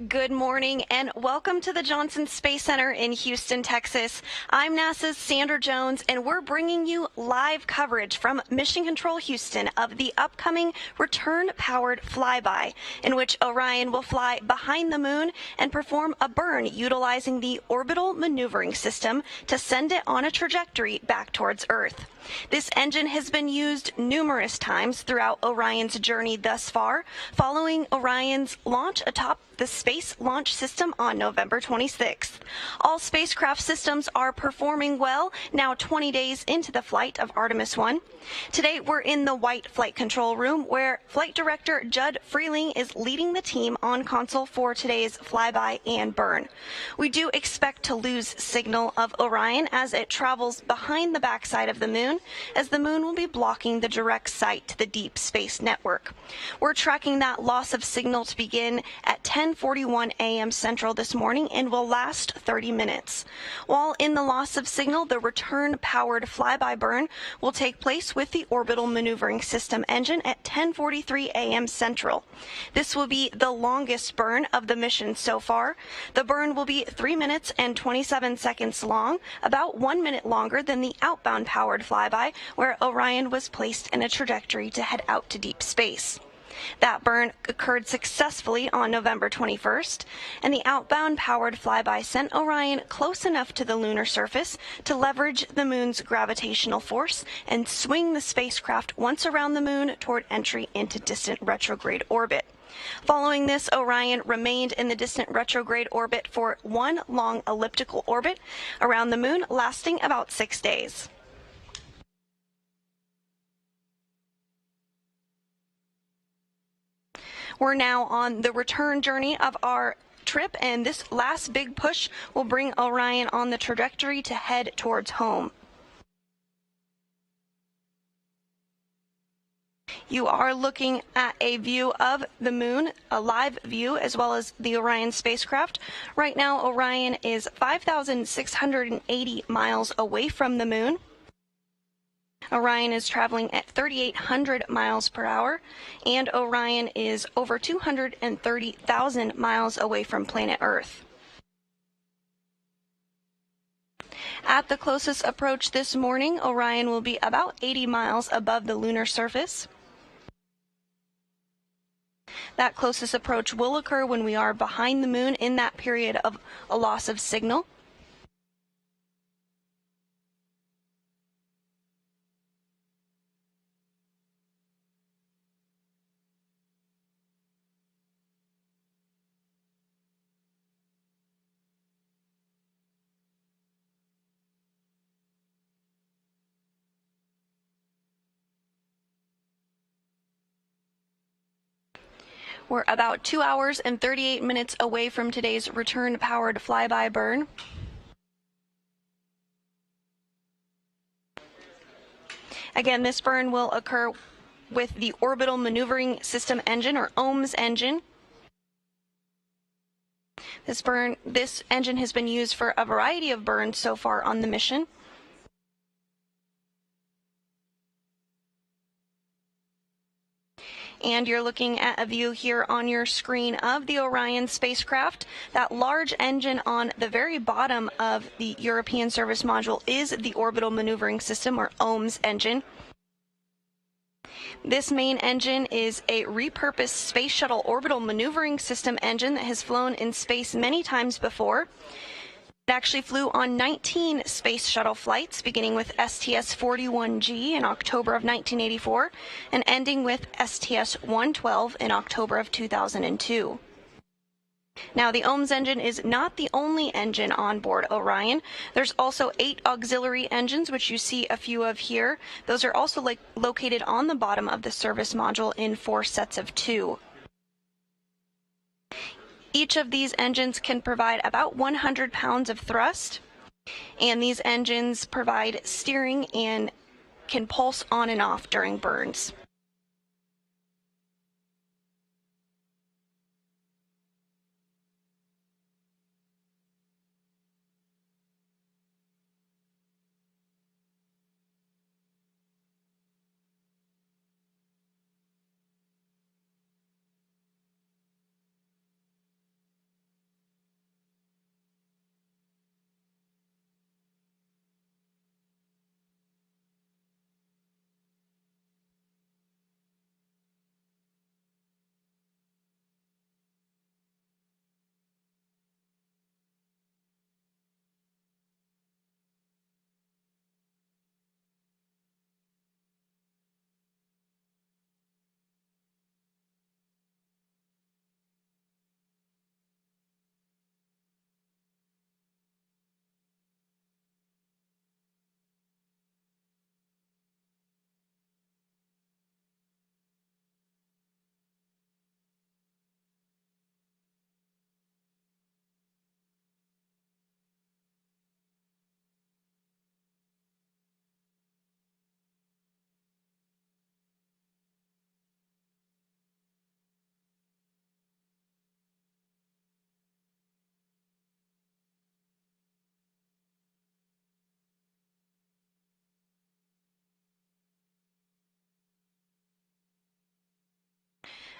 Good morning and welcome to the Johnson Space Center in Houston, Texas. I'm NASA's Sandra Jones and we're bringing you live coverage from Mission Control Houston of the upcoming return-powered flyby, in which Orion will fly behind the moon and perform a burn utilizing the orbital maneuvering system to send it on a trajectory back towards Earth. This engine has been used numerous times throughout Orion's journey thus far, following Orion's launch atop the Space Launch System on November 26th. All spacecraft systems are performing well, now 20 days into the flight of Artemis 1. Today, we're in the White Flight Control Room, where Flight Director Judd Freeling is leading the team on console for today's flyby and burn. We do expect to lose signal of Orion as it travels behind the backside of the moon, as the moon will be blocking the direct sight to the Deep Space Network. We're tracking that loss of signal to begin at 10:41 a.m. Central this morning and will last 30 minutes. While in the loss of signal, the return-powered flyby burn will take place with the Orbital Maneuvering System engine at 10:43 a.m. Central. This will be the longest burn of the mission so far. The burn will be 3 minutes and 27 seconds long, about 1 minute longer than the outbound-powered flyby, where Orion was placed in a trajectory to head out to deep space. That burn occurred successfully on November 21st, and the outbound-powered flyby sent Orion close enough to the lunar surface to leverage the moon's gravitational force and swing the spacecraft once around the moon toward entry into distant retrograde orbit. Following this, Orion remained in the distant retrograde orbit for one long elliptical orbit around the moon, lasting about 6 days. We're now on the return journey of our trip, and this last big push will bring Orion on the trajectory to head towards home. You are looking at a view of the moon, a live view, as well as the Orion spacecraft. Right now, Orion is 5,680 miles away from the moon. Orion is traveling at 3,800 miles per hour, and Orion is over 230,000 miles away from planet Earth. At the closest approach this morning, Orion will be about 80 miles above the lunar surface. That closest approach will occur when we are behind the moon in that period of a loss of signal. We're about 2 hours and 38 minutes away from today's return-powered flyby burn. Again, this burn will occur with the Orbital Maneuvering System engine, or IMission engine. This engine has been used for a variety of burns so far on the mission. And you're looking at a view here on your screen of the Orion spacecraft. That large engine on the very bottom of the European Service Module is the Orbital Maneuvering System, or IMission engine. This main engine is a repurposed Space Shuttle Orbital Maneuvering System engine that has flown in space many times before. It actually flew on 19 space shuttle flights, beginning with STS-41G in October of 1984 and ending with STS-112 in October of 2002. Now, the IMission engine is not the only engine on board Orion. There's also 8 auxiliary engines, which you see a few of here. Those are also located on the bottom of the service module in 4 sets of 2. Each of these engines can provide about 100 pounds of thrust, and these engines provide steering and can pulse on and off during burns.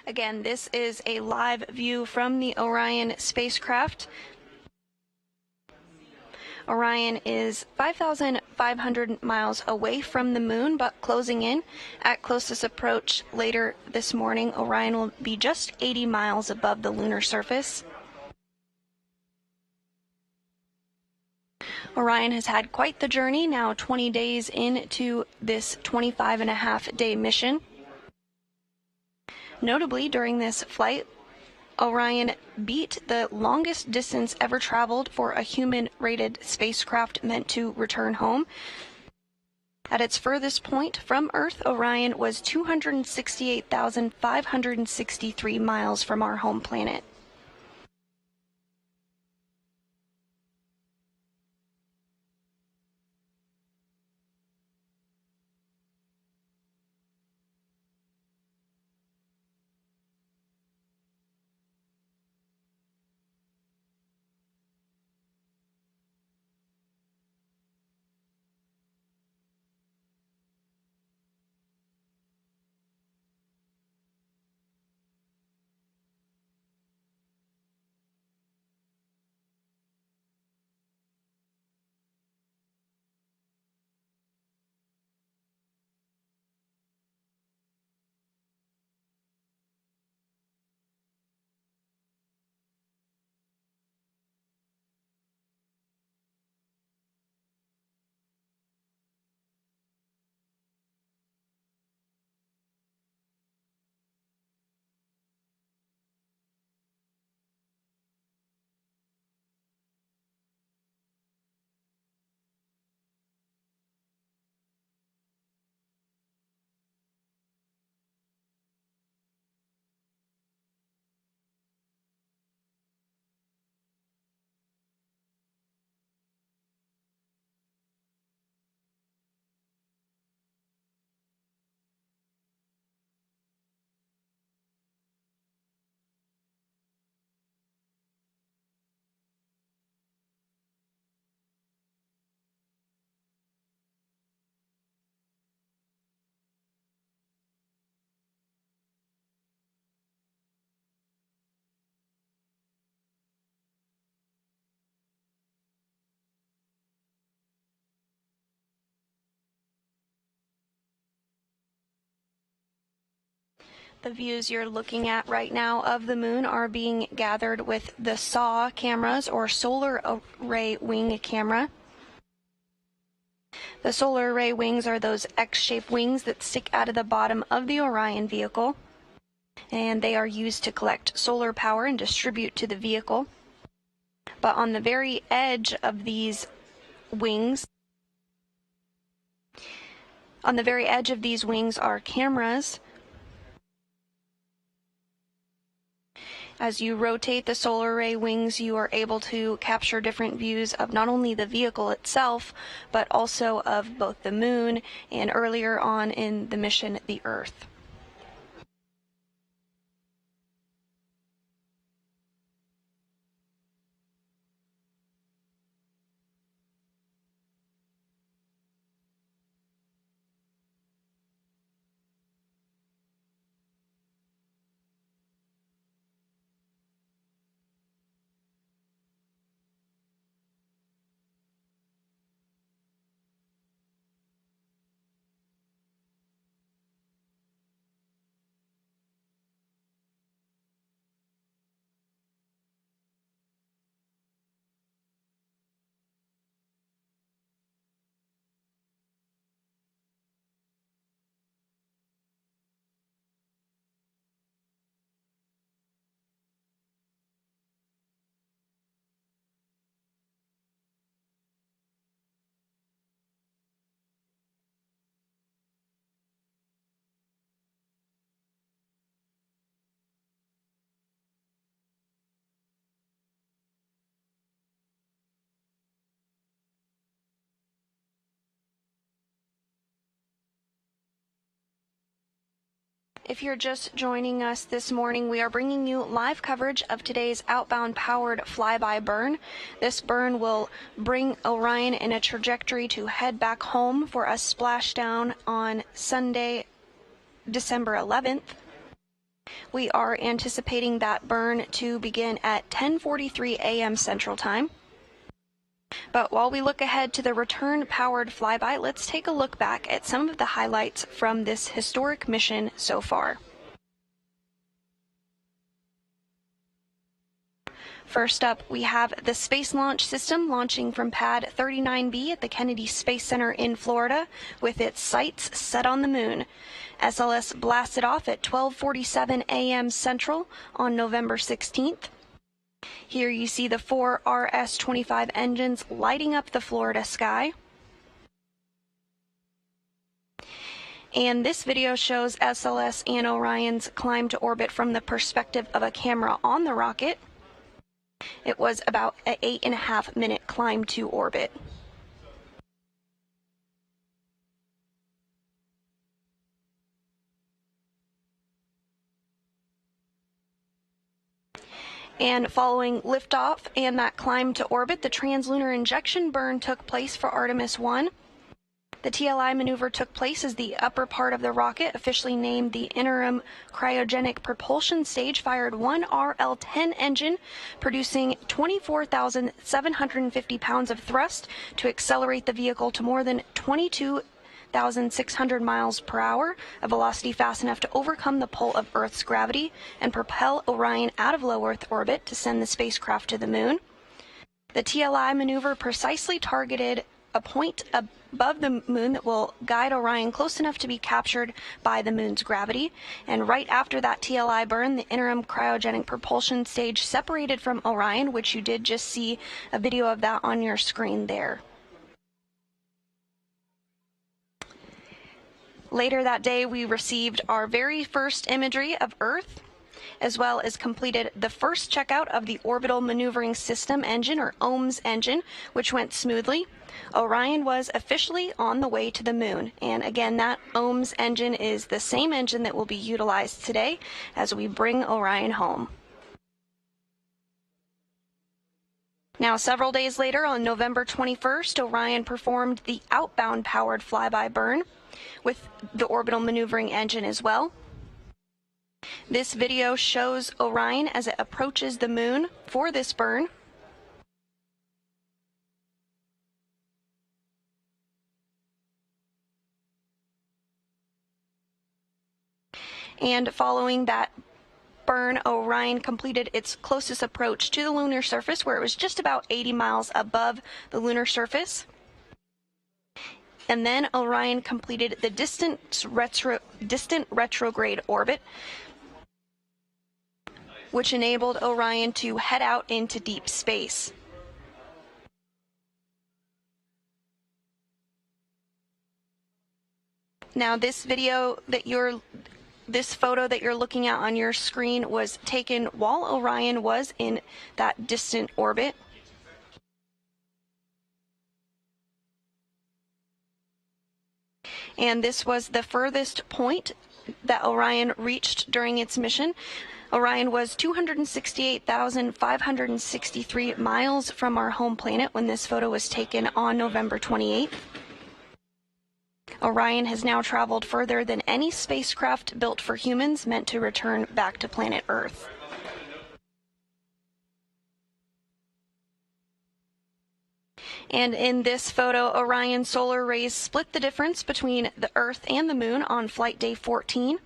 Again, this is a live view from the Orion spacecraft. Orion is 5,500 miles away from the moon, but closing in. At closest approach later this morning, Orion will be just 80 miles above the lunar surface. Orion has had quite the journey, now 20 days into this 25-and-a-half-day mission. Notably, during this flight, Orion beat the longest distance ever traveled for a human-rated spacecraft meant to return home. At its furthest point from Earth, Orion was 268,563 miles from our home planet. The views you're looking at right now of the moon are being gathered with the SAW cameras, or solar array wing camera. The solar array wings are those X-shaped wings that stick out of the bottom of the Orion vehicle, and they are used to collect solar power and distribute to the vehicle. But on the very edge of these wings, are cameras. As you rotate the solar array wings, you are able to capture different views of not only the vehicle itself, but also of both the moon and, earlier on in the mission, the Earth. If you're just joining us this morning, we are bringing you live coverage of today's outbound powered flyby burn. This burn will bring Orion in a trajectory to head back home for a splashdown on Sunday, December 11th. We are anticipating that burn to begin at 10:43 a.m. Central Time. But while we look ahead to the return-powered flyby, let's take a look back at some of the highlights from this historic mission so far. First up, we have the Space Launch System launching from Pad 39B at the Kennedy Space Center in Florida with its sights set on the moon. SLS blasted off at 12:47 a.m. Central on November 16th. Here you see the 4 RS-25 engines lighting up the Florida sky. And this video shows SLS and Orion's climb to orbit from the perspective of a camera on the rocket. It was about an 8.5-minute climb to orbit. And following liftoff and that climb to orbit, the translunar injection burn took place for Artemis 1. The TLI maneuver took place as the upper part of the rocket, officially named the Interim Cryogenic Propulsion Stage, fired one RL-10 engine, producing 24,750 pounds of thrust to accelerate the vehicle to more than 22,600 miles per hour, a velocity fast enough to overcome the pull of Earth's gravity and propel Orion out of low Earth orbit to send the spacecraft to the moon. The TLI maneuver precisely targeted a point above the moon that will guide Orion close enough to be captured by the moon's gravity. And right after that TLI burn, the interim cryogenic propulsion stage separated from Orion, which you did just see a video of that on your screen there. Later that day, we received our very first imagery of Earth, as well as completed the first checkout of the Orbital Maneuvering System engine, or OMS engine, which went smoothly. Orion was officially on the way to the moon, and again, that OMS engine is the same engine that will be utilized today as we bring Orion home. Now, several days later, on November 21st, Orion performed the outbound powered flyby burn with the orbital maneuvering engine as well. This video shows Orion as it approaches the moon for this burn. And following that burn, Orion completed its closest approach to the lunar surface, where it was just about 80 miles above the lunar surface. And then Orion completed the distant retrograde orbit, which enabled Orion to head out into deep space. Now, this photo that you're looking at on your screen was taken while Orion was in that distant orbit. And this was the furthest point that Orion reached during its mission. Orion was 268,563 miles from our home planet when this photo was taken on November 28th. Orion has now traveled further than any spacecraft built for humans meant to return back to planet Earth. And in this photo, Orion's solar rays split the difference between the Earth and the Moon on flight day 14.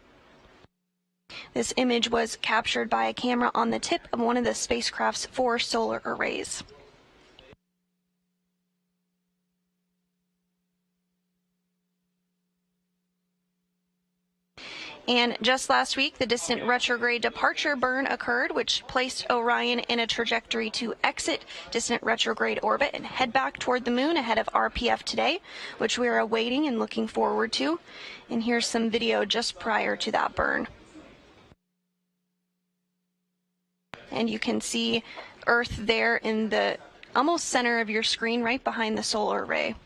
This image was captured by a camera on the tip of one of the spacecraft's 4 solar arrays. And just last week, the distant retrograde departure burn occurred, which placed Orion in a trajectory to exit distant retrograde orbit and head back toward the moon ahead of RPF today, which we are awaiting and looking forward to. And here's some video just prior to that burn. And you can see Earth there in the almost center of your screen, right behind the solar array.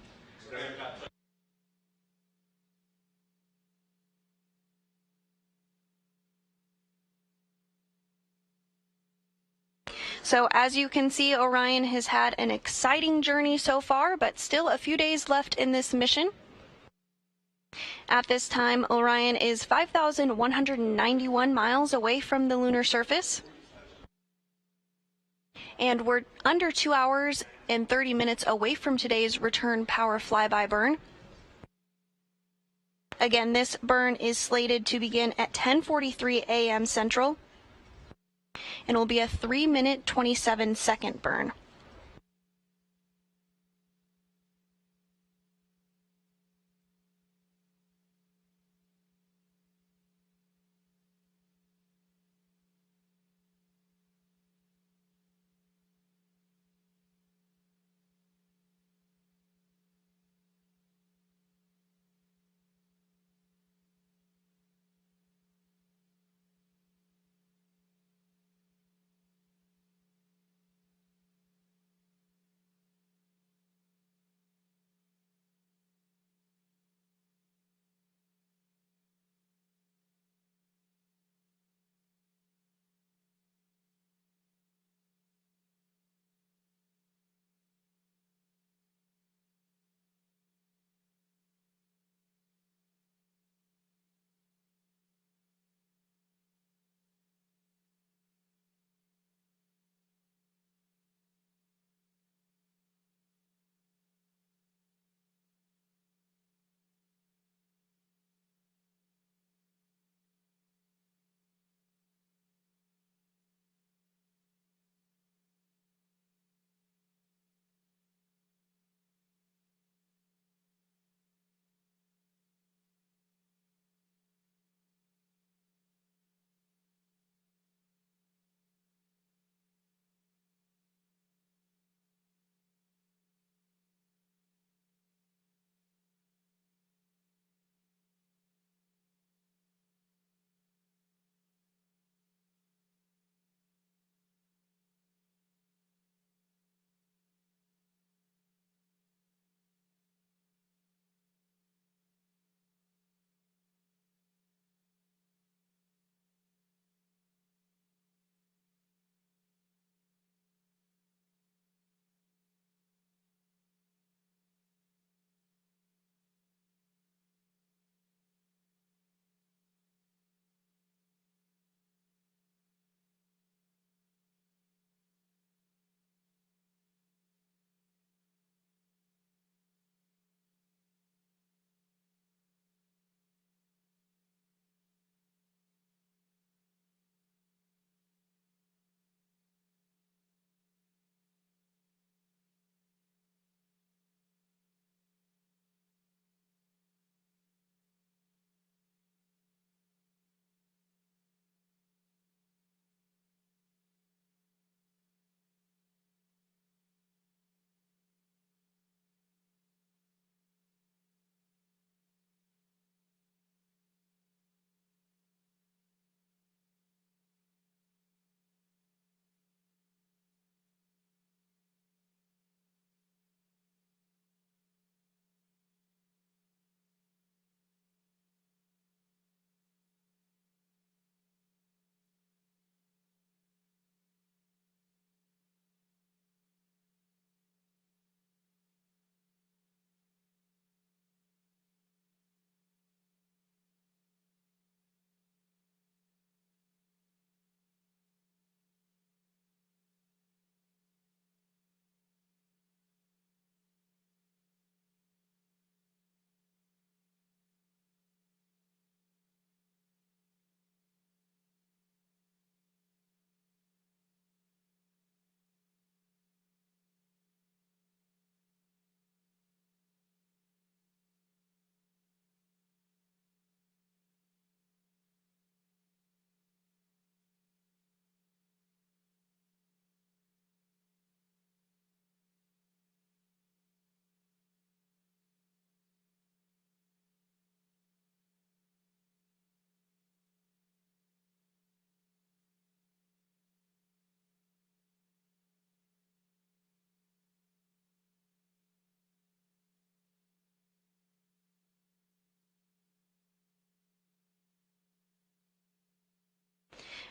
So as you can see, Orion has had an exciting journey so far, but still a few days left in this mission. At this time, Orion is 5,191 miles away from the lunar surface. And we're under 2 hours and 30 minutes away from today's return power flyby burn. Again, this burn is slated to begin at 10:43 a.m. Central and will be a 3-minute 27-second burn.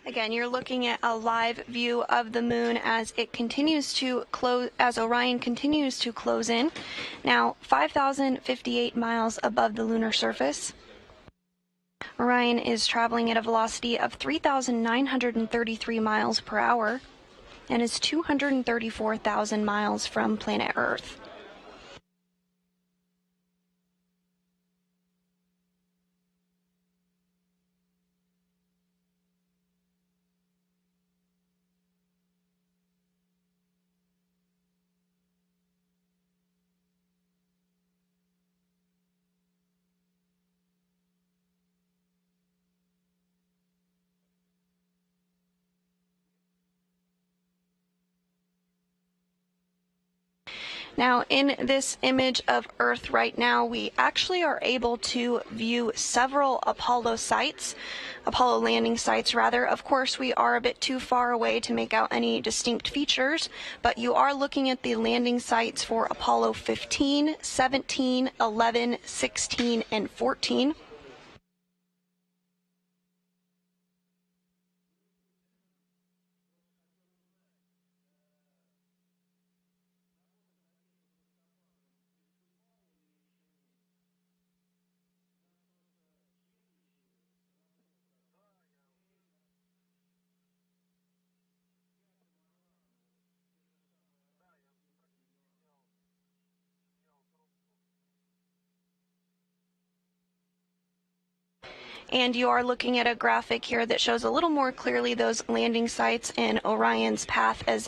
Again, you're looking at a live view of the moon as it continues to close, as Orion continues to close in. Now, 5,058 miles above the lunar surface. Orion is traveling at a velocity of 3,933 miles per hour and is 234,000 miles from planet Earth. Now, in this image of Earth right now, we actually are able to view several Apollo landing sites rather. Of course, we are a bit too far away to make out any distinct features, but you are looking at the landing sites for Apollo 15, 17, 11, 16, and 14. And you are looking at a graphic here that shows a little more clearly those landing sites and Orion's path as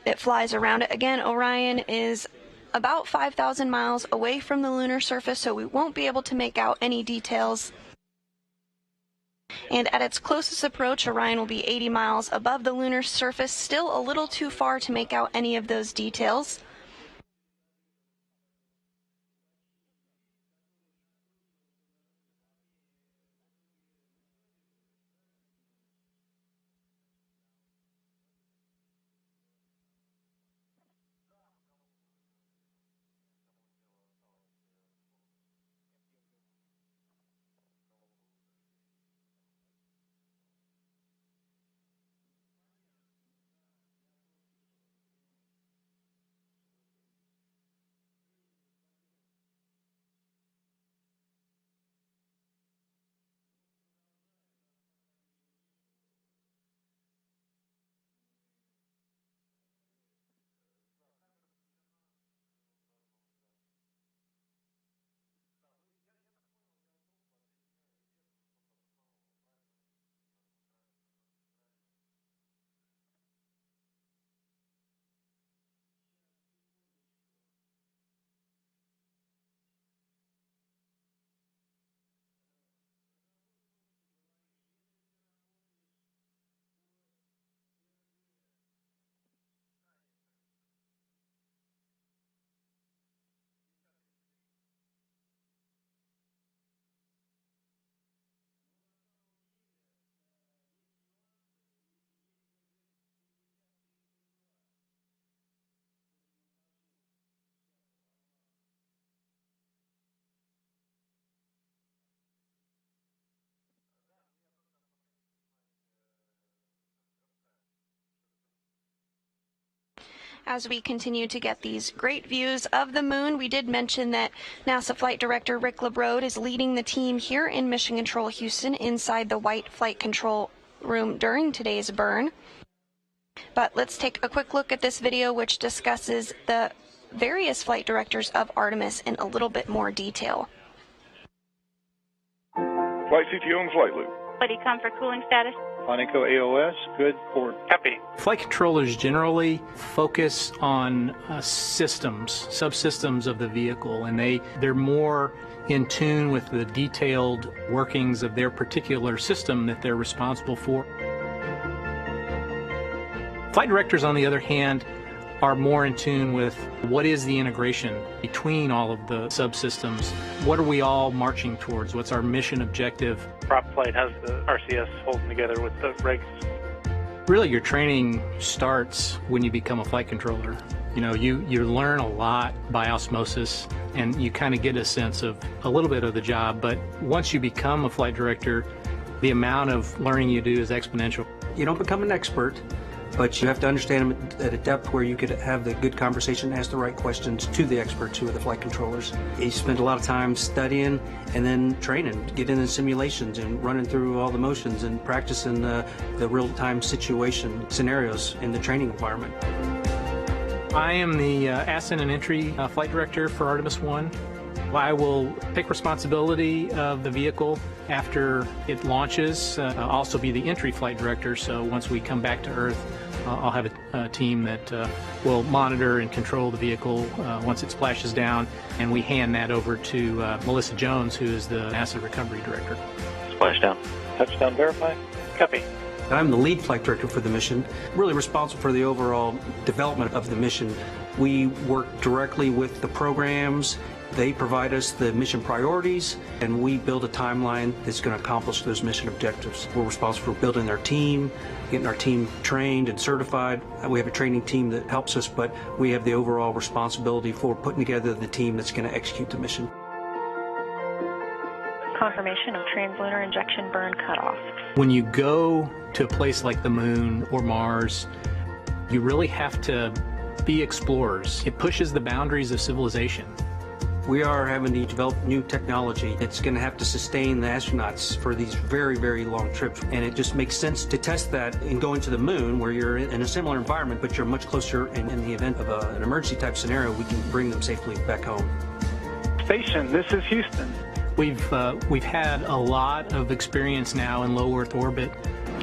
it flies around it. Again, Orion is about 5,000 miles away from the lunar surface, so we won't be able to make out any details. And at its closest approach, Orion will be 80 miles above the lunar surface, still a little too far to make out any of those details. As we continue to get these great views of the moon, we did mention that NASA Flight Director Rick LeBrode is leading the team here in Mission Control Houston inside the White Flight Control Room during today's burn. But let's take a quick look at this video, which discusses the various flight directors of Artemis in a little bit more detail. Flight CTO and flight loop. Buddy, come for cooling status. Monaco AOS, good for Copy. Flight controllers generally focus on systems, subsystems of the vehicle, and they're more in tune with the detailed workings of their particular system that they're responsible for. Flight directors, on the other hand, are more in tune with what is the integration between all of the subsystems. What are we all marching towards? What's our mission objective? Prop flight has the RCS holding together with the regs. Really, your training starts when you become a flight controller. You know, you learn a lot by osmosis, and you kind of get a sense of a little bit of the job, but once you become a flight director, The amount of learning you do is exponential. You don't become an expert, but you have to understand them at a depth where you could have the good conversation, ask the right questions to the experts who are the flight controllers. You spend a lot of time studying and then training, getting in simulations and running through all the motions and practicing the real-time situation scenarios in the training environment. I am the Ascent and Entry Flight Director for Artemis 1. I will take responsibility of the vehicle after it launches. I'll also be the entry flight director, so once we come back to Earth, I'll have a team that will monitor and control the vehicle once it splashes down, and we hand that over to Melissa Jones, who is the NASA Recovery Director. Splashdown. Touchdown verify. Copy. I'm the lead flight director for the mission, really responsible for the overall development of the mission. We work directly with the programs. They provide us the mission priorities, and we build a timeline that's going to accomplish those mission objectives. We're responsible for building our team, getting our team trained and certified. We have a training team that helps us, but we have the overall responsibility for putting together the team that's going to execute the mission. Confirmation of translunar injection burn cutoff. When you go to a place like the Moon or Mars, you really have to be explorers. It pushes the boundaries of civilization. We are having to develop new technology. It's going to have to sustain the astronauts for these very, very long trips. And it just makes sense to test that and going to the Moon, where you're in a similar environment, but you're much closer. And in the event of an emergency type scenario, we can bring them safely back home. Station, this is Houston. We've had a lot of experience now in low Earth orbit,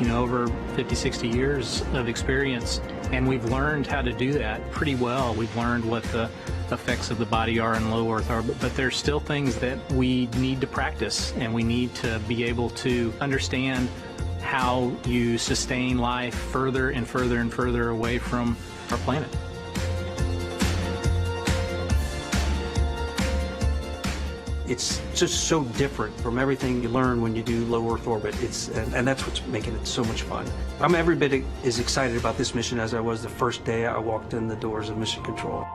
over 50, 60 years of experience, and we've learned how to do that pretty well. We've learned what the effects of the body are in low Earth orbit, but there's still things that we need to practice, and we need to be able to understand how you sustain life further and further and further away from our planet. It's just so different from everything you learn when you do low Earth orbit. And that's what's making it so much fun. I'm every bit as excited about this mission as I was the first day I walked in the doors of Mission Control.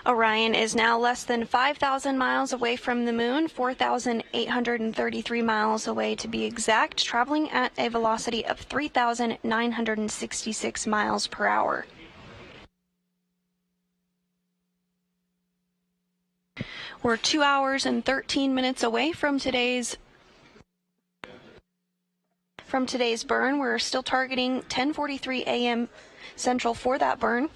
Orion is now less than 5,000 miles away from the Moon, 4,833 miles away to be exact, traveling at a velocity of 3,966 miles per hour. We're 2 hours and 13 minutes away from today's burn. We're still targeting 10:43 a.m. Central for that burn.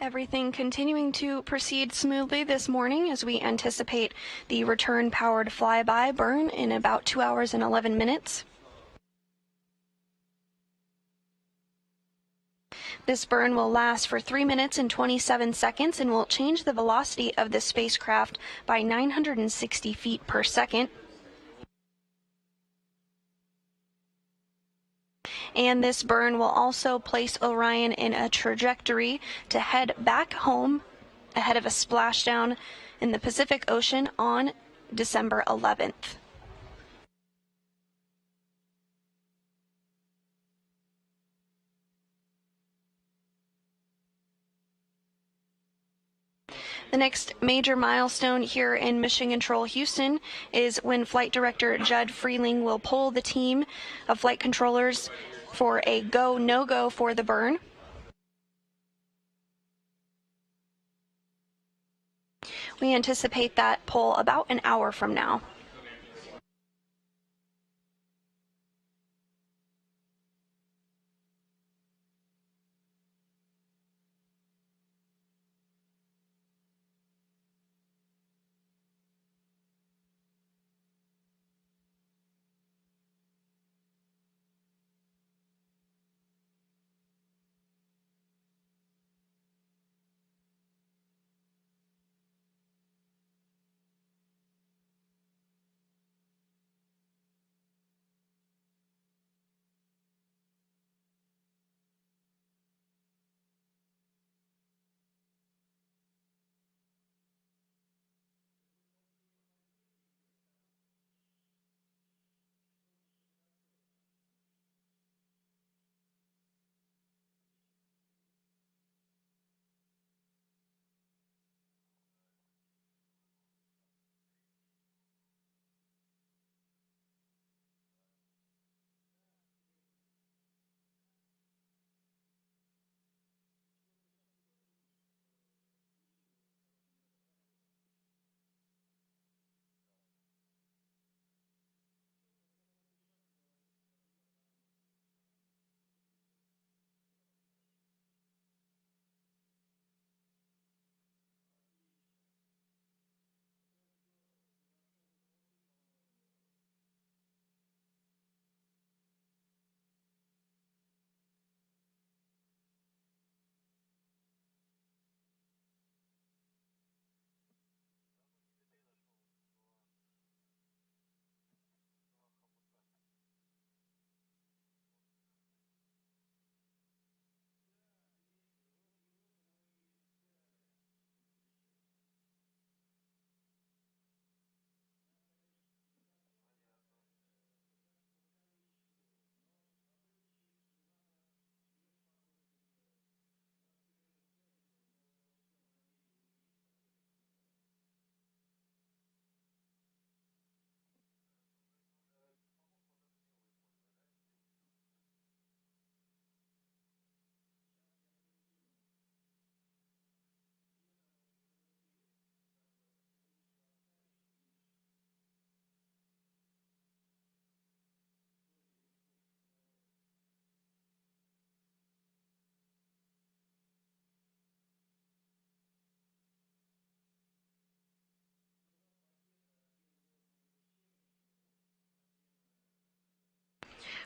Everything continuing to proceed smoothly this morning as we anticipate the return-powered flyby burn in about 2 hours and 11 minutes. This burn will last for 3 minutes and 27 seconds and will change the velocity of the spacecraft by 960 feet per second. And this burn will also place Orion in a trajectory to head back home ahead of a splashdown in the Pacific Ocean on December 11th. The next major milestone here in Mission Control Houston is when Flight Director Judd Freeling will poll the team of flight controllers for a go, no-go for the burn. We anticipate that poll about an hour from now.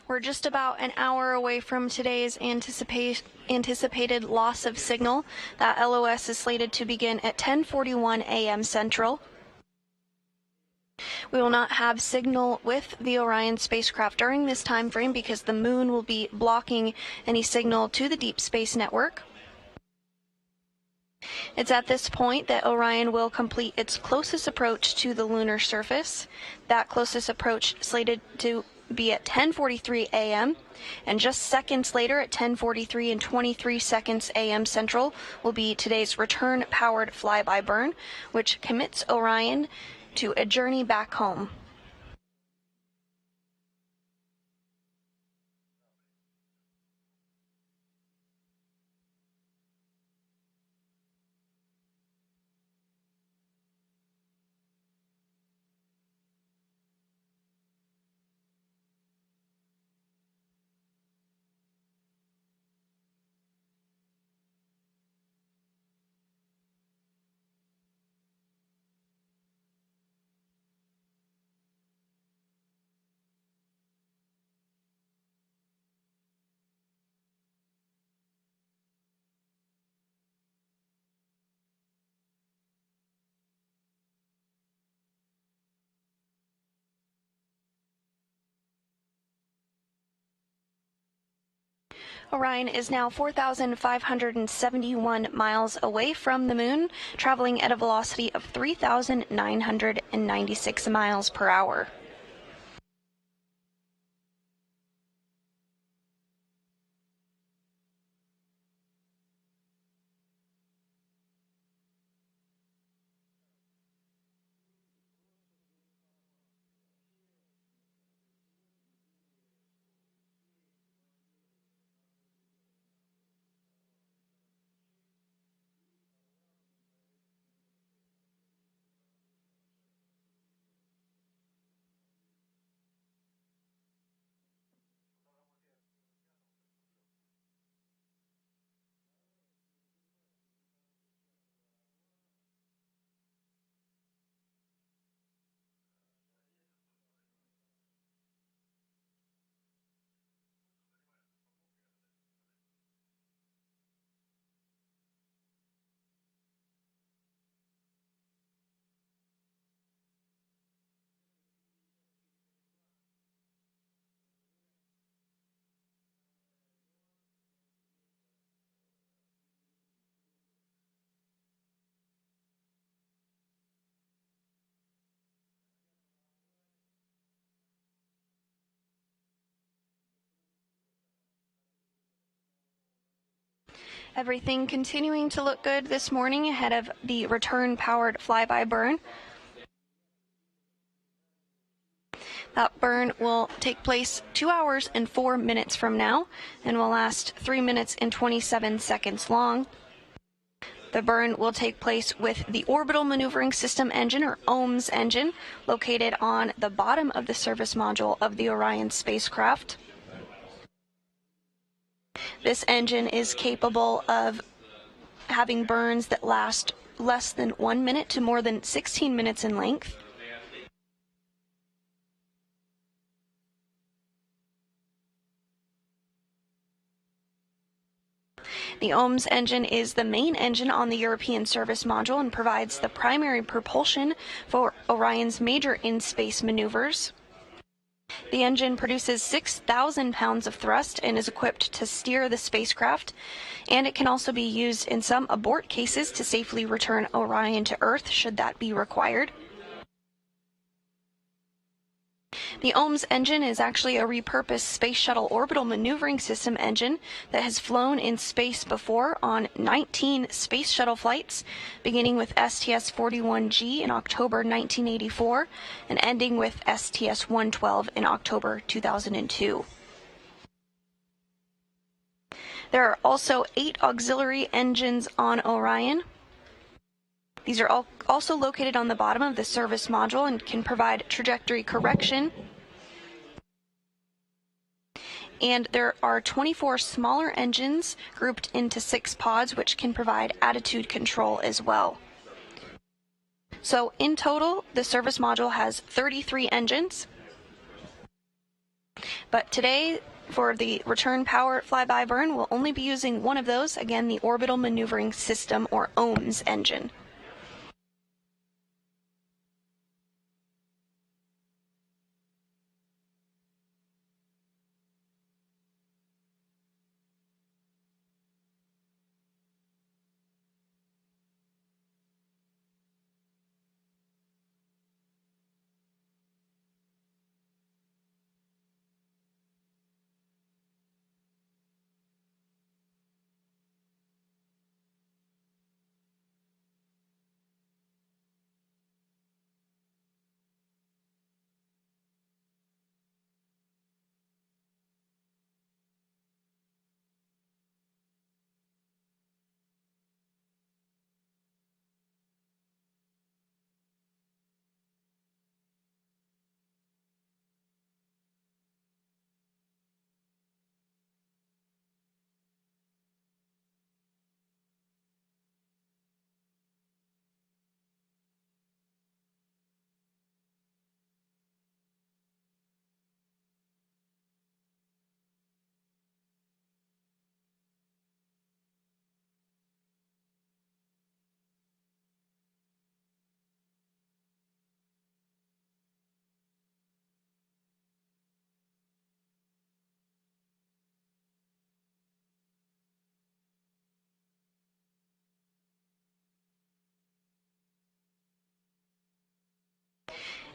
We're just about an hour away from today's anticipated loss of signal. That LOS is slated to begin at 10:41 a.m. Central. We will not have signal with the Orion spacecraft during this time frame because the moon will be blocking any signal to the Deep Space Network. It's at this point that Orion will complete its closest approach to the lunar surface. That closest approach slated to be at 10:43 a.m. and just seconds later at 10:43 and 23 seconds a.m. Central will be today's return-powered flyby burn, which commits Orion to a journey back home. Orion is now 4,571 miles away from the moon, traveling at a velocity of 3,996 miles per hour. Everything continuing to look good this morning ahead of the return-powered flyby burn. That burn will take place 2 hours and 4 minutes from now and will last 3 minutes and 27 seconds long. The burn will take place with the Orbital Maneuvering System engine, or OMS engine, located on the bottom of the service module of the Orion spacecraft. This engine is capable of having burns that last less than 1 minute to more than 16 minutes in length. The OMS engine is the main engine on the European service module and provides the primary propulsion for Orion's major in-space maneuvers. The engine produces 6,000 pounds of thrust and is equipped to steer the spacecraft, and it can also be used in some abort cases to safely return Orion to Earth should that be required. The OMS engine is actually a repurposed Space Shuttle Orbital Maneuvering System engine that has flown in space before on 19 Space Shuttle flights, beginning with STS-41G in October 1984 and ending with STS-112 in October 2002. There are also 8 auxiliary engines on Orion. These are also located on the bottom of the service module and can provide trajectory correction. And there are 24 smaller engines grouped into 6 pods, which can provide attitude control as well. So in total, the service module has 33 engines. But today, for the return power flyby burn, we'll only be using one of those, again, the Orbital Maneuvering System, or OMS engine.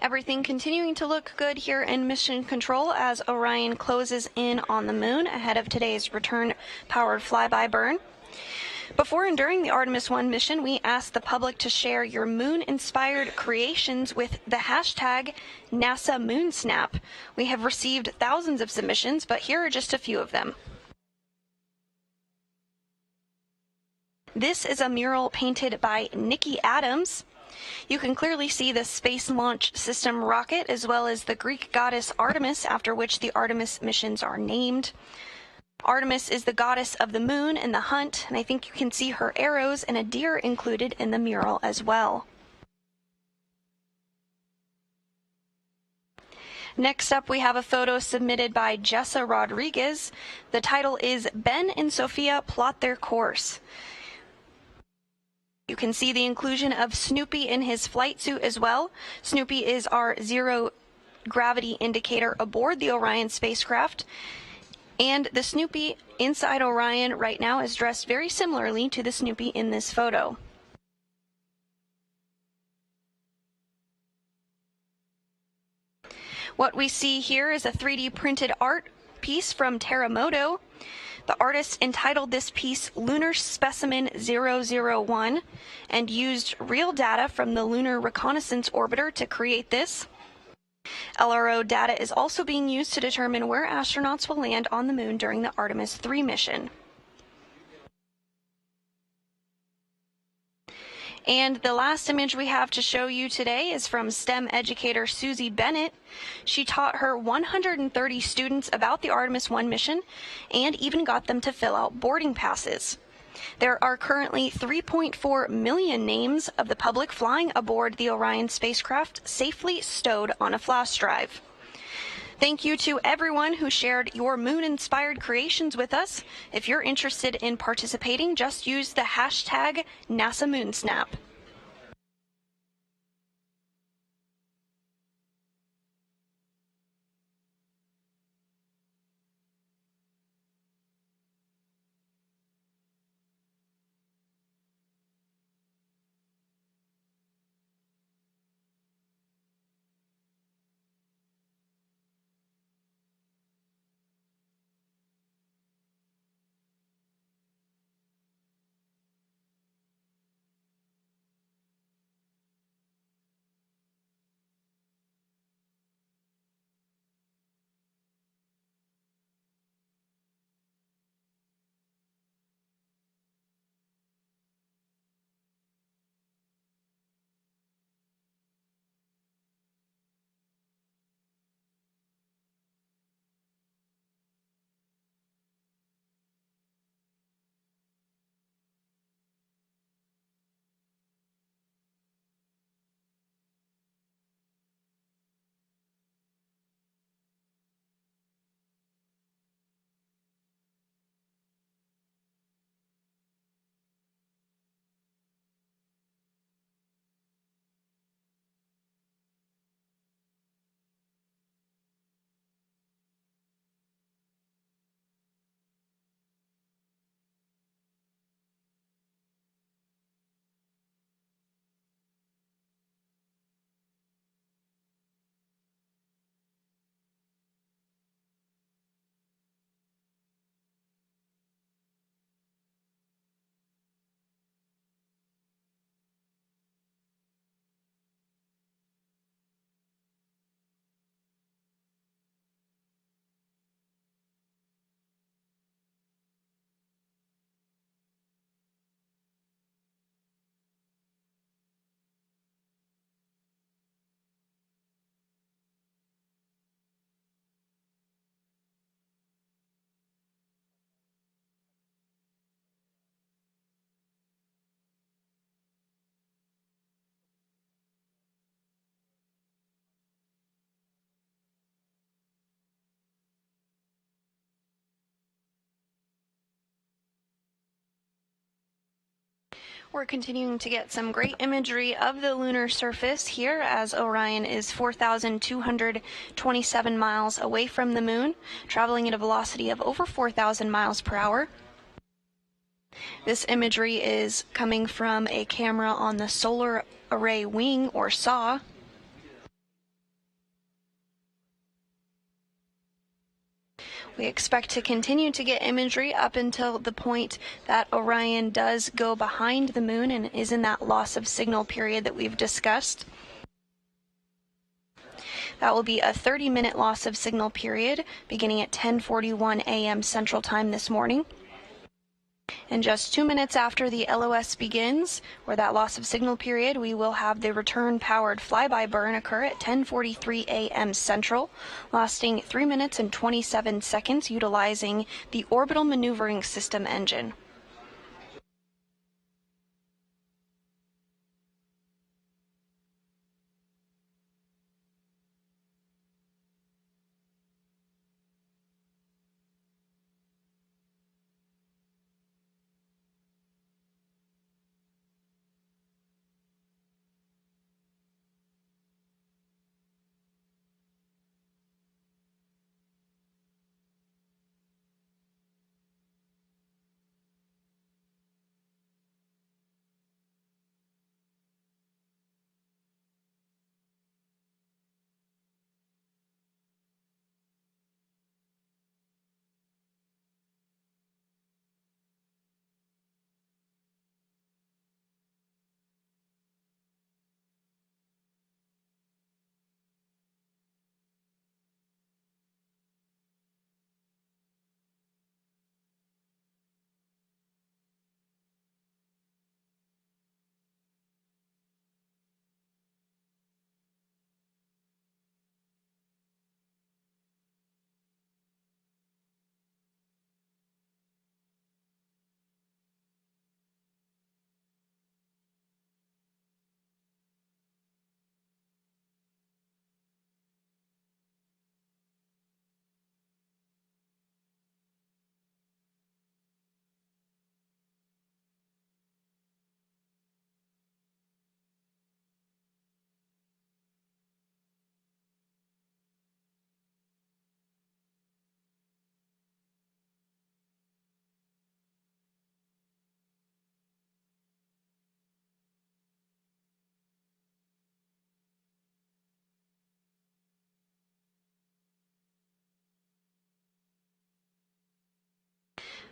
Everything continuing to look good here in Mission Control as Orion closes in on the moon ahead of today's return-powered flyby burn. Before and during the Artemis 1 mission, we asked the public to share your moon-inspired creations with the hashtag NASA MoonSnap. We have received thousands of submissions, but here are just a few of them. This is a mural painted by Nikki Adams. You can clearly see the Space Launch System rocket as well as the Greek goddess Artemis, after which the Artemis missions are named. Artemis is the goddess of the moon and the hunt, and I think you can see her arrows and a deer included in the mural as well. Next up, we have a photo submitted by Jessa Rodriguez. The title is Ben and Sophia Plot Their Course. You can see the inclusion of Snoopy in his flight suit as well. Snoopy is our zero gravity indicator aboard the Orion spacecraft. And the Snoopy inside Orion right now is dressed very similarly to the Snoopy in this photo. What we see here is a 3D printed art piece from Terramoto. The artist entitled this piece Lunar Specimen 001 and used real data from the Lunar Reconnaissance Orbiter to create this. LRO data is also being used to determine where astronauts will land on the moon during the Artemis 3 mission. And the last image we have to show you today is from STEM educator Susie Bennett. She taught her 130 students about the Artemis 1 mission and even got them to fill out boarding passes. There are currently 3.4 million names of the public flying aboard the Orion spacecraft safely stowed on a flash drive. Thank you to everyone who shared your moon-inspired creations with us. If you're interested in participating, just use the hashtag NASA MoonSnap. We're continuing to get some great imagery of the lunar surface here as Orion is 4,227 miles away from the moon, traveling at a velocity of over 4,000 miles per hour. This imagery is coming from a camera on the Solar Array Wing, or SAW. We expect to continue to get imagery up until the point that Orion does go behind the moon and is in that loss of signal period that we've discussed. That will be a 30-minute loss of signal period beginning at 10:41 a.m. Central Time this morning. And just 2 minutes after the LOS begins, or that loss of signal period, we will have the return-powered flyby burn occur at 10:43 a.m. Central, lasting 3 minutes and 27 seconds, utilizing the Orbital Maneuvering System engine.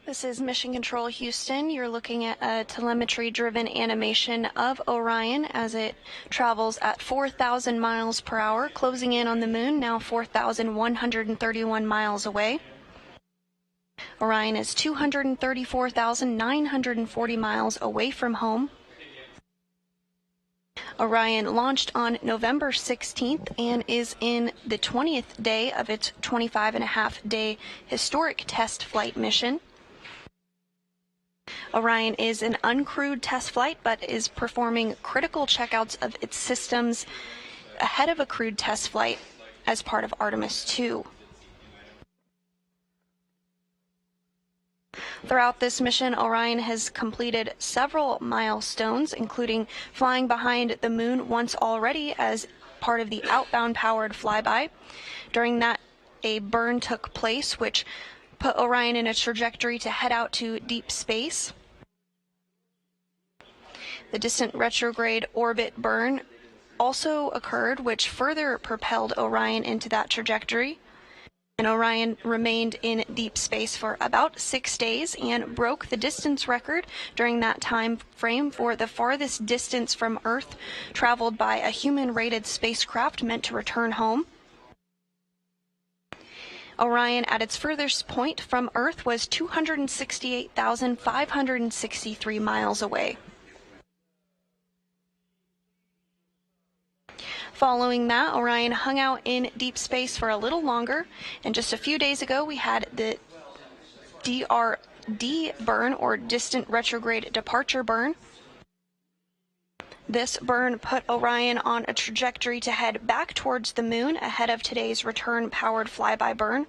This is Mission Control Houston. You're looking at a telemetry-driven animation of Orion as it travels at 4,000 miles per hour, closing in on the moon, now 4,131 miles away. Orion is 234,940 miles away from home. Orion launched on November 16th and is in the 20th day of its 25.5-day historic test flight mission. Orion is an uncrewed test flight, but is performing critical checkouts of its systems ahead of a crewed test flight as part of Artemis 2. Throughout this mission, Orion has completed several milestones, including flying behind the moon once already as part of the outbound powered flyby. During that, a burn took place, which put Orion in a trajectory to head out to deep space. The distant retrograde orbit burn also occurred, which further propelled Orion into that trajectory. And Orion remained in deep space for about 6 days and broke the distance record during that time frame for the farthest distance from Earth traveled by a human-rated spacecraft meant to return home. Orion, at its furthest point from Earth, was 268,563 miles away. Following that, Orion hung out in deep space for a little longer, and just a few days ago we had the DRD burn, or distant retrograde departure burn. This burn put Orion on a trajectory to head back towards the moon ahead of today's return-powered flyby burn.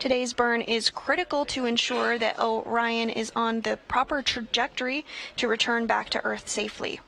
Today's burn is critical to ensure that Orion is on the proper trajectory to return back to Earth safely.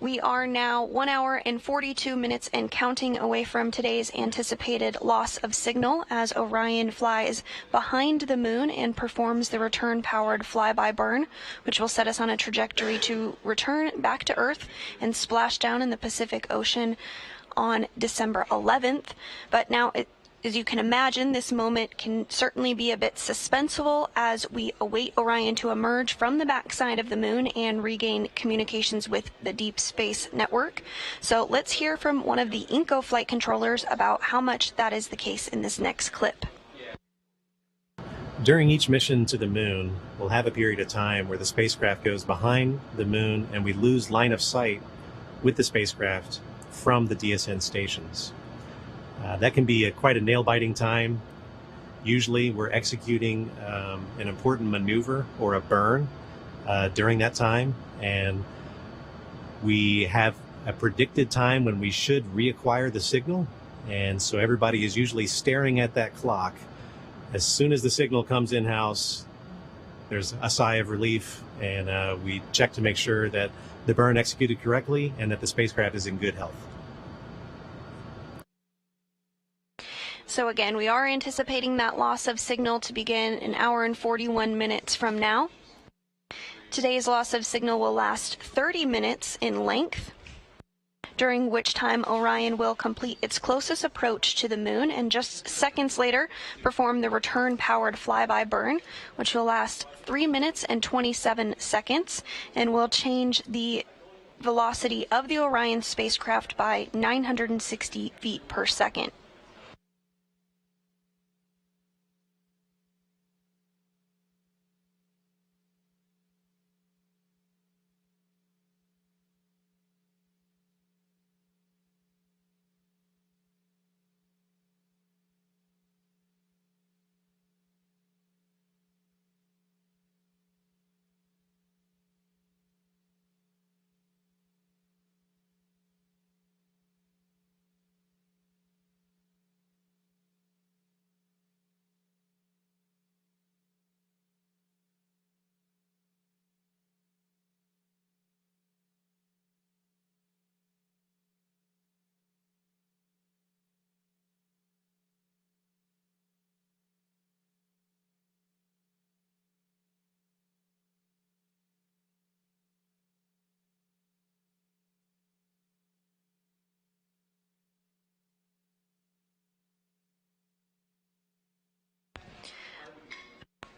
We are now 1 hour and 42 minutes and counting away from today's anticipated loss of signal as Orion flies behind the moon and performs the return-powered flyby burn, which will set us on a trajectory to return back to Earth and splash down in the Pacific Ocean on December 11th. But now, as you can imagine, this moment can certainly be a bit suspenseful as we await Orion to emerge from the backside of the moon and regain communications with the Deep Space Network. So let's hear from one of the INCO flight controllers about how much that is the case in this next clip. During each mission to the moon, we'll have a period of time where the spacecraft goes behind the moon and we lose line of sight with the spacecraft from the DSN stations. That can be quite a nail-biting time. Usually we're executing an important maneuver or a burn during that time, and we have a predicted time when we should reacquire the signal, and so everybody is usually staring at that clock. As soon as the signal comes in-house, there's a sigh of relief, and we check to make sure that the burn executed correctly and that the spacecraft is in good health. So again, we are anticipating that loss of signal to begin an hour and 41 minutes from now. Today's loss of signal will last 30 minutes in length, during which time Orion will complete its closest approach to the moon and just seconds later perform the return-powered flyby burn, which will last 3 minutes and 27 seconds and will change the velocity of the Orion spacecraft by 960 feet per second.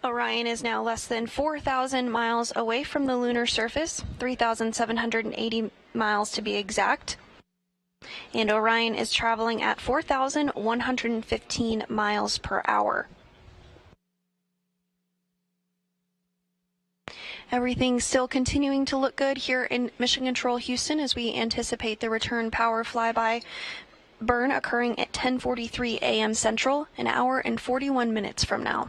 Orion is now less than 4,000 miles away from the lunar surface, 3,780 miles to be exact. And Orion is traveling at 4,115 miles per hour. Everything's still continuing to look good here in Mission Control Houston as we anticipate the return power flyby burn occurring at 10:43 a.m. Central, an hour and 41 minutes from now.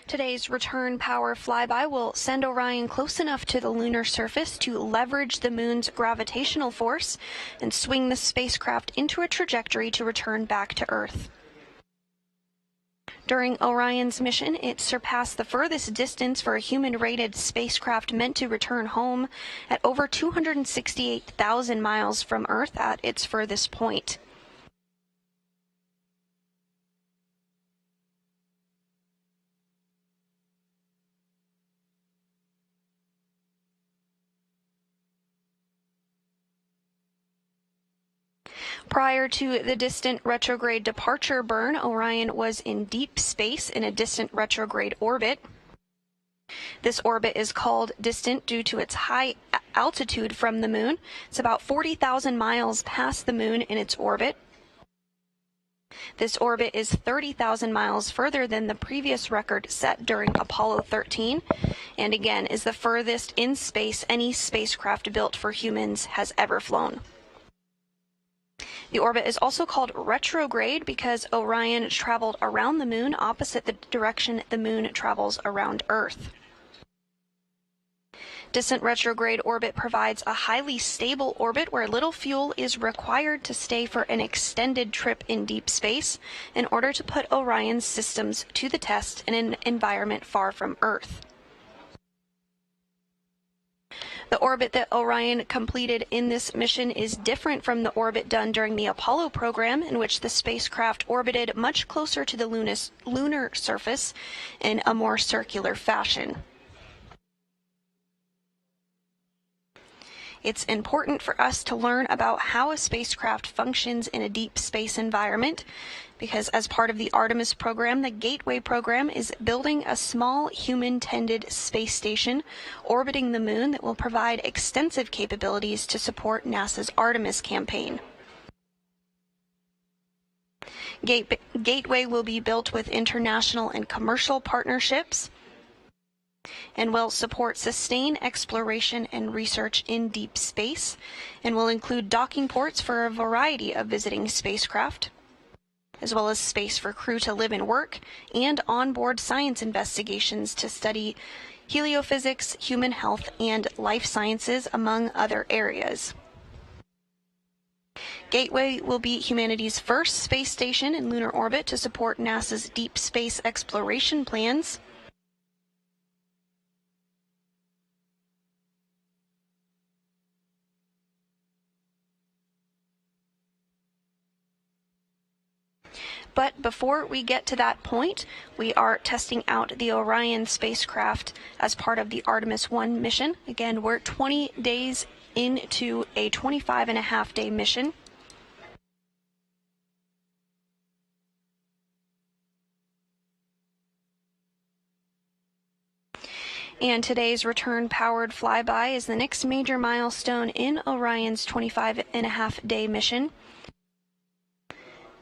Today's return power flyby will send Orion close enough to the lunar surface to leverage the moon's gravitational force and swing the spacecraft into a trajectory to return back to Earth. During Orion's mission, it surpassed the furthest distance for a human-rated spacecraft meant to return home at over 268,000 miles from Earth at its furthest point. Prior to the distant retrograde departure burn, Orion was in deep space in a distant retrograde orbit. This orbit is called distant due to its high altitude from the moon. It's about 40,000 miles past the moon in its orbit. This orbit is 30,000 miles further than the previous record set during Apollo 13, and again is the furthest in space any spacecraft built for humans has ever flown. The orbit is also called retrograde because Orion traveled around the moon opposite the direction the moon travels around Earth. Distant retrograde orbit provides a highly stable orbit where little fuel is required to stay for an extended trip in deep space in order to put Orion's systems to the test in an environment far from Earth. The orbit that Orion completed in this mission is different from the orbit done during the Apollo program, in which the spacecraft orbited much closer to the lunar surface in a more circular fashion. It's important for us to learn about how a spacecraft functions in a deep space environment because as part of the Artemis program, the Gateway program is building a small human-tended space station orbiting the moon that will provide extensive capabilities to support NASA's Artemis campaign. Gateway will be built with international and commercial partnerships and will support sustained exploration and research in deep space, and will include docking ports for a variety of visiting spacecraft, as well as space for crew to live and work, and onboard science investigations to study heliophysics, human health, and life sciences, among other areas. Gateway will be humanity's first space station in lunar orbit to support NASA's deep space exploration plans. But before we get to that point, we are testing out the Orion spacecraft as part of the Artemis 1 mission. Again, we're 20 days into a 25-and-a-half-day mission. And today's return-powered flyby is the next major milestone in Orion's 25-and-a-half-day mission.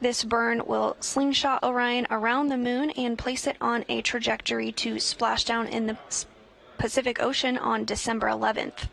This burn will slingshot Orion around the moon and place it on a trajectory to splashdown in the Pacific Ocean on December 11th.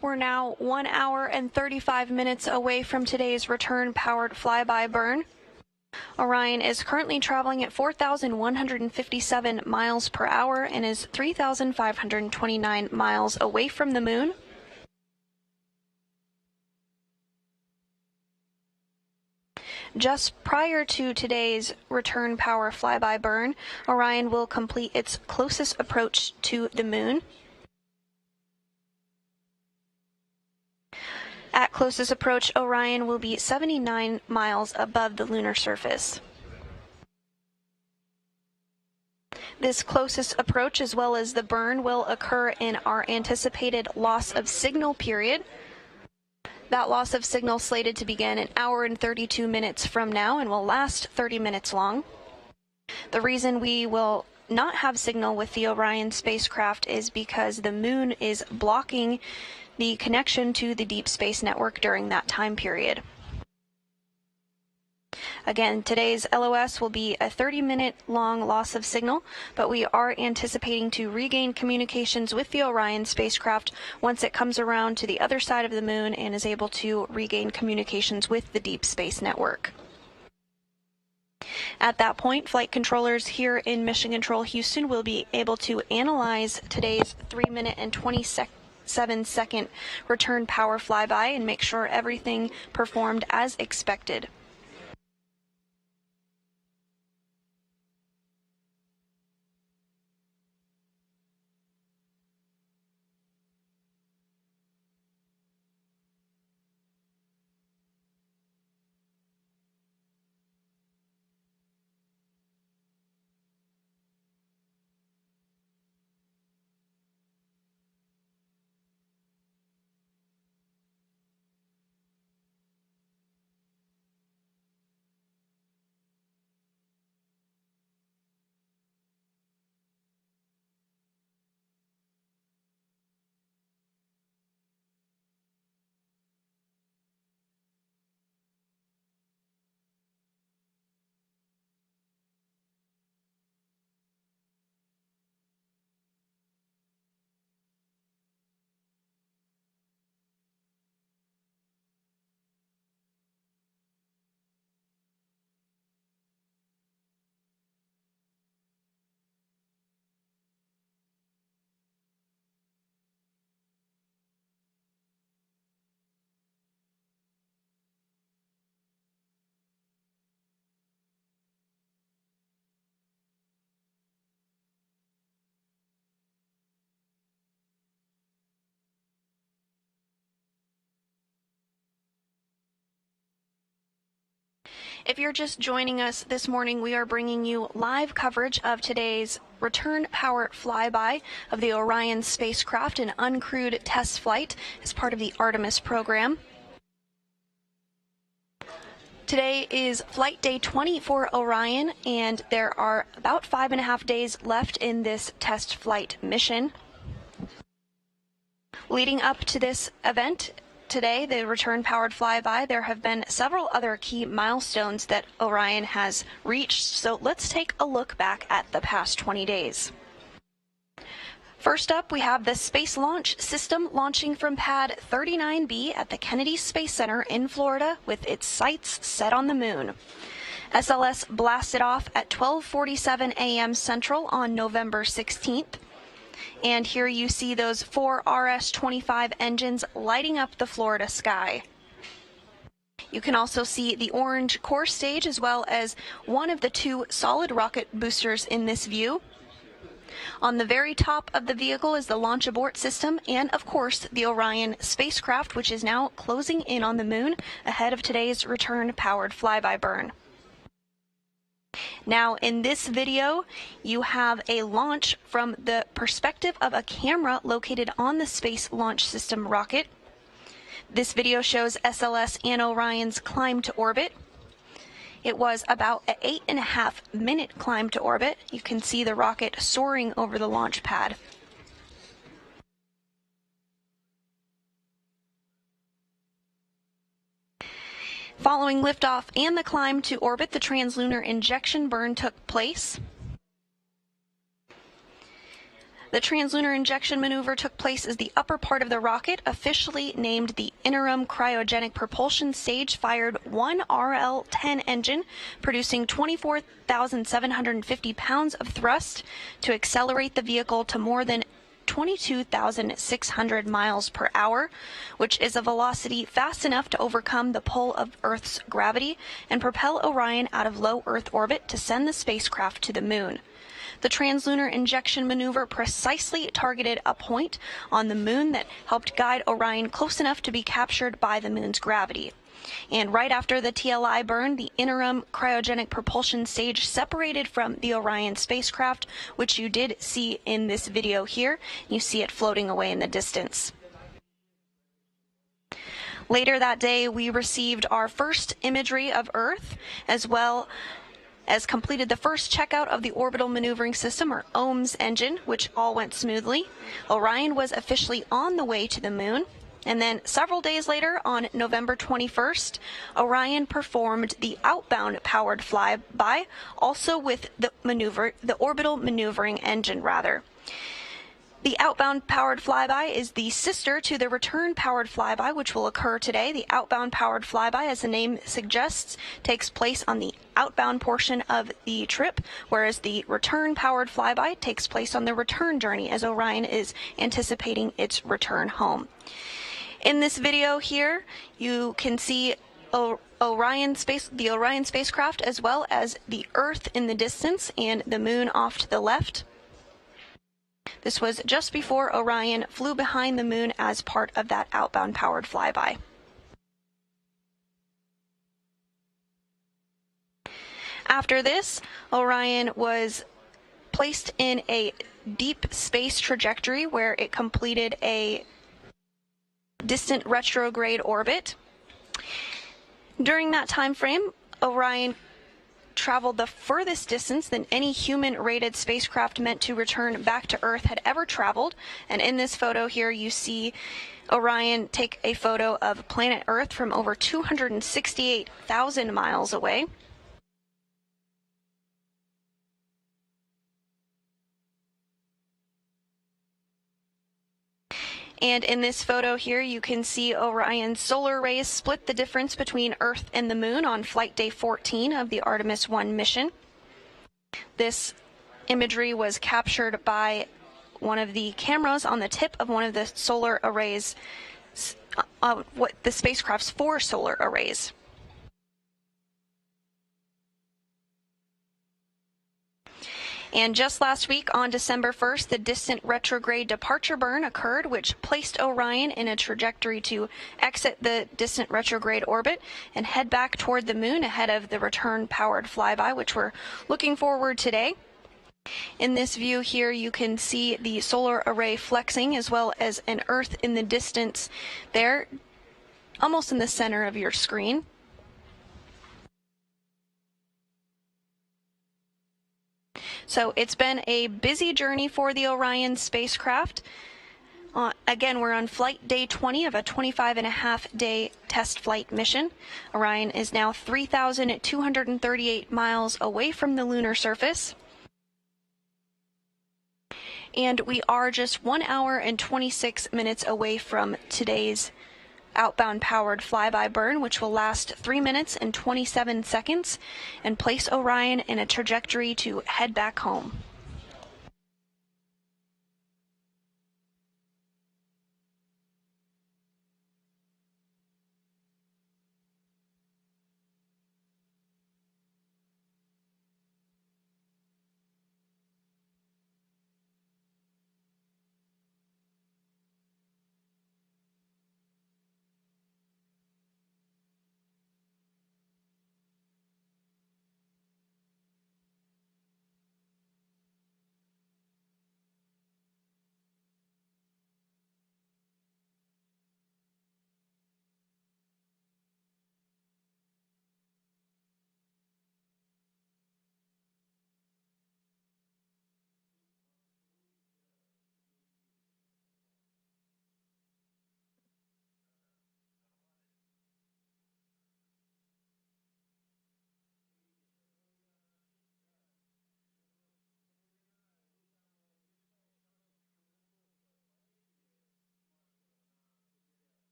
We're now 1 hour and 35 minutes away from today's return-powered flyby burn. Orion is currently traveling at 4,157 miles per hour and is 3,529 miles away from the moon. Just prior to today's return power flyby burn, Orion will complete its closest approach to the moon. At closest approach, Orion will be 79 miles above the lunar surface. This closest approach, as well as the burn, will occur in our anticipated loss of signal period. That loss of signal slated to begin an hour and 32 minutes from now and will last 30 minutes long. The reason we will not have signal with the Orion spacecraft is because the moon is blocking the connection to the Deep Space Network during that time period. Again, today's LOS will be a 30-minute long loss of signal, but we are anticipating to regain communications with the Orion spacecraft once it comes around to the other side of the moon and is able to regain communications with the Deep Space Network. At that point, flight controllers here in Mission Control Houston will be able to analyze today's 3-minute and 27-second return power flyby and make sure everything performed as expected. If you're just joining us this morning, we are bringing you live coverage of today's return power flyby of the Orion spacecraft, an uncrewed test flight as part of the Artemis program. Today is flight day 20 for Orion, and there are about 5.5 days left in this test flight mission. Leading up to this event, today, the return-powered flyby, there have been several other key milestones that Orion has reached, so let's take a look back at the past 20 days. First up, we have the Space Launch System launching from Pad 39B at the Kennedy Space Center in Florida with its sights set on the moon. SLS blasted off at 12:47 a.m. Central on November 16th. And here you see those 4 RS-25 engines lighting up the Florida sky. You can also see the orange core stage as well as one of the 2 solid rocket boosters in this view. On the very top of the vehicle is the launch abort system and, of course, the Orion spacecraft, which is now closing in on the moon ahead of today's return-powered flyby burn. Now, in this video, you have a launch from the perspective of a camera located on the Space Launch System rocket. This video shows SLS and Orion's climb to orbit. It was about an 8.5-minute climb to orbit. You can see the rocket soaring over the launch pad. Following liftoff and the climb to orbit, the translunar injection burn took place. The translunar injection maneuver took place as the upper part of the rocket, officially named the Interim Cryogenic Propulsion Stage, fired one RL-10 engine, producing 24,750 pounds of thrust to accelerate the vehicle to more than 22,600 miles per hour, which is a velocity fast enough to overcome the pull of Earth's gravity and propel Orion out of low Earth orbit to send the spacecraft to the Moon. The translunar injection maneuver precisely targeted a point on the Moon that helped guide Orion close enough to be captured by the Moon's gravity. And right after the TLI burn, the interim cryogenic propulsion stage separated from the Orion spacecraft, which you did see in this video here. You see it floating away in the distance. Later that day, we received our first imagery of Earth, as well as completed the first checkout of the Orbital Maneuvering System, or OMS engine, which all went smoothly. Orion was officially on the way to the Moon. And then several days later, on November 21st, Orion performed the outbound powered flyby, also with the orbital maneuvering engine, The outbound powered flyby is the sister to the return powered flyby, which will occur today. The outbound powered flyby, as the name suggests, takes place on the outbound portion of the trip, whereas the return powered flyby takes place on the return journey, as Orion is anticipating its return home. In this video here, you can see the Orion spacecraft, as well as the Earth in the distance and the Moon off to the left. This was just before Orion flew behind the Moon as part of that outbound powered flyby. After this, Orion was placed in a deep space trajectory where it completed a distant retrograde orbit. During that time frame, Orion traveled the furthest distance than any human-rated spacecraft meant to return back to Earth had ever traveled. And in this photo here, you see Orion take a photo of planet Earth from over 268,000 miles away. And in this photo here, you can see Orion's solar rays split the difference between Earth and the Moon on flight day 14 of the Artemis 1 mission. This imagery was captured by one of the cameras on the tip of one of the solar arrays, the spacecraft's 4 solar arrays. And just last week, on December 1st, the distant retrograde departure burn occurred, which placed Orion in a trajectory to exit the distant retrograde orbit and head back toward the Moon ahead of the return-powered flyby, which we're looking forward today. In this view here, you can see the solar array flexing, as well as an Earth in the distance there, almost in the center of your screen. So it's been a busy journey for the Orion spacecraft. Again, we're on flight day 20 of a 25-and-a-half-day test flight mission. Orion is now 3,238 miles away from the lunar surface. And we are just 1 hour and 26 minutes away from today's outbound powered flyby burn, which will last 3 minutes and 27 seconds and place Orion in a trajectory to head back home.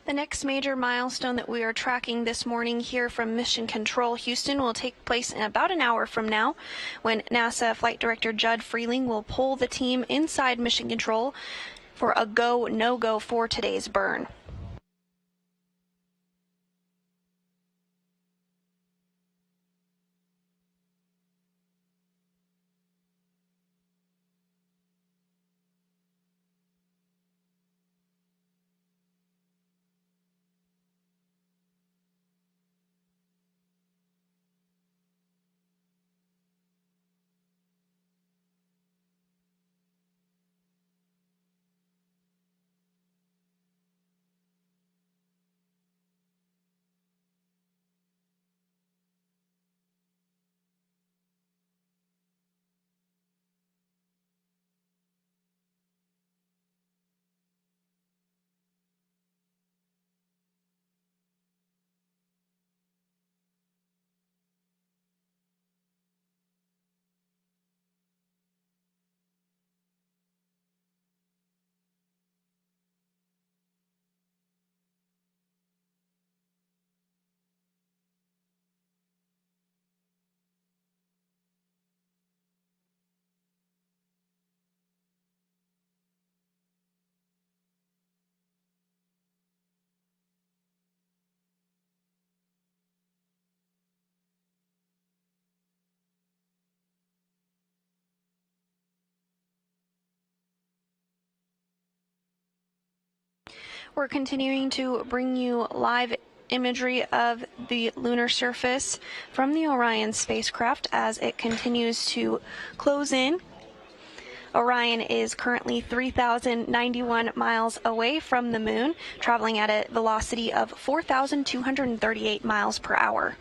The next major milestone that we are tracking this morning here from Mission Control Houston will take place in about an hour from now, when NASA Flight Director Judd Freeling will pull the team inside Mission Control for a go, no-go for today's burn. We're continuing to bring you live imagery of the lunar surface from the Orion spacecraft as it continues to close in. Orion is currently 3,091 miles away from the moon, traveling at a velocity of 4,238 miles per hour.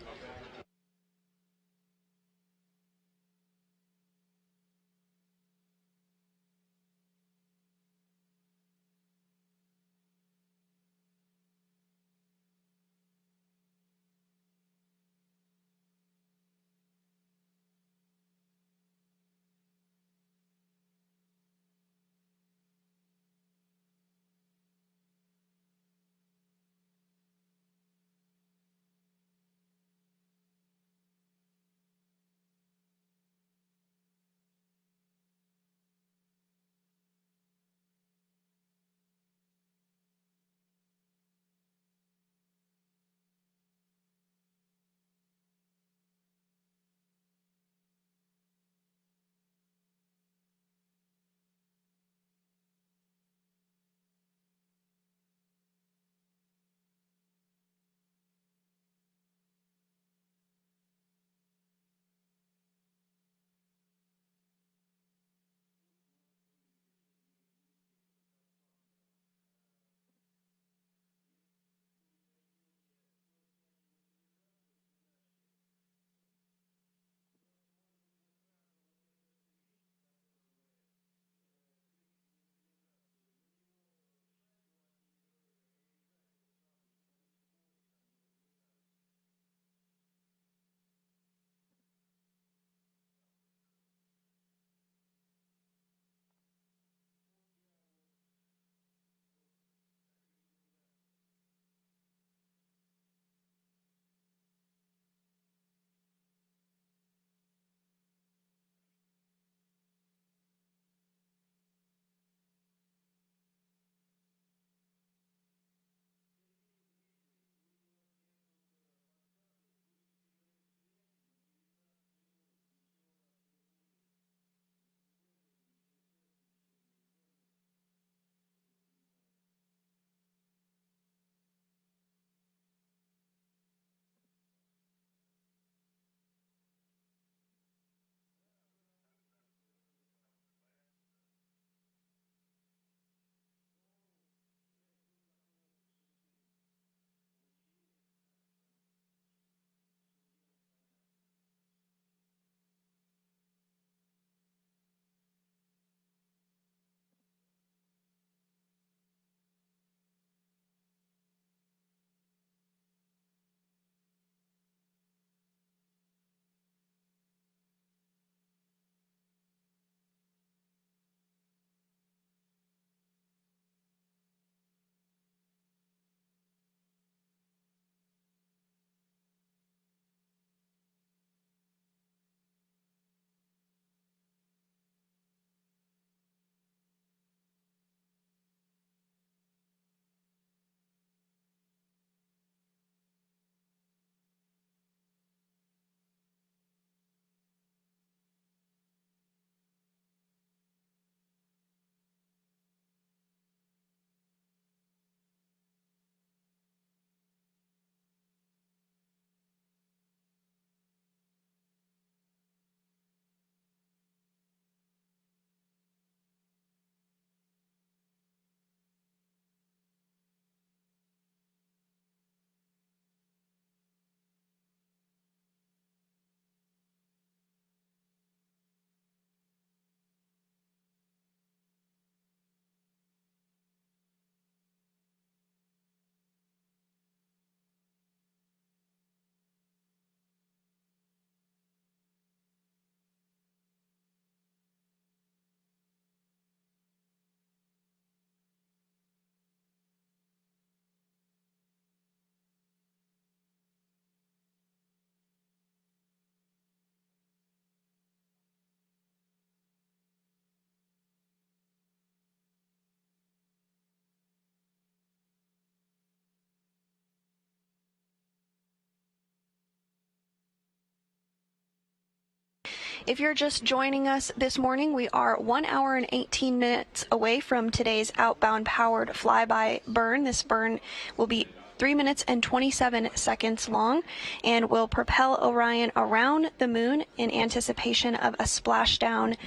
If you're just joining us this morning, we are 1 hour and 18 minutes away from today's outbound powered flyby burn. This burn will be 3 minutes and 27 seconds long and will propel Orion around the moon in anticipation of a splashdown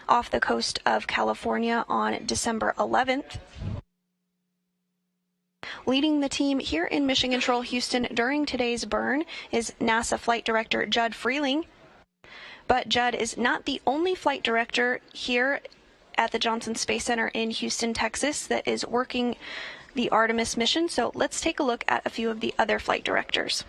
off the coast of California on December 11th. Leading the team here in Mission Control Houston during today's burn is NASA Flight Director Judd Freeling. But Judd is not the only flight director here at the Johnson Space Center in Houston, Texas, that is working the Artemis mission. So let's take a look at a few of the other flight directors.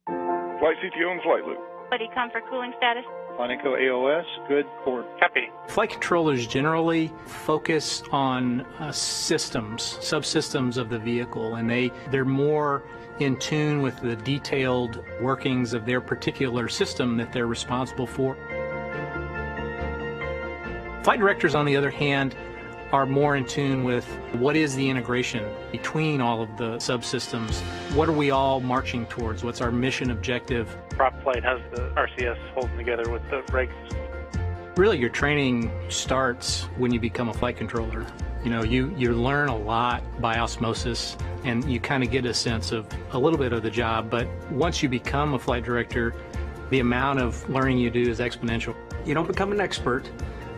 Flight CTO and flight loop. Buddy, come for cooling status. Flanico AOS, good port. Copy. Flight controllers generally focus on systems, subsystems of the vehicle, and they're more in tune with the detailed workings of their particular system that they're responsible for. Flight directors, on the other hand, are more in tune with what is the integration between all of the subsystems. What are we all marching towards? What's our mission objective? Prop flight has the RCS holding together with the regs. Really, your training starts when you become a flight controller. You know, you learn a lot by osmosis, and you kind of get a sense of a little bit of the job, but once you become a flight director, the amount of learning you do is exponential. You don't become an expert,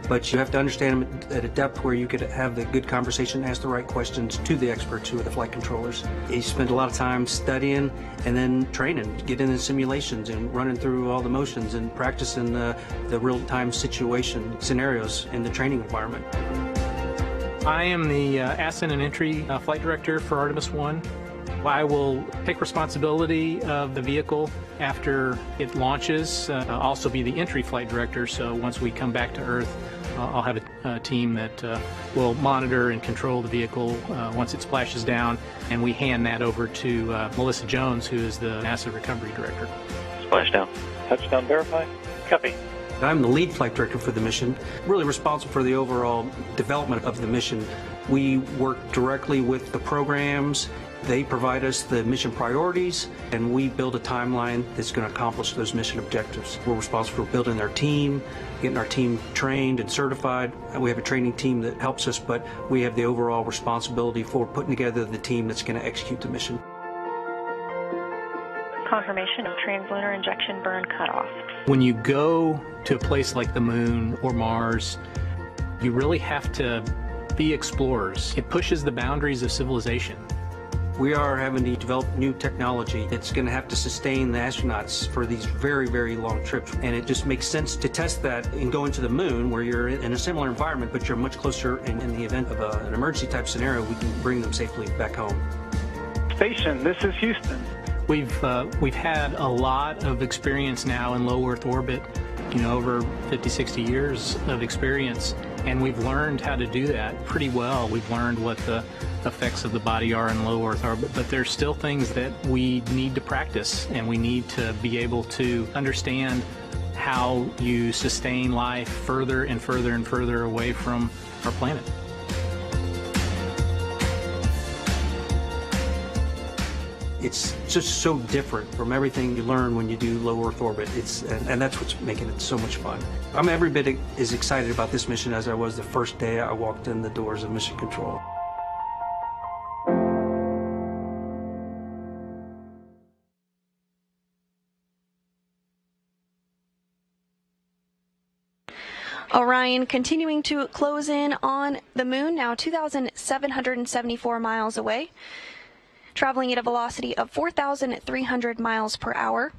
but you have to understand them at a depth where you could have the good conversation, ask the right questions to the experts who are the flight controllers. You spend a lot of time studying and then training, getting in simulations and running through all the motions and practicing the real-time situation scenarios in the training environment. I am the ascent and entry flight director for Artemis 1. I will take responsibility of the vehicle after it launches. I'll also be the entry flight director, so once we come back to Earth, I'll have a team that will monitor and control the vehicle once it splashes down, and we hand that over to Melissa Jones, who is the NASA recovery director. Splashdown. Touchdown verified. Copy. I'm the lead flight director for the mission, really responsible for the overall development of the mission. We work directly with the programs. They provide us the mission priorities, and we build a timeline that's going to accomplish those mission objectives. We're responsible for building our team, getting our team trained and certified. We have a training team that helps us, but we have the overall responsibility for putting together the team that's going to execute the mission. Confirmation of translunar injection burn cutoff. When you go to a place like the moon or Mars, you really have to be explorers. It pushes the boundaries of civilization. We are having to develop new technology that's going to have to sustain the astronauts for these very, very long trips. And it just makes sense to test that and go into the moon where you're in a similar environment, but you're much closer. And in the event of an emergency type scenario, we can bring them safely back home. Station, this is Houston. We've had a lot of experience now in low Earth orbit, over 50, 60 years of experience, and we've learned how to do that pretty well. We've learned what the effects of the body are in low Earth orbit, but there's still things that we need to practice, and we need to be able to understand how you sustain life further and further and further away from our planet. It's just so different from everything you learn when you do low Earth orbit. And that's what's making it so much fun. I'm every bit as excited about this mission as I was the first day I walked in the doors of Mission Control. Orion continuing to close in on the moon, now 2,774 miles away, traveling at a velocity of 4,300 miles per hour.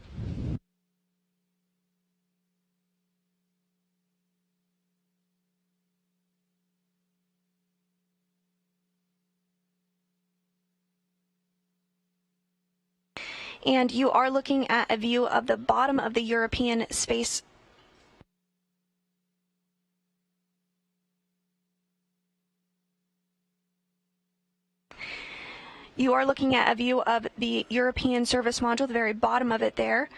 And you are looking at a view of the bottom of the European space You are looking at a view of the European service module, the very bottom of it there.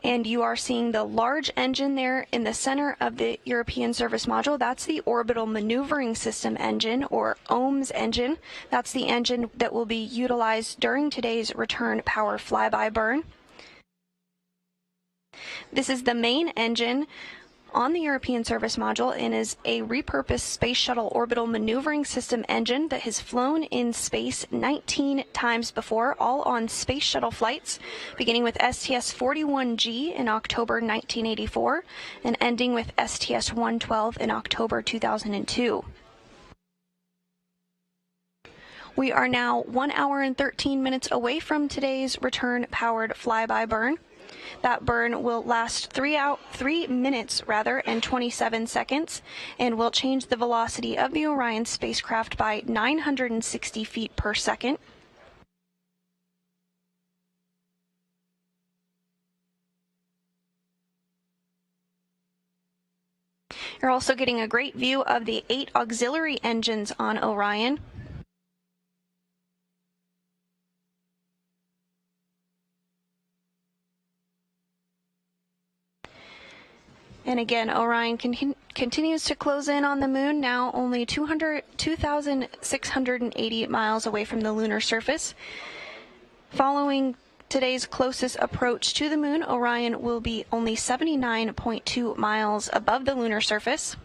And you are seeing the large engine there in the center of the European service module. That's the Orbital Maneuvering System engine, or OMS engine. That's the engine that will be utilized during today's return power flyby burn. This is the main engine on the European Service Module and is a repurposed Space Shuttle Orbital Maneuvering System engine that has flown in space 19 times before, all on Space Shuttle flights, beginning with STS-41G in October 1984 and ending with STS-112 in October 2002. We are now 1 hour and 13 minutes away from today's return-powered flyby burn. That burn will last 3 minutes and 27 seconds, and will change the velocity of the Orion spacecraft by 960 feet per second. You're also getting a great view of the 8 auxiliary engines on Orion. And again, Orion continues to close in on the moon, now only 2,680 miles away from the lunar surface. Following today's closest approach to the moon, Orion will be only 79.2 miles above the lunar surface.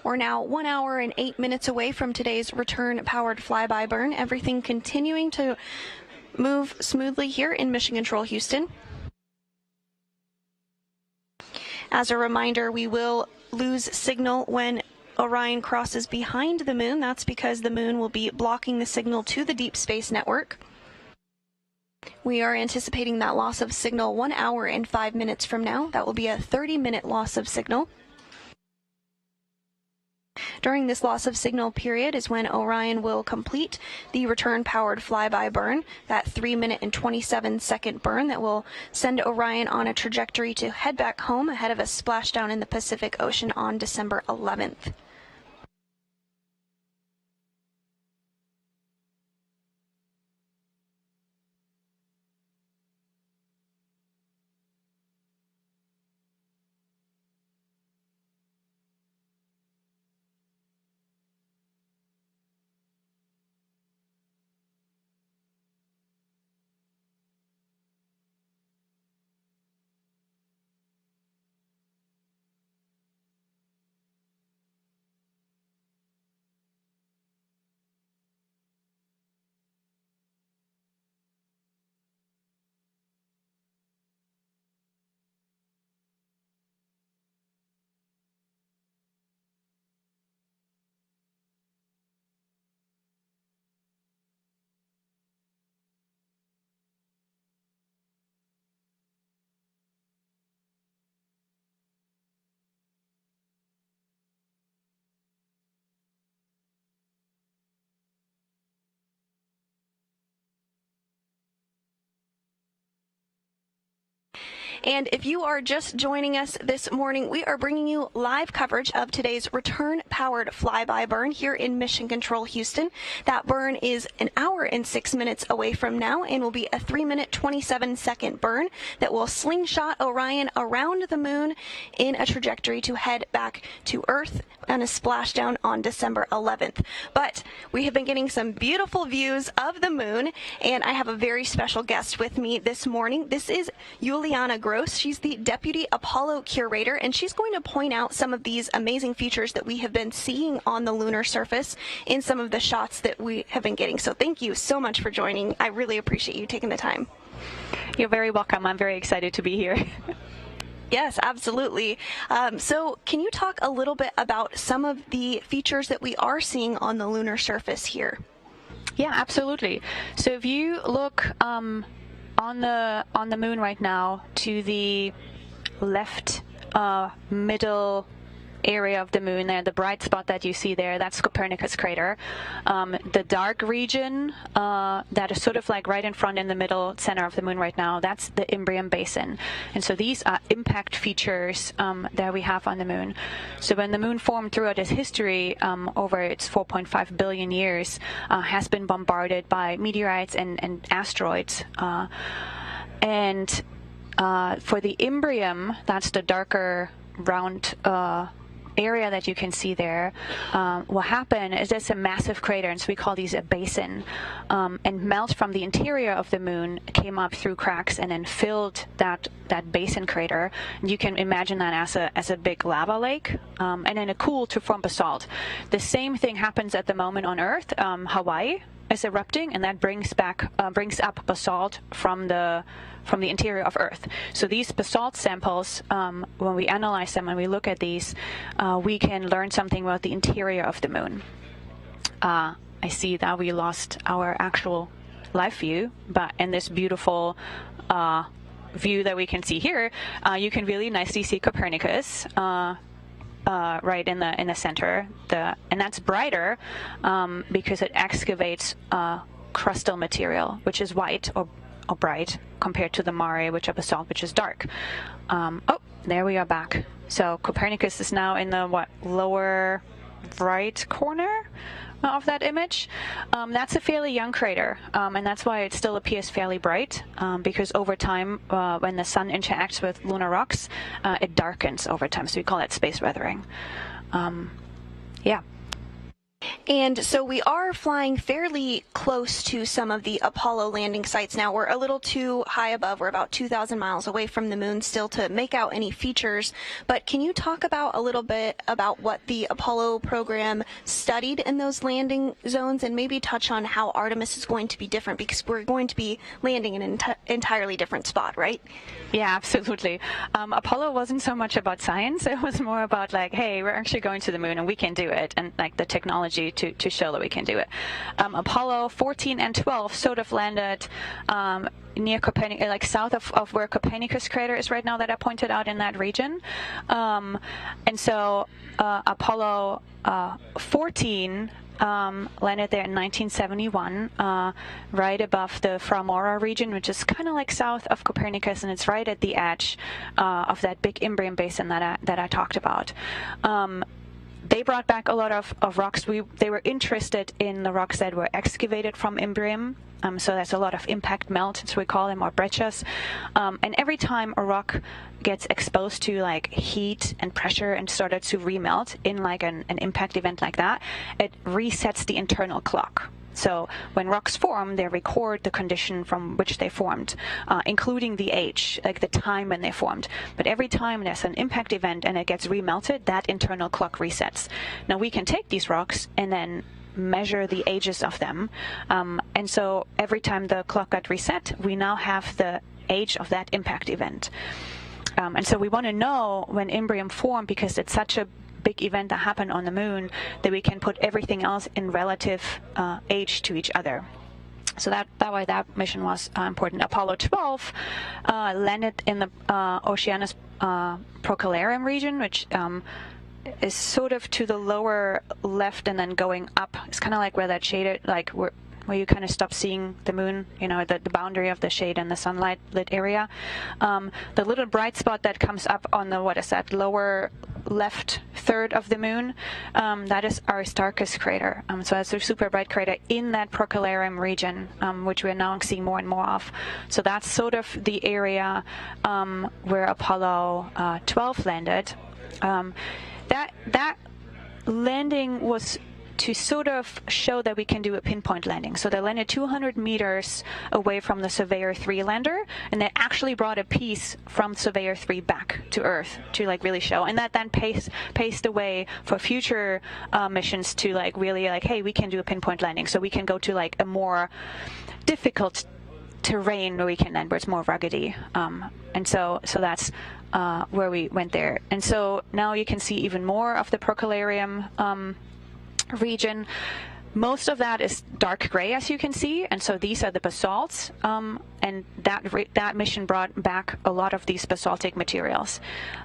We're now 1 hour and 8 minutes away from today's return-powered flyby burn. Everything continuing to move smoothly here in Mission Control Houston. As a reminder, we will lose signal when Orion crosses behind the moon. That's because the moon will be blocking the signal to the Deep Space Network. We are anticipating that loss of signal 1 hour and 5 minutes from now. That will be a 30-minute loss of signal. During this loss of signal period is when Orion will complete the return-powered flyby burn, that 3-minute and 27-second burn that will send Orion on a trajectory to head back home ahead of a splashdown in the Pacific Ocean on December 11th. And if you are just joining us this morning, we are bringing you live coverage of today's return-powered flyby burn here in Mission Control Houston. That burn is 1 hour and 6 minutes away from now and will be a 3-minute, 27-second burn that will slingshot Orion around the moon in a trajectory to head back to Earth and a splashdown on December 11th. But we have been getting some beautiful views of the moon, and I have a very special guest with me this morning. This is Juliana Gross. She's the Deputy Apollo Curator, and she's going to point out some of these amazing features that we have been seeing on the lunar surface in some of the shots that we have been getting. So thank you so much for joining. I really appreciate you taking the time. You're very welcome. I'm very excited to be here. Yes, absolutely. So can you talk a little bit about some of the features that we are seeing on the lunar surface here? Yeah, absolutely. So if you look on the moon right now to the left middle area of the moon there, the bright spot that you see there, that's Copernicus crater. The dark region that is sort of like right in front in the middle center of the moon right now, that's the Imbrium basin. And so these are impact features that we have on the moon. So when the moon formed throughout its history, over its 4.5 billion years, has been bombarded by meteorites and asteroids. And for the Imbrium, that's the darker round area that you can see there, what happened is there's a massive crater, and so we call these a basin, and melt from the interior of the moon came up through cracks and then filled that basin crater. And you can imagine that as a big lava lake, and then it cooled to form basalt. The same thing happens at the moment on Earth. Hawaii is erupting, and that brings up basalt from the interior of Earth. So these basalt samples, when we analyze them and we look at these, we can learn something about the interior of the moon. I see that we lost our actual live view, but in this beautiful view that we can see here, you can really nicely see Copernicus right in the center, and that's brighter because it excavates crustal material, which is white or bright, compared to the mare, which are basalt, which is dark. Oh, there we are back. So Copernicus is now in the lower right corner of that image. That's a fairly young crater, and that's why it still appears fairly bright, because over time, when the sun interacts with lunar rocks, it darkens over time. So we call that space weathering. Yeah. And so we are flying fairly close to some of the Apollo landing sites now. We're a little too high above. We're about 2,000 miles away from the moon still to make out any features. But can you talk about a little bit about what the Apollo program studied in those landing zones, and maybe touch on how Artemis is going to be different, because we're going to be landing in an entirely different spot, right? Yeah, absolutely. Apollo wasn't so much about science. It was more about like, hey, we're actually going to the moon and we can do it, and like the technology to show that we can do it. Apollo 14 and 12 sort of landed near Copernicus, like south of where Copernicus crater is right now that I pointed out in that region. And so Apollo 14 landed there in 1971, right above the Framora region, which is kind of like south of Copernicus, and it's right at the edge of that big Imbrium basin that I talked about. They brought back a lot of rocks. They were interested in the rocks that were excavated from Imbrium. So there's a lot of impact melt, as we call them, or breccias. And every time a rock gets exposed to like heat and pressure and started to remelt in like an impact event like that, it resets the internal clock. So when rocks form, they record the condition from which they formed, including the age, like the time when they formed. But every time there's an impact event and it gets remelted, that internal clock resets. Now we can take these rocks and then measure the ages of them. And so every time the clock got reset, we now have the age of that impact event. And so we want to know when Imbrium formed, because it's such a big event that happened on the moon, that we can put everything else in relative age to each other. So that why that mission was important. Apollo 12 landed in the Oceanus Procellarum region, which is sort of to the lower left and then going up. It's kind of like where that shaded, like where you kind of stop seeing the moon, you know, the boundary of the shade and the sunlight lit area. The little bright spot that comes up on the, what is that, lower left third of the moon, that is Aristarchus crater. So that's a super bright crater in that Procellarum region, which we're now seeing more and more of. So that's sort of the area where Apollo 12 landed. That landing was to sort of show that we can do a pinpoint landing. So they landed 200 meters away from the Surveyor 3 lander, and they actually brought a piece from Surveyor 3 back to Earth to like really show. And that then paved the way for future missions to like really like, hey, we can do a pinpoint landing. So we can go to like a more difficult terrain where we can land, where it's more ruggedy. And so that's where we went there. And so now you can see even more of the Procellarum region. Most of that is dark gray, as you can see, and so these are the basalts, and that mission brought back a lot of these basaltic materials.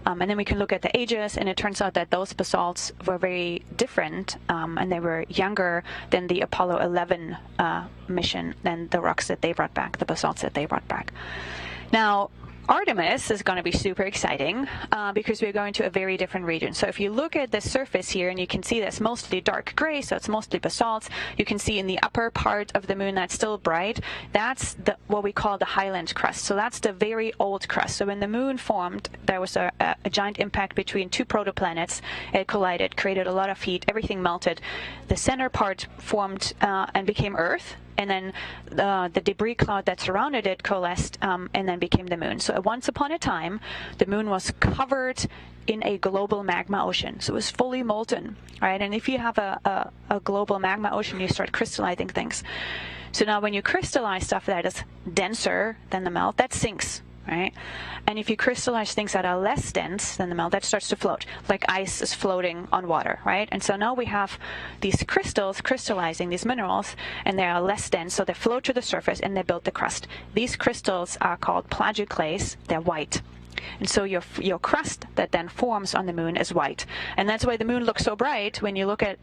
And then we can look at the ages, and it turns out that those basalts were very different, and they were younger than the Apollo 11 mission, than the rocks that they brought back, the basalts that they brought back. Now, Artemis is going to be super exciting because we're going to a very different region. So if you look at the surface here, and you can see that's mostly dark gray, so it's mostly basalts. You can see in the upper part of the moon that's still bright. That's what we call the highland crust. So that's the very old crust. So when the moon formed, there was a giant impact between two protoplanets. It collided, created a lot of heat, everything melted. The center part formed and became Earth. And then the debris cloud that surrounded it coalesced and then became the moon. So once upon a time, the moon was covered in a global magma ocean. So it was fully molten, right? And if you have a global magma ocean, you start crystallizing things. So now when you crystallize stuff that is denser than the melt, that sinks, right? And if you crystallize things that are less dense than the melt, that starts to float, like ice is floating on water, right? And so now we have these crystals crystallizing these minerals, and they are less dense, so they float to the surface and they build the crust. These crystals are called plagioclase. They're white. And so your crust that then forms on the moon is white. And that's why the moon looks so bright when you look at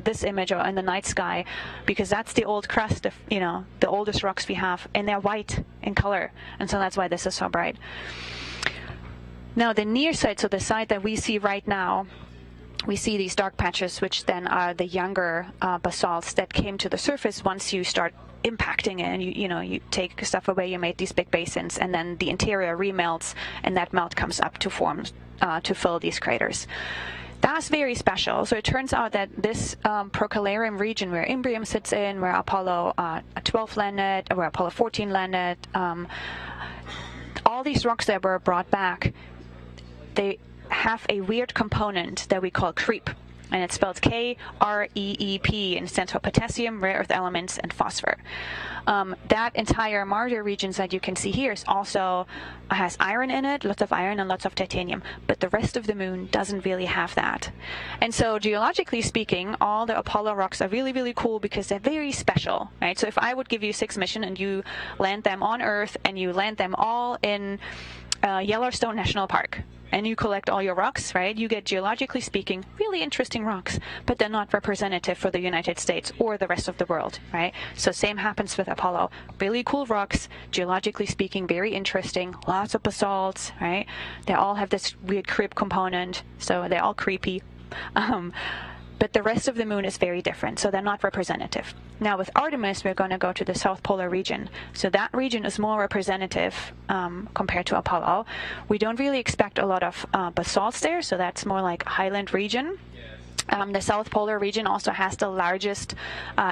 this image or in the night sky, because that's the old crust of, you know, the oldest rocks we have, and they're white in color. And so that's why this is so bright. Now the near side, so the side that we see right now, we see these dark patches, which then are the younger basalts that came to the surface once you start impacting it, and you take stuff away, you made these big basins, and then the interior remelts, and that melt comes up to form to fill these craters. That's very special. So it turns out that this Procalarium region where Imbrium sits in, where Apollo 12 landed, where Apollo 14 landed, all these rocks that were brought back, they have a weird component that we call creep. And it's spelled K-R-E-E-P, and it stands for potassium, rare earth elements, and phosphor. That entire Mars region that you can see here is also has iron in it, lots of iron and lots of titanium, but the rest of the moon doesn't really have that. And so geologically speaking, all the Apollo rocks are really, really cool because they're very special, right? So if I would give you 6 missions and you land them on Earth and you land them all in Yellowstone National Park, and you collect all your rocks, right? You get, geologically speaking, really interesting rocks, but they're not representative for the United States or the rest of the world, right? So same happens with Apollo. Really cool rocks, geologically speaking, very interesting, lots of basalts, right? They all have this weird creep component, so they're all creepy. But the rest of the moon is very different, so they're not representative. Now with Artemis, we're going to go to the South Polar region. So that region is more representative compared to Apollo. We don't really expect a lot of basalts there, so that's more like highland region. The South Polar region also has the largest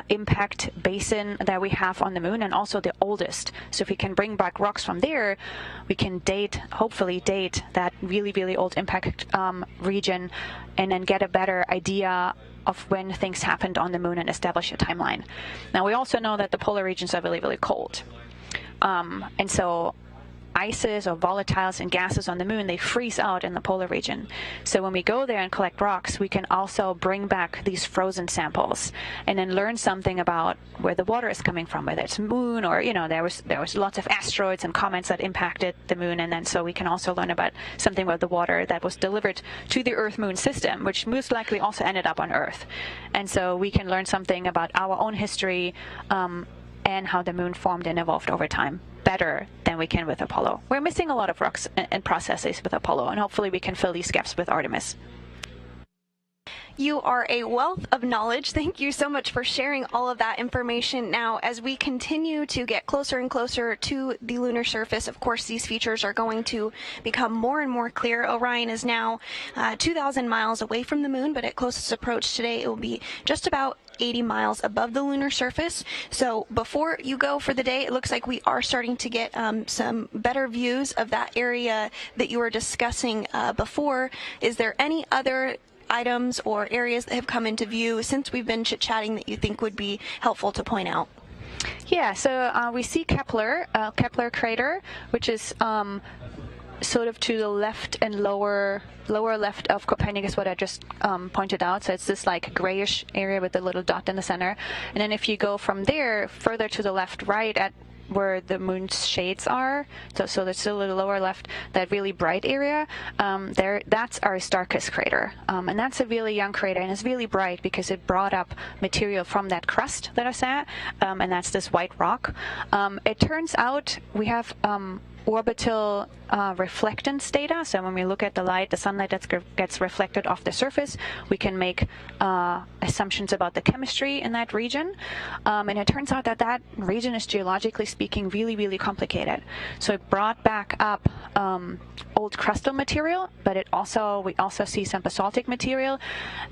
impact basin that we have on the moon, and also the oldest. So if we can bring back rocks from there, we can hopefully date that really, really old impact region, and then get a better idea of when things happened on the moon and establish a timeline. Now we also know that the polar regions are really, really cold. And so ices or volatiles and gases on the moon, they freeze out in the polar region. So when we go there and collect rocks, we can also bring back these frozen samples and then learn something about where the water is coming from, whether it's moon or, there was lots of asteroids and comets that impacted the moon. And then so we can also learn about something about the water that was delivered to the Earth-Moon system, which most likely also ended up on Earth. And so we can learn something about our own history and how the moon formed and evolved over time better than we can with Apollo. We're missing a lot of rocks and processes with Apollo, and hopefully we can fill these gaps with Artemis. You are a wealth of knowledge. Thank you so much for sharing all of that information. Now, as we continue to get closer and closer to the lunar surface, of course, these features are going to become more and more clear. Orion is now 2,000 miles away from the moon, but at closest approach today, it will be just about 80 miles above the lunar surface. So before you go for the day, it looks like we are starting to get some better views of that area that you were discussing before. Is there any other items or areas that have come into view since we've been chit-chatting that you think would be helpful to point out? Yeah, so we see Kepler crater, which is sort of to the left and lower left of Copernicus, what I just pointed out. So it's this like grayish area with the little dot in the center. And then if you go from there further to the left, right at where the moon's shades are, so there's still a lower left, that really bright area, that's Aristarchus crater. And that's a really young crater, and it's really bright because it brought up material from that crust that I saw, and that's this white rock. It turns out we have orbital reflectance data. So when we look at the light, the sunlight that gets reflected off the surface, we can make assumptions about the chemistry in that region. And it turns out that that region is, geologically speaking, really, really complicated. So it brought back up old crustal material, but we also see some basaltic material.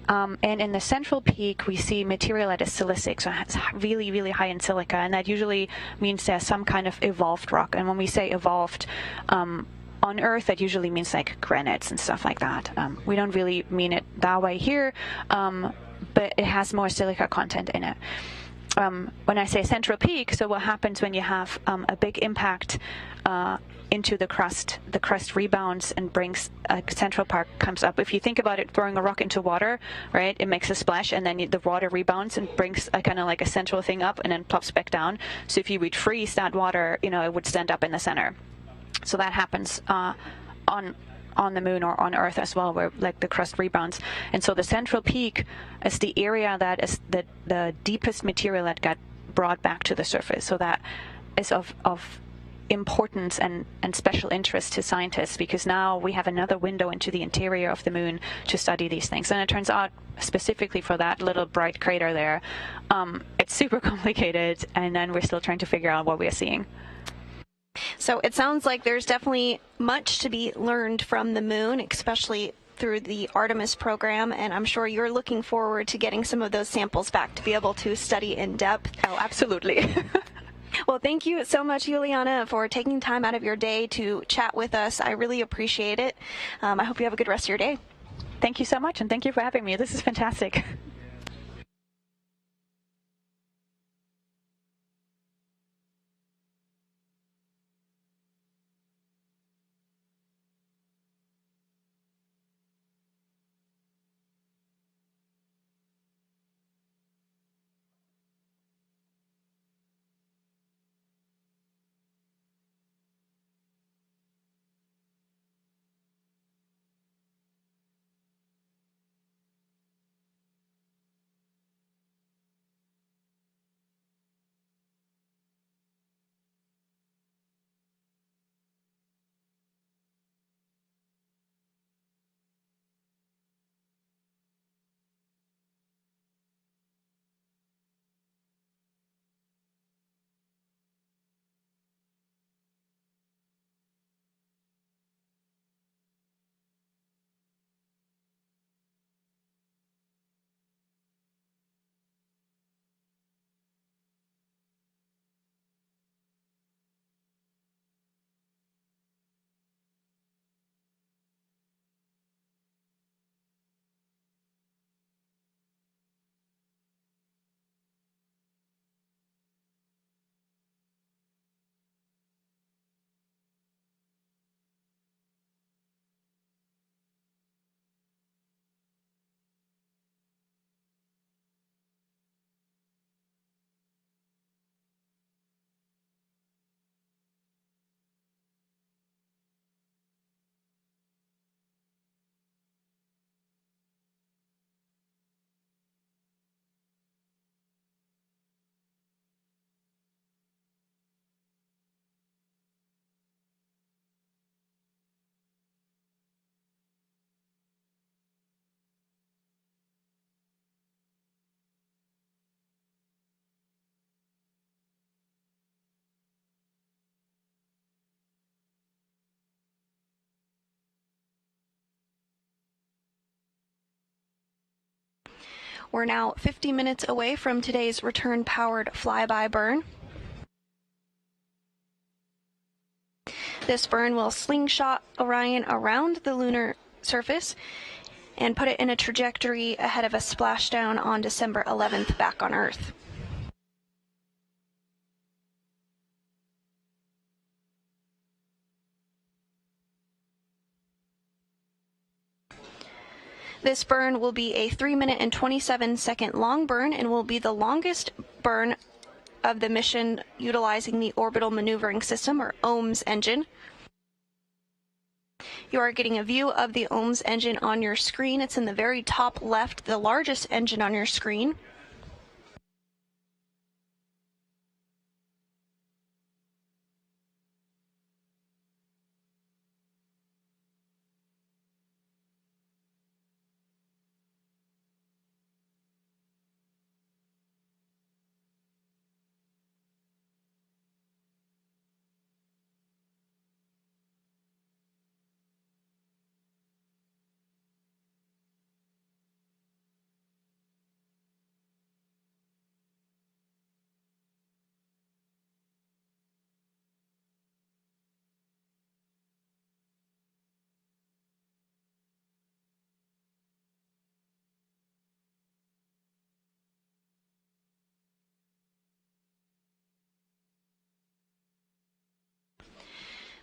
And in the central peak, we see material that is silicic, so it's really, really high in silica. And that usually means there's some kind of evolved rock. And when we say evolved, on Earth, that usually means like granites and stuff like that. We don't really mean it that way here, but it has more silica content in it. When I say central peak, so what happens when you have a big impact into the crust rebounds and brings a central part comes up. If you think about it, throwing a rock into water, right, it makes a splash, and then the water rebounds and brings a kind of like a central thing up and then plops back down. So if you would freeze that water, it would stand up in the center. So that happens on the moon or on Earth as well, where like the crust rebounds. And so the central peak is the area that is the deepest material that got brought back to the surface. So that is of importance and special interest to scientists, because now we have another window into the interior of the moon to study these things. And it turns out, specifically for that little bright crater there, it's super complicated, and then we're still trying to figure out what we are seeing. So it sounds like there's definitely much to be learned from the moon, especially through the Artemis program, and I'm sure you're looking forward to getting some of those samples back to be able to study in depth. Oh, absolutely. Well, thank you so much, Juliana, for taking time out of your day to chat with us. I really appreciate it. I hope you have a good rest of your day. Thank you so much, and thank you for having me. This is fantastic. We're now 50 minutes away from today's return-powered flyby burn. This burn will slingshot Orion around the lunar surface and put it in a trajectory ahead of a splashdown on December 11th back on Earth. This burn will be a 3-minute and 27-second long burn and will be the longest burn of the mission utilizing the Orbital Maneuvering System, or IMSS engine. You are getting a view of the IMSS engine on your screen. It's in the very top left, the largest engine on your screen.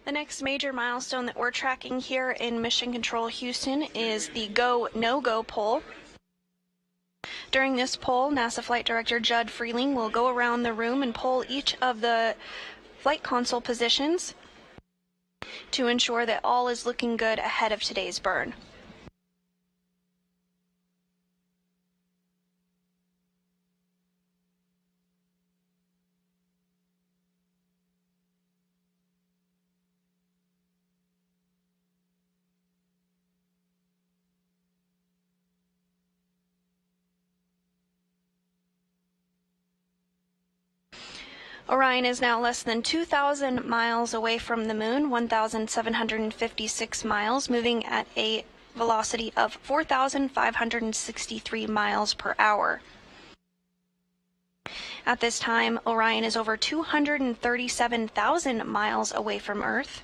The next major milestone that we're tracking here in Mission Control Houston is the Go, No-Go poll. During this poll, NASA Flight Director Judd Freeling will go around the room and poll each of the flight console positions to ensure that all is looking good ahead of today's burn. Orion is now less than 2,000 miles away from the moon, 1,756 miles, moving at a velocity of 4,563 miles per hour. At this time, Orion is over 237,000 miles away from Earth.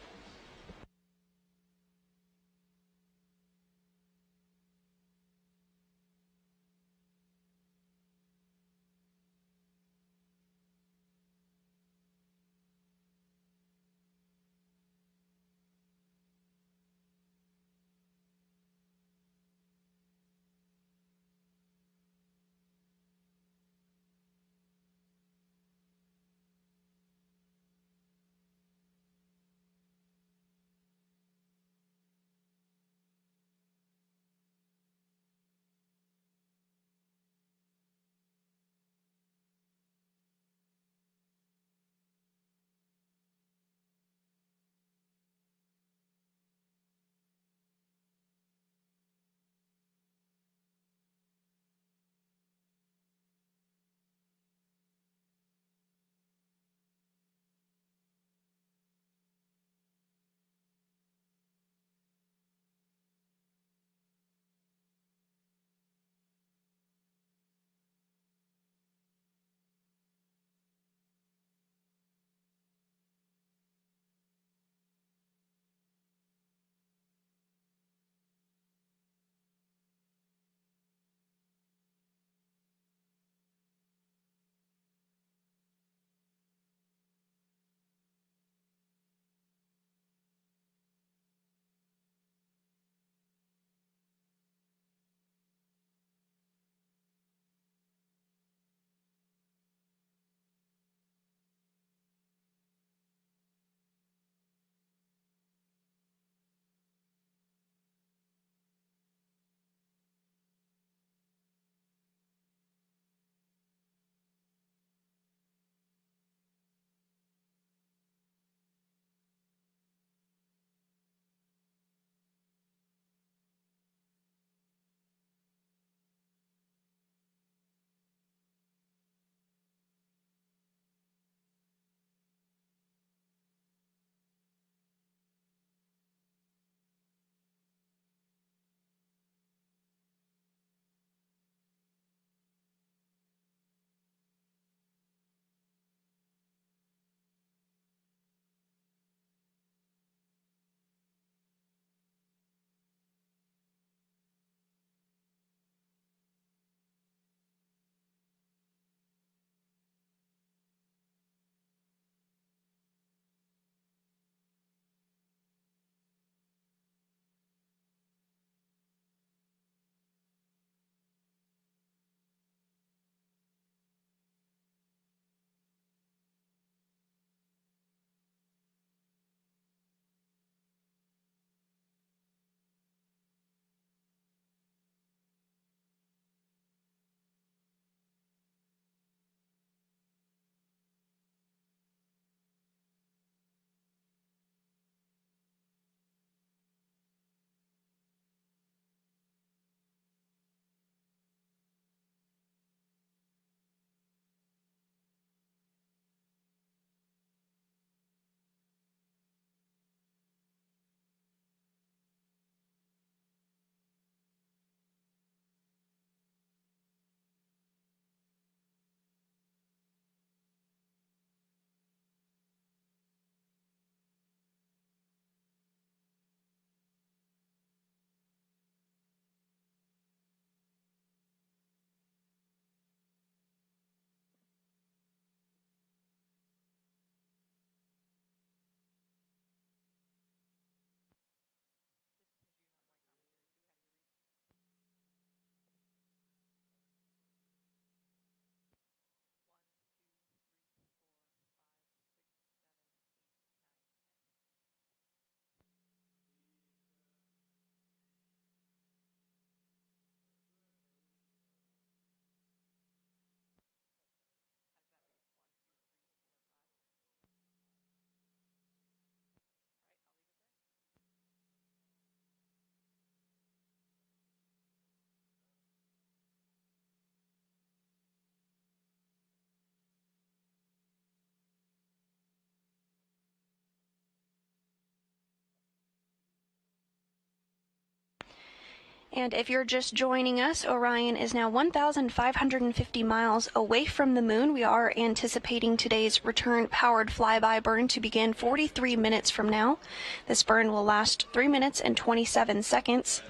And if you're just joining us, Orion is now 1,550 miles away from the moon. We are anticipating today's return-powered flyby burn to begin 43 minutes from now. This burn will last 3 minutes and 27 seconds.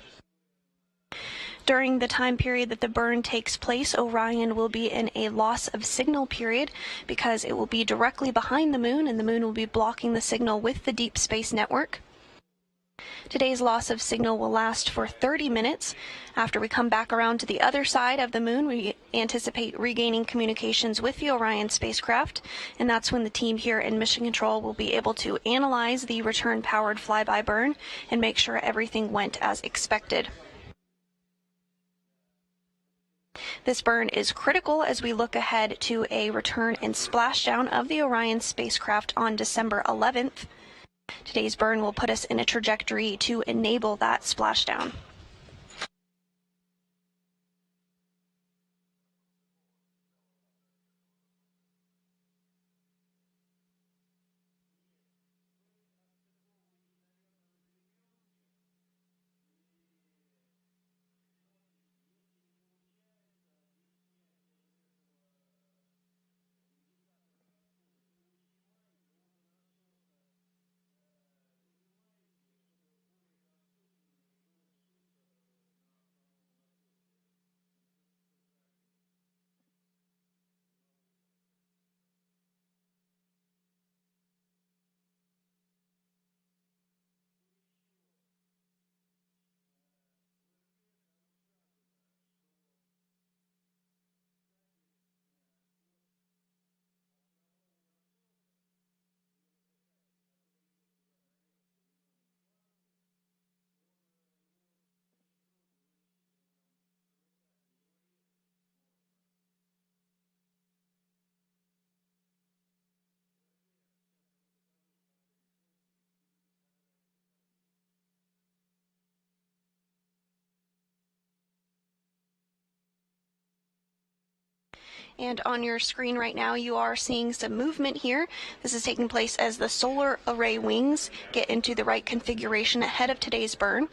During the time period that the burn takes place, Orion will be in a loss of signal period because it will be directly behind the moon, and the moon will be blocking the signal with the deep space network. Today's loss of signal will last for 30 minutes. After we come back around to the other side of the moon, we anticipate regaining communications with the Orion spacecraft, and that's when the team here in Mission Control will be able to analyze the return-powered flyby burn and make sure everything went as expected. This burn is critical as we look ahead to a return and splashdown of the Orion spacecraft on December 11th. Today's burn will put us in a trajectory to enable that splashdown. And on your screen right now, you are seeing some movement here. This is taking place as the solar array wings get into the right configuration ahead of today's burn.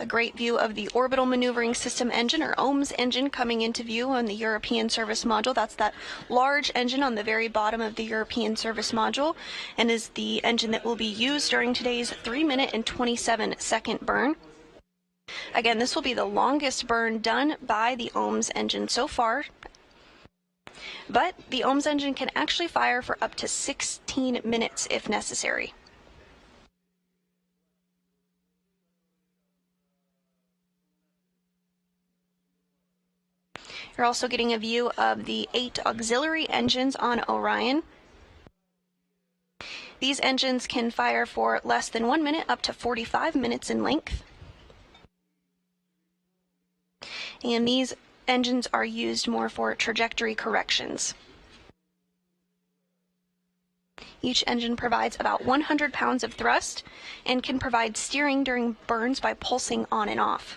A great view of the Orbital Maneuvering System engine, or OMS engine, coming into view on the European Service Module. That's that large engine on the very bottom of the European Service Module, and is the engine that will be used during today's 3 minute and 27 second burn. Again, this will be the longest burn done by the OMS engine so far, but the OMS engine can actually fire for up to 16 minutes if necessary. You're also getting a view of the 8 auxiliary engines on Orion. These engines can fire for less than 1 minute, up to 45 minutes in length. And these engines are used more for trajectory corrections. Each engine provides about 100 pounds of thrust and can provide steering during burns by pulsing on and off.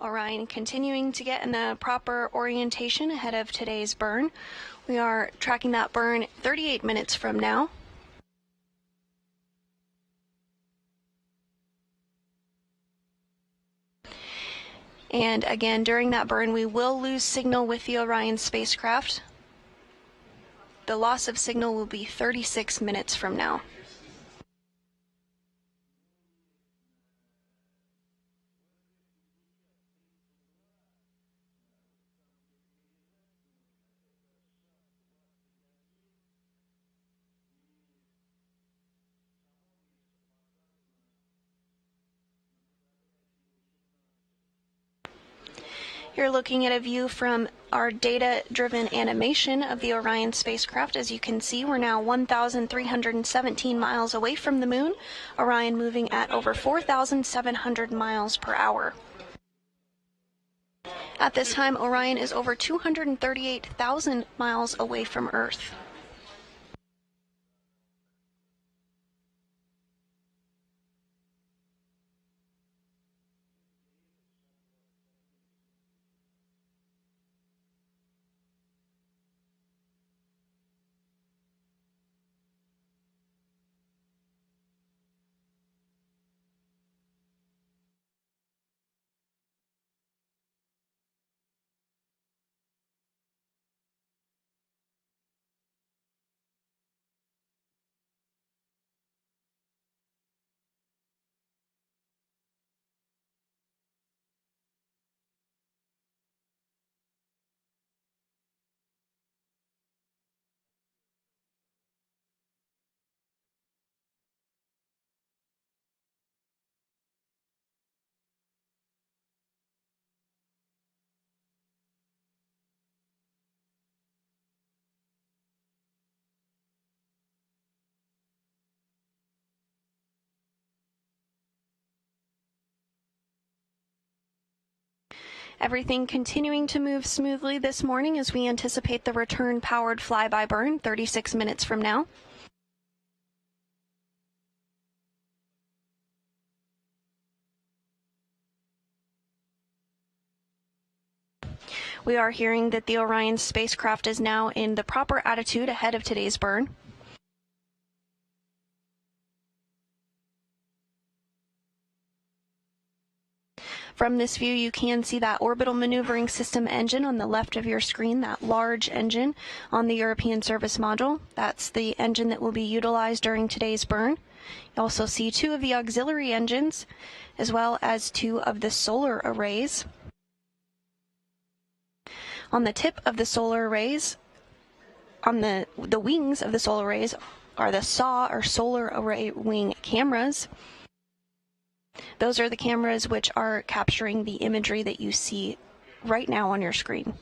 Orion continuing to get in the proper orientation ahead of today's burn. We are tracking that burn 38 minutes from now. And again, during that burn, we will lose signal with the Orion spacecraft. The loss of signal will be 36 minutes from now. You're looking at a view from our data-driven animation of the Orion spacecraft. As you can see, we're now 1,317 miles away from the moon, Orion moving at over 4,700 miles per hour. At this time, Orion is over 238,000 miles away from Earth. Everything continuing to move smoothly this morning as we anticipate the return-powered flyby burn 36 minutes from now. We are hearing that the Orion spacecraft is now in the proper attitude ahead of today's burn. From this view, you can see that orbital maneuvering system engine on the left of your screen, that large engine on the European service module. That's the engine that will be utilized during today's burn. You also see two of the auxiliary engines, as well as two of the solar arrays. On the tip of the solar arrays, on the wings of the solar arrays, are the SAW, or solar array wing cameras. Those are the cameras which are capturing the imagery that you see right now on your screen.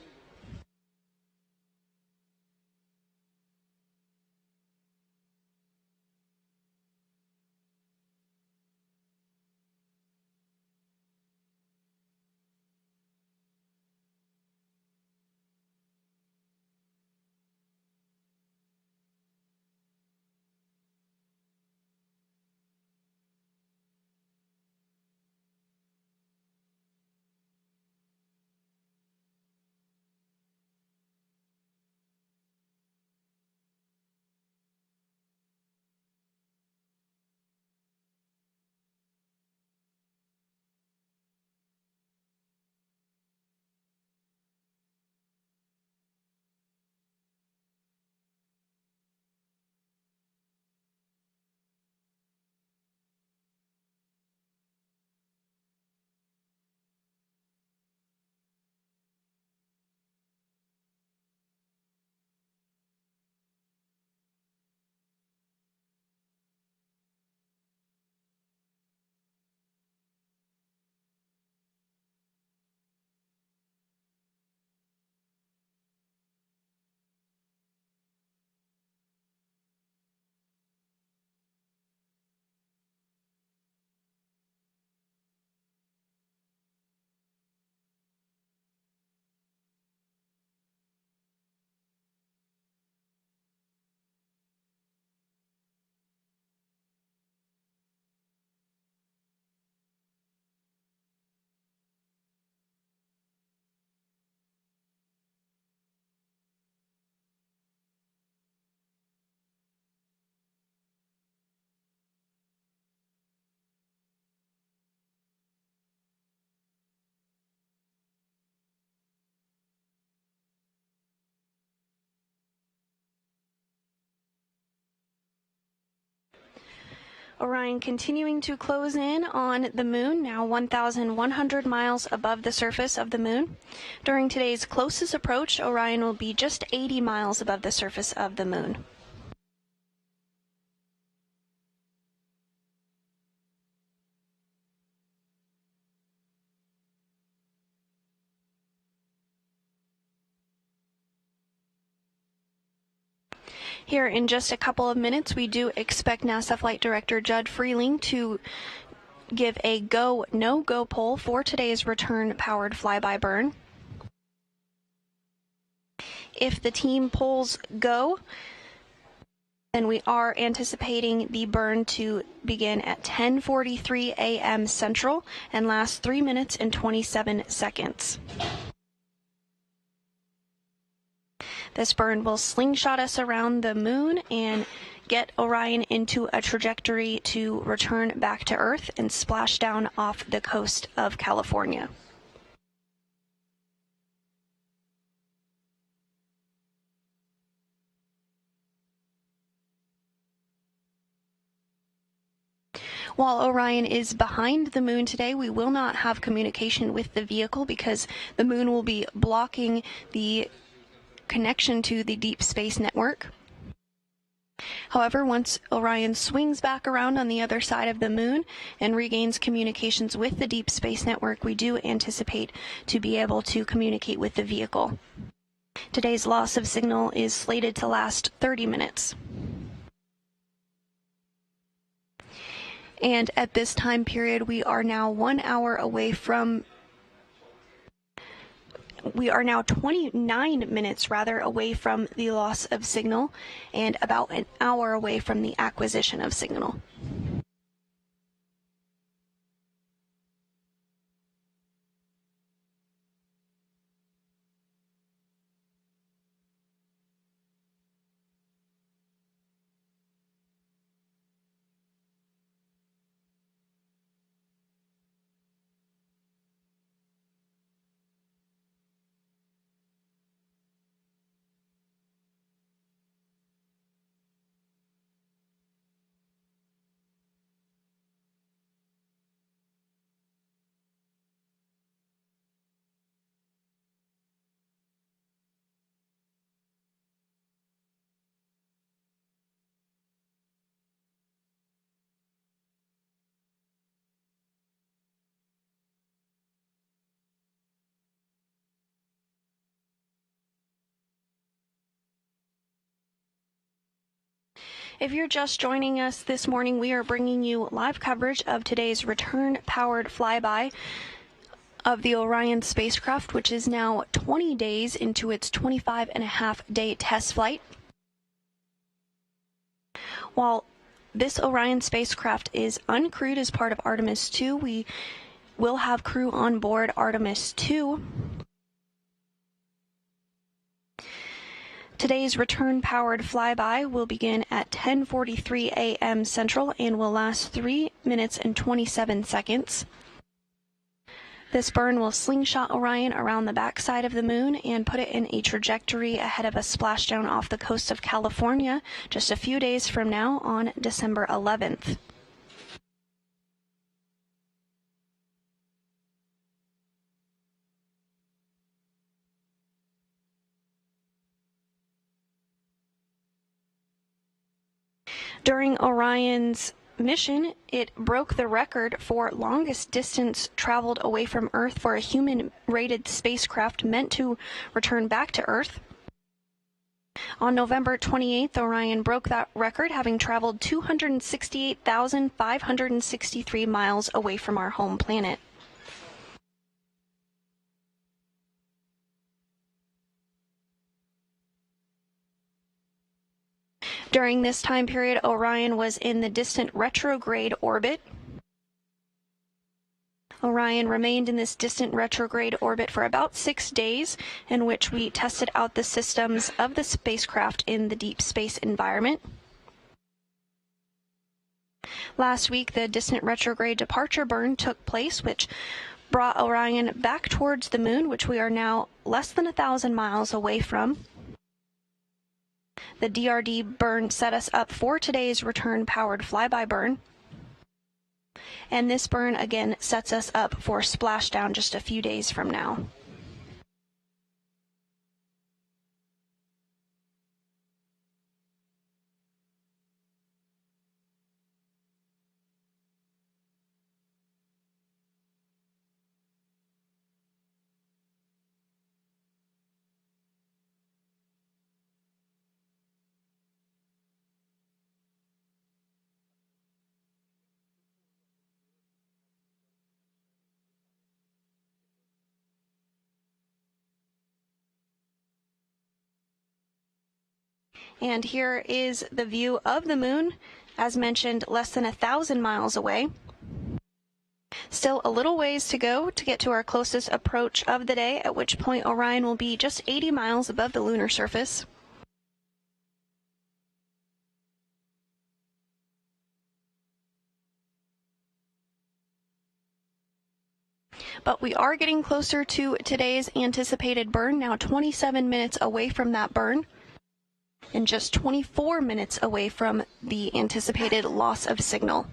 Orion continuing to close in on the moon, now 1,100 miles above the surface of the moon. During today's closest approach, Orion will be just 80 miles above the surface of the moon. Here in just a couple of minutes, we do expect NASA Flight Director Judd Freeling to give a go, no-go poll for today's return-powered flyby burn. If the team polls go, then we are anticipating the burn to begin at 10:43 a.m. Central and last 3 minutes and 27 seconds. This burn will slingshot us around the moon and get Orion into a trajectory to return back to Earth and splash down off the coast of California. While Orion is behind the moon today, we will not have communication with the vehicle because the moon will be blocking the connection to the deep space network. However, once Orion swings back around on the other side of the moon and regains communications with the deep space network, we do anticipate to be able to communicate with the vehicle. Today's loss of signal is slated to last 30 minutes. And at this time period, we are now 1 hour away from we are now 29 minutes away from the loss of signal and about an hour away from the acquisition of signal. If you're just joining us this morning, we are bringing you live coverage of today's return-powered flyby of the Orion spacecraft, which is now 20 days into its 25-and-a-half-day test flight. While this Orion spacecraft is uncrewed as part of Artemis 2, we will have crew on board Artemis 2. Today's return-powered flyby will begin at 10:43 a.m. Central and will last 3 minutes and 27 seconds. This burn will slingshot Orion around the backside of the moon and put it in a trajectory ahead of a splashdown off the coast of California just a few days from now on December 11th. During Orion's mission, it broke the record for longest distance traveled away from Earth for a human-rated spacecraft meant to return back to Earth. On November 28th, Orion broke that record, having traveled 268,563 miles away from our home planet. During this time period, Orion was in the distant retrograde orbit. Orion remained in this distant retrograde orbit for about 6 days, in which we tested out the systems of the spacecraft in the deep space environment. Last week, the distant retrograde departure burn took place, which brought Orion back towards the moon, which we are now less than 1,000 miles away from. The DRD burn set us up for today's return-powered flyby burn. And this burn again sets us up for splashdown just a few days from now. And here is the view of the moon, as mentioned, less than 1,000 miles away. Still a little ways to go to get to our closest approach of the day, at which point Orion will be just 80 miles above the lunar surface. But we are getting closer to today's anticipated burn, now 27 minutes away from that burn, and just 24 minutes away from the anticipated loss of signal.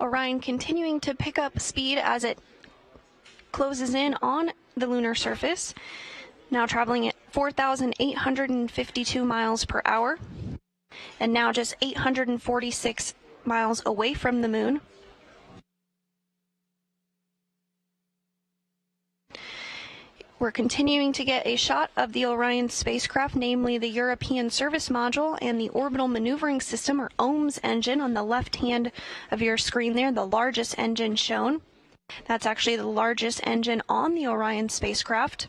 Orion continuing to pick up speed as it closes in on the lunar surface, now traveling at 4,852 miles per hour, and now just 846 miles away from the moon. We're continuing to get a shot of the Orion spacecraft, namely the European Service Module and the Orbital Maneuvering System, or OMS engine, on the left hand of your screen there, the largest engine shown. That's actually the largest engine on the Orion spacecraft.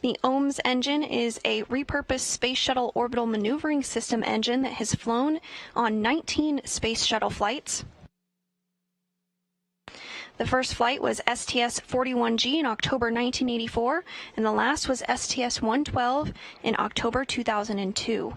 The OMS engine is a repurposed Space Shuttle Orbital Maneuvering System engine that has flown on 19 Space Shuttle flights. The first flight was STS-41G in October 1984, and the last was STS-112 in October 2002.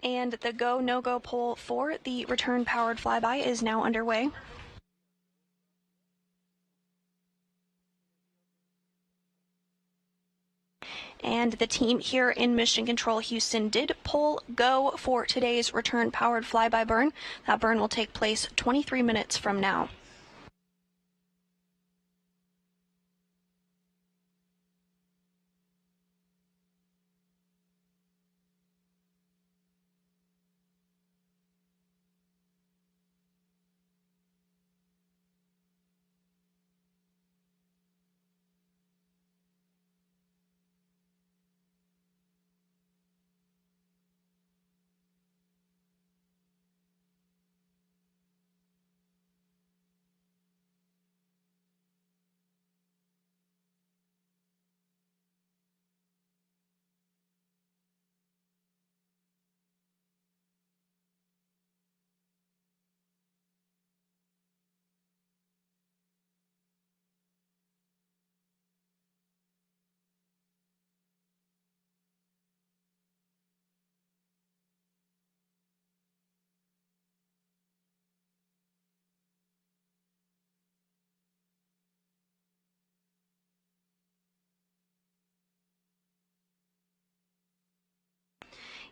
And the go, no-go poll for the return-powered flyby is now underway. And the team here in Mission Control Houston did poll go for today's return-powered flyby burn. That burn will take place 23 minutes from now.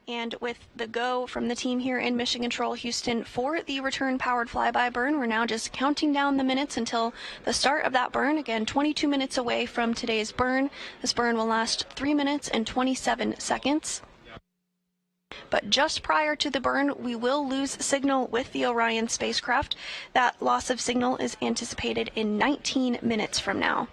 And with the go from the team here in Mission Control Houston for the return powered flyby burn, we're now just counting down the minutes until the start of that burn. Again, 22 minutes away from today's burn. This burn will last 3 minutes and 27 seconds. But just prior to the burn, we will lose signal with the Orion spacecraft. That loss of signal is anticipated in 19 minutes from now.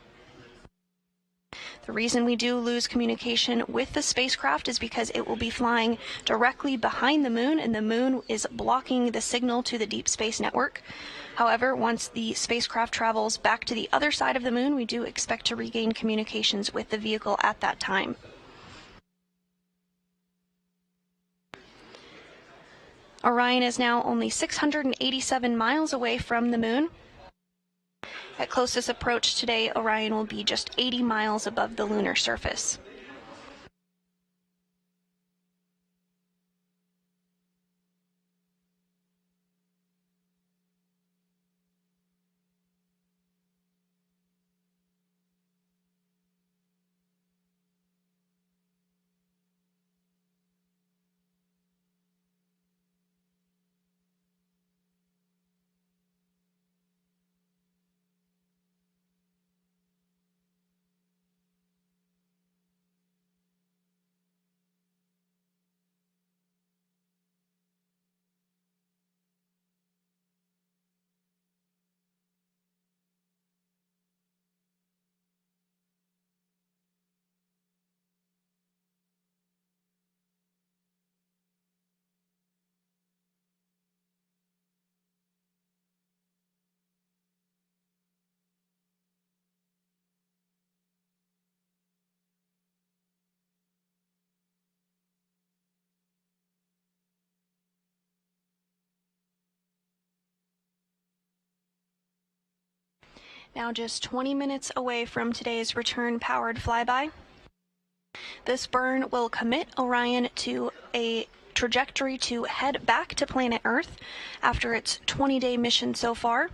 The reason we do lose communication with the spacecraft is because it will be flying directly behind the moon, and the moon is blocking the signal to the Deep Space Network. However, once the spacecraft travels back to the other side of the moon, we do expect to regain communications with the vehicle at that time. Orion is now only 687 miles away from the moon. At closest approach today, Orion will be just 80 miles above the lunar surface. Now just 20 minutes away from today's return-powered flyby. This burn will commit Orion to a trajectory to head back to planet Earth after its 20-day mission so far.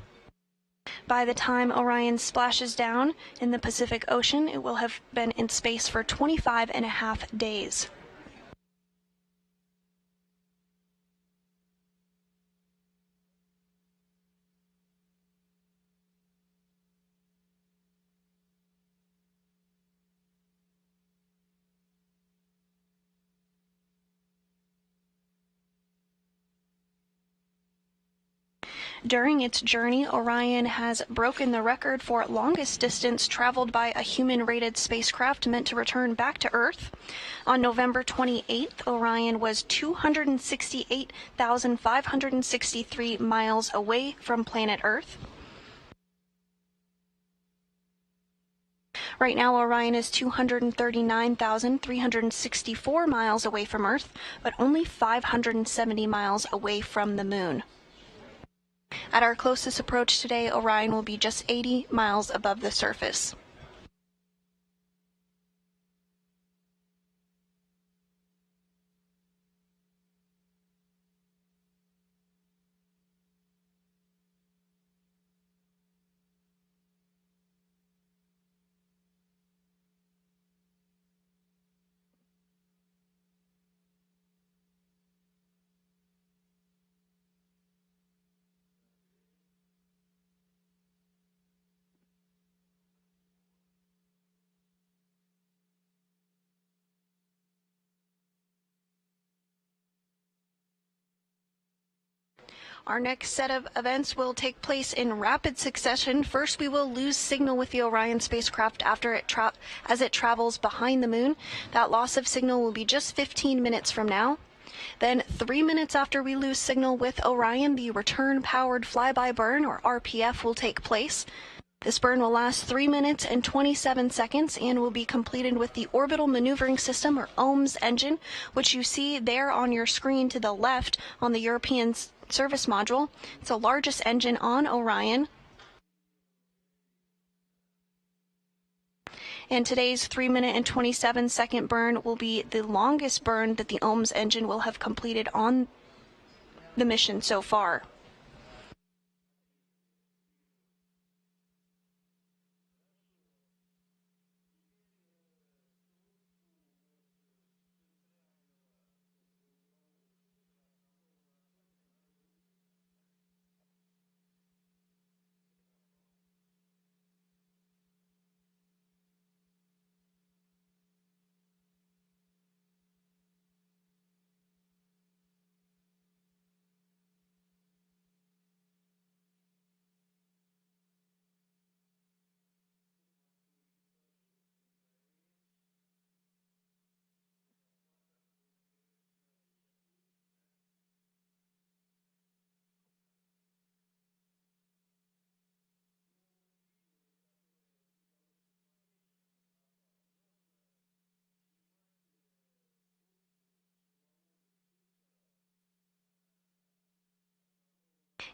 By the time Orion splashes down in the Pacific Ocean, it will have been in space for 25.5 days. During its journey, Orion has broken the record for longest distance traveled by a human-rated spacecraft meant to return back to Earth. On November 28th, Orion was 268,563 miles away from planet Earth. Right now, Orion is 239,364 miles away from Earth, but only 570 miles away from the Moon. At our closest approach today, Orion will be just 80 miles above the surface. Our next set of events will take place in rapid succession. First, we will lose signal with the Orion spacecraft after as it travels behind the moon. That loss of signal will be just 15 minutes from now. Then 3 minutes after we lose signal with Orion, the return-powered flyby burn, or RPF, will take place. This burn will last 3 minutes and 27 seconds and will be completed with the Orbital Maneuvering System, or IMSS engine, which you see there on your screen to the left on the European Service Module. It's the largest engine on Orion. And today's 3 minute and 27 second burn will be the longest burn that the IMSS engine will have completed on the mission so far.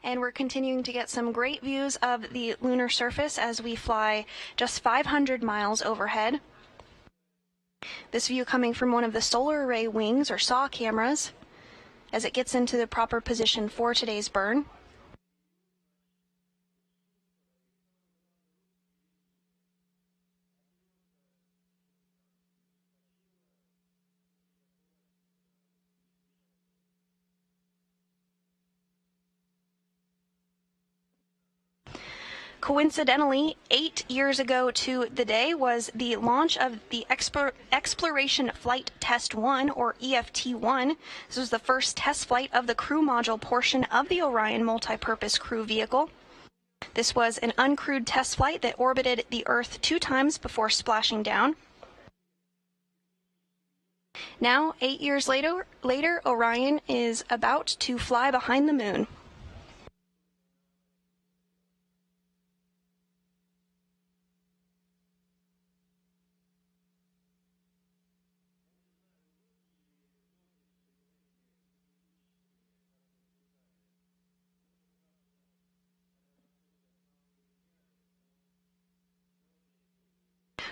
And we're continuing to get some great views of the lunar surface as we fly just 500 miles overhead. This view coming from one of the solar array wings or SAW cameras as it gets into the proper position for today's burn. Coincidentally, 8 years ago to the day was the launch of the Exploration Flight Test 1, or EFT-1. This was the first test flight of the crew module portion of the Orion multipurpose crew vehicle. This was an uncrewed test flight that orbited the Earth 2 times before splashing down. Now, 8 years later, Orion is about to fly behind the moon.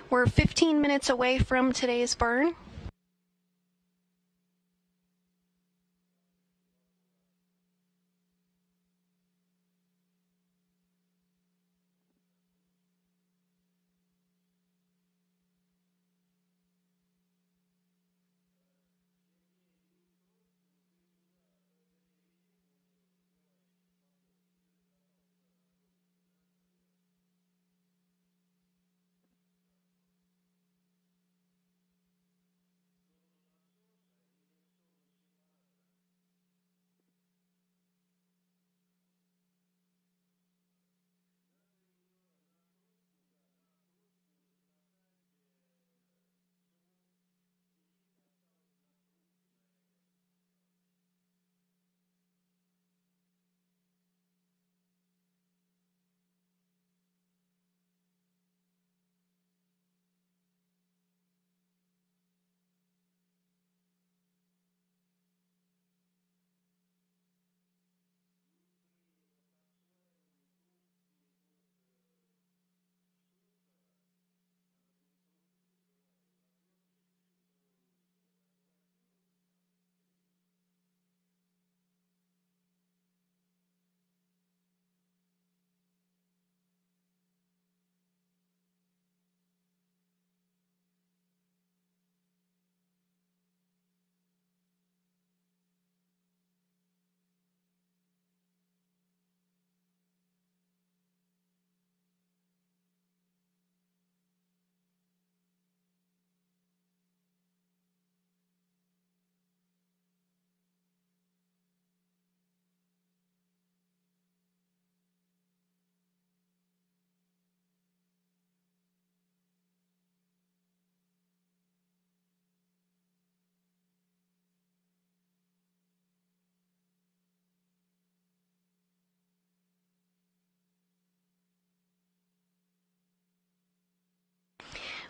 We're 15 minutes away from today's burn.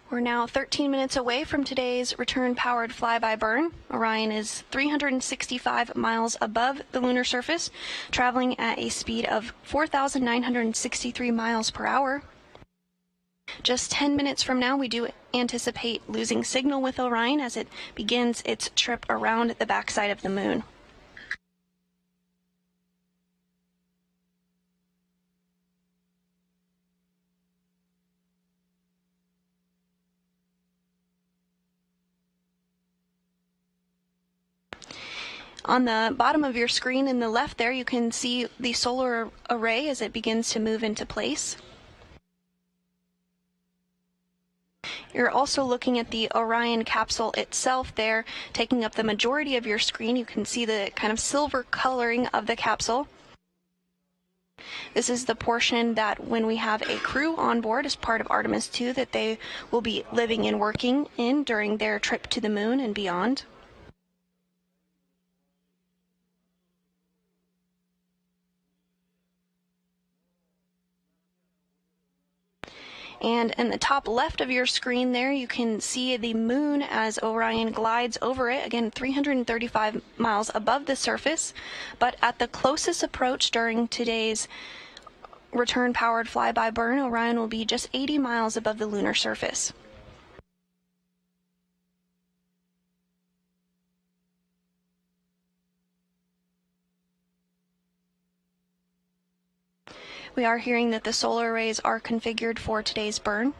We're now 13 minutes away from today's return-powered flyby burn. Orion is 365 miles above the lunar surface, traveling at a speed of 4,963 miles per hour. Just 10 minutes from now, we do anticipate losing signal with Orion as it begins its trip around the backside of the moon. On the bottom of your screen in the left there, you can see the solar array as it begins to move into place. You're also looking at the Orion capsule itself there, taking up the majority of your screen. You can see the kind of silver coloring of the capsule. This is the portion that when we have a crew on board as part of Artemis 2 that they will be living and working in during their trip to the moon and beyond. And in the top left of your screen there, you can see the moon as Orion glides over it, again 335 miles above the surface. But at the closest approach during today's return-powered flyby burn, Orion will be just 80 miles above the lunar surface. We are hearing that the solar arrays are configured for today's burn.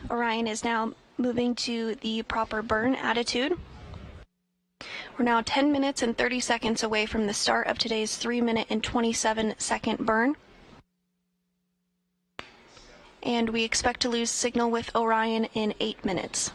Orion is now moving to the proper burn attitude. We're now 10 minutes and 30 seconds away from the start of today's 3-minute and 27-second burn. And we expect to lose signal with Orion in 8 minutes.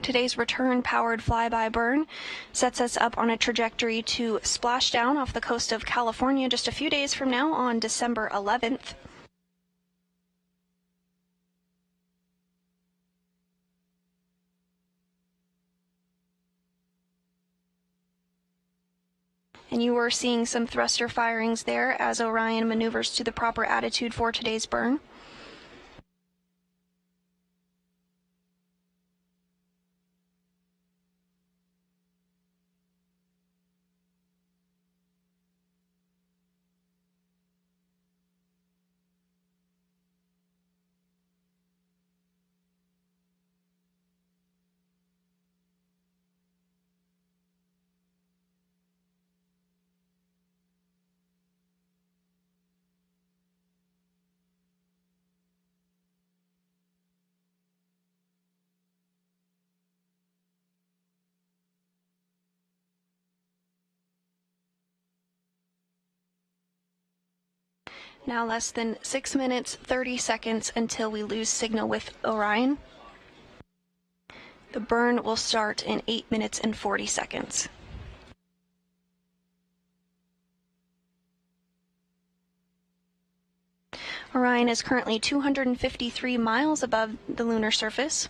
Today's return-powered flyby burn sets us up on a trajectory to splash down off the coast of California just a few days from now on December 11th. And you were seeing some thruster firings there as Orion maneuvers to the proper attitude for today's burn. Now less than 6 minutes, 30 seconds until we lose signal with Orion. The burn will start in 8 minutes and 40 seconds. Orion is currently 253 miles above the lunar surface.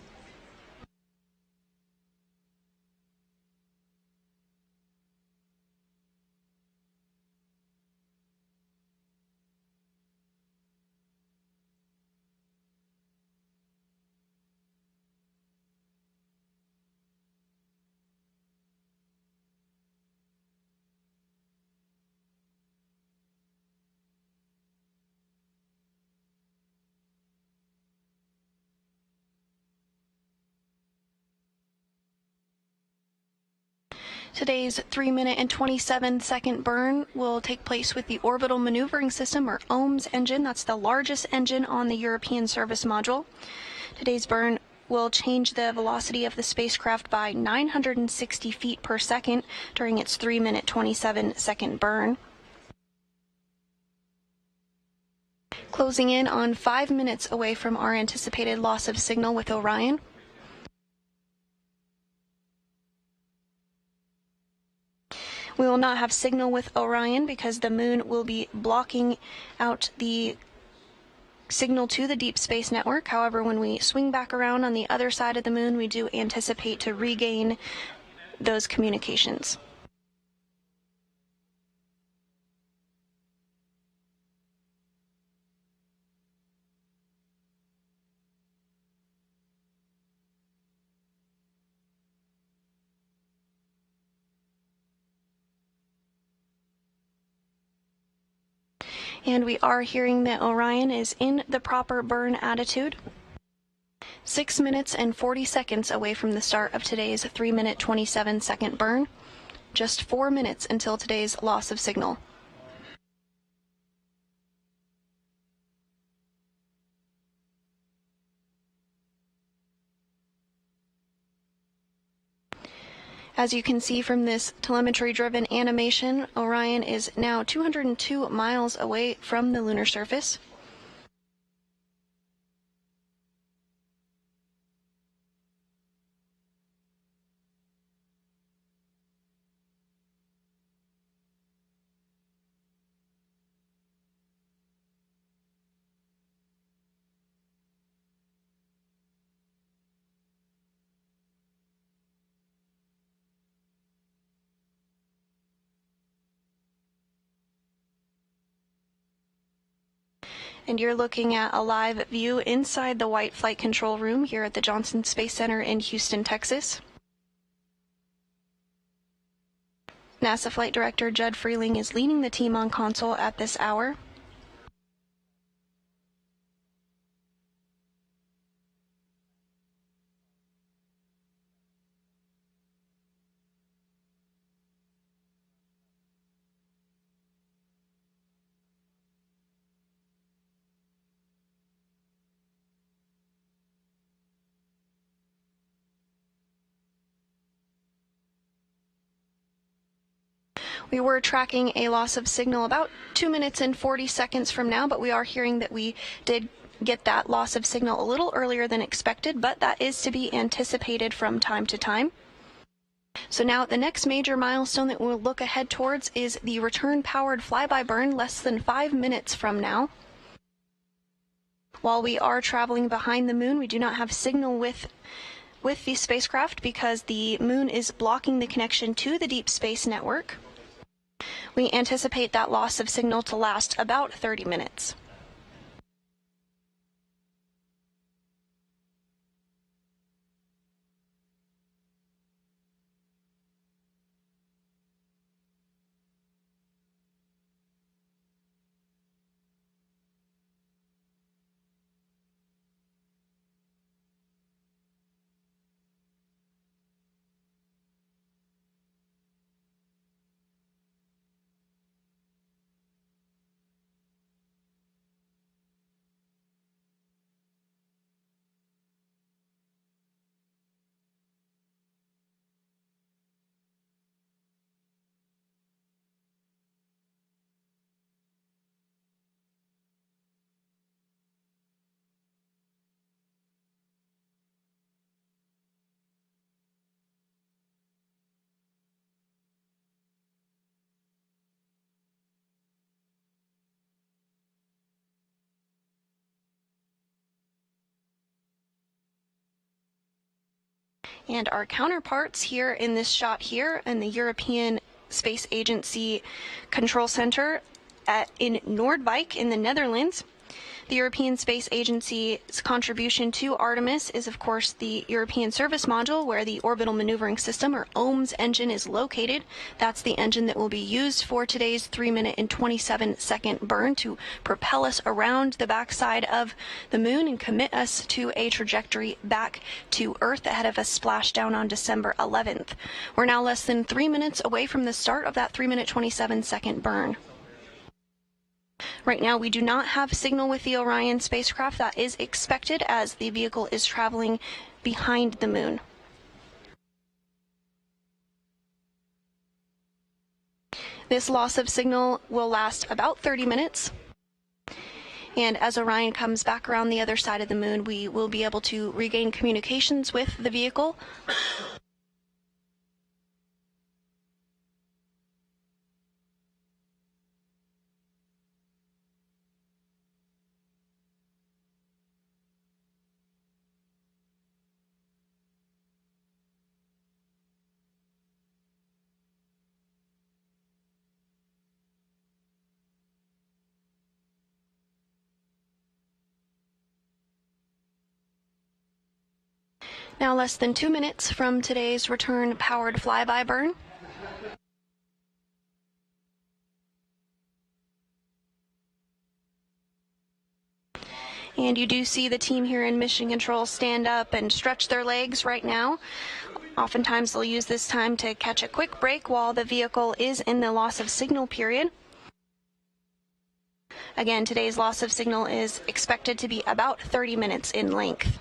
Today's 3-minute and 27-second burn will take place with the Orbital Maneuvering System, or OMS engine. That's the largest engine on the European Service Module. Today's burn will change the velocity of the spacecraft by 960 feet per second during its 3-minute, 27-second burn. Closing in on 5 minutes away from our anticipated loss of signal with Orion. We will not have signal with Orion because the moon will be blocking out the signal to the Deep Space Network. However, when we swing back around on the other side of the moon, we do anticipate to regain those communications. And we are hearing that Orion is in the proper burn attitude. 6 minutes and 40 seconds away from the start of today's 3-minute 27-second burn. Just 4 minutes until today's loss of signal. As you can see from this telemetry-driven animation, Orion is now 202 miles away from the lunar surface. And you're looking at a live view inside the White Flight Control Room here at the Johnson Space Center in Houston, Texas. NASA Flight Director Judd Freeling is leading the team on console at this hour. We were tracking a loss of signal about 2 minutes and 40 seconds from now, but we are hearing that we did get that loss of signal a little earlier than expected, but that is to be anticipated from time to time. So now the next major milestone that we'll look ahead towards is the return-powered flyby burn less than 5 minutes from now. While we are traveling behind the moon, we do not have signal with the spacecraft because the moon is blocking the connection to the Deep Space Network. We anticipate that loss of signal to last about 30 minutes. And our counterparts here in this shot here in the European Space Agency Control Center in Noordwijk in the Netherlands. The European Space Agency's contribution to Artemis is, of course, the European Service Module, where the Orbital Maneuvering System, or OMS, engine is located. That's the engine that will be used for today's 3-minute and 27-second burn to propel us around the backside of the moon and commit us to a trajectory back to Earth ahead of a splashdown on December 11th. We're now less than 3 minutes away from the start of that 3-minute 27-second burn. Right now, we do not have signal with the Orion spacecraft. That is expected as the vehicle is traveling behind the moon. This loss of signal will last about 30 minutes. And as Orion comes back around the other side of the moon, we will be able to regain communications with the vehicle. Now less than 2 minutes from today's return-powered flyby burn. And you do see the team here in Mission Control stand up and stretch their legs right now. Oftentimes they'll use this time to catch a quick break while the vehicle is in the loss of signal period. Again, today's loss of signal is expected to be about 30 minutes in length.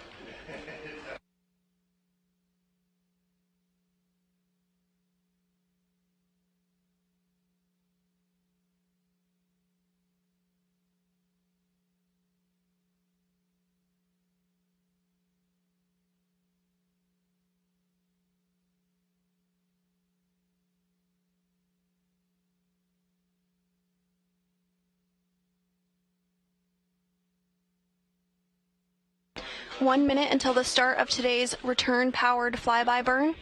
One minute until the start of today's return-powered flyby burn.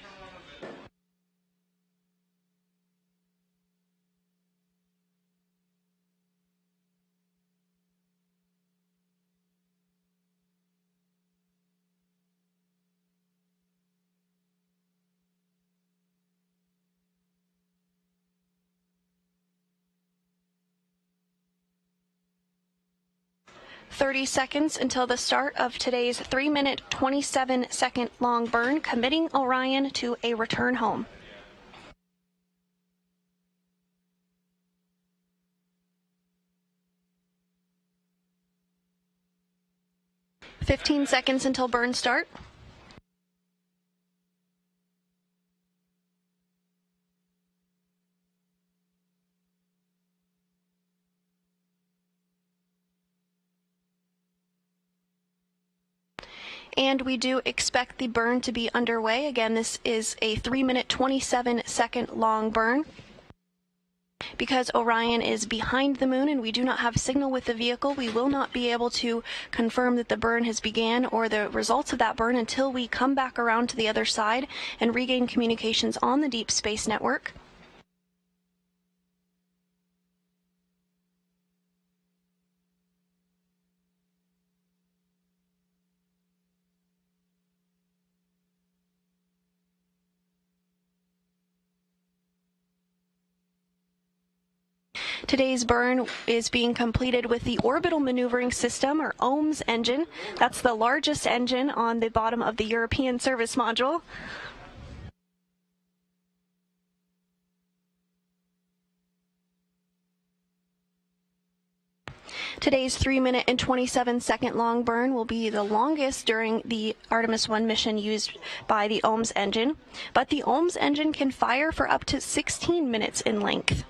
"30 seconds until the start of today's 3-minute, 27-second long burn, committing Orion to a return home." "15 seconds until burn start." And we do expect the burn to be underway. Again, this is a 3-minute, 27-second long burn. Because Orion is behind the moon and we do not have signal with the vehicle, we will not be able to confirm that the burn has began or the results of that burn until we come back around to the other side and regain communications on the Deep Space Network. Today's burn is being completed with the Orbital Maneuvering System, or OMS engine. That's the largest engine on the bottom of the European Service Module. Today's 3-minute and 27-second long burn will be the longest during the Artemis 1 mission used by the OMS engine, but the OMS engine can fire for up to 16 minutes in length.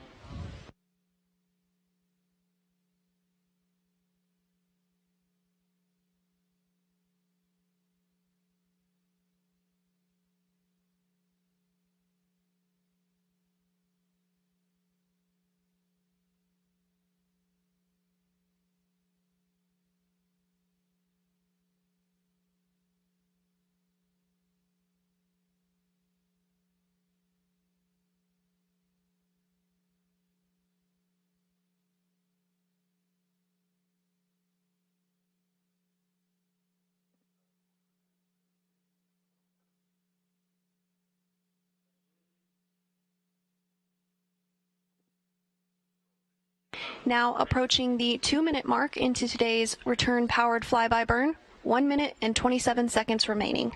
Now approaching the 2-minute mark into today's return-powered flyby burn, 1 minute and 27 seconds remaining.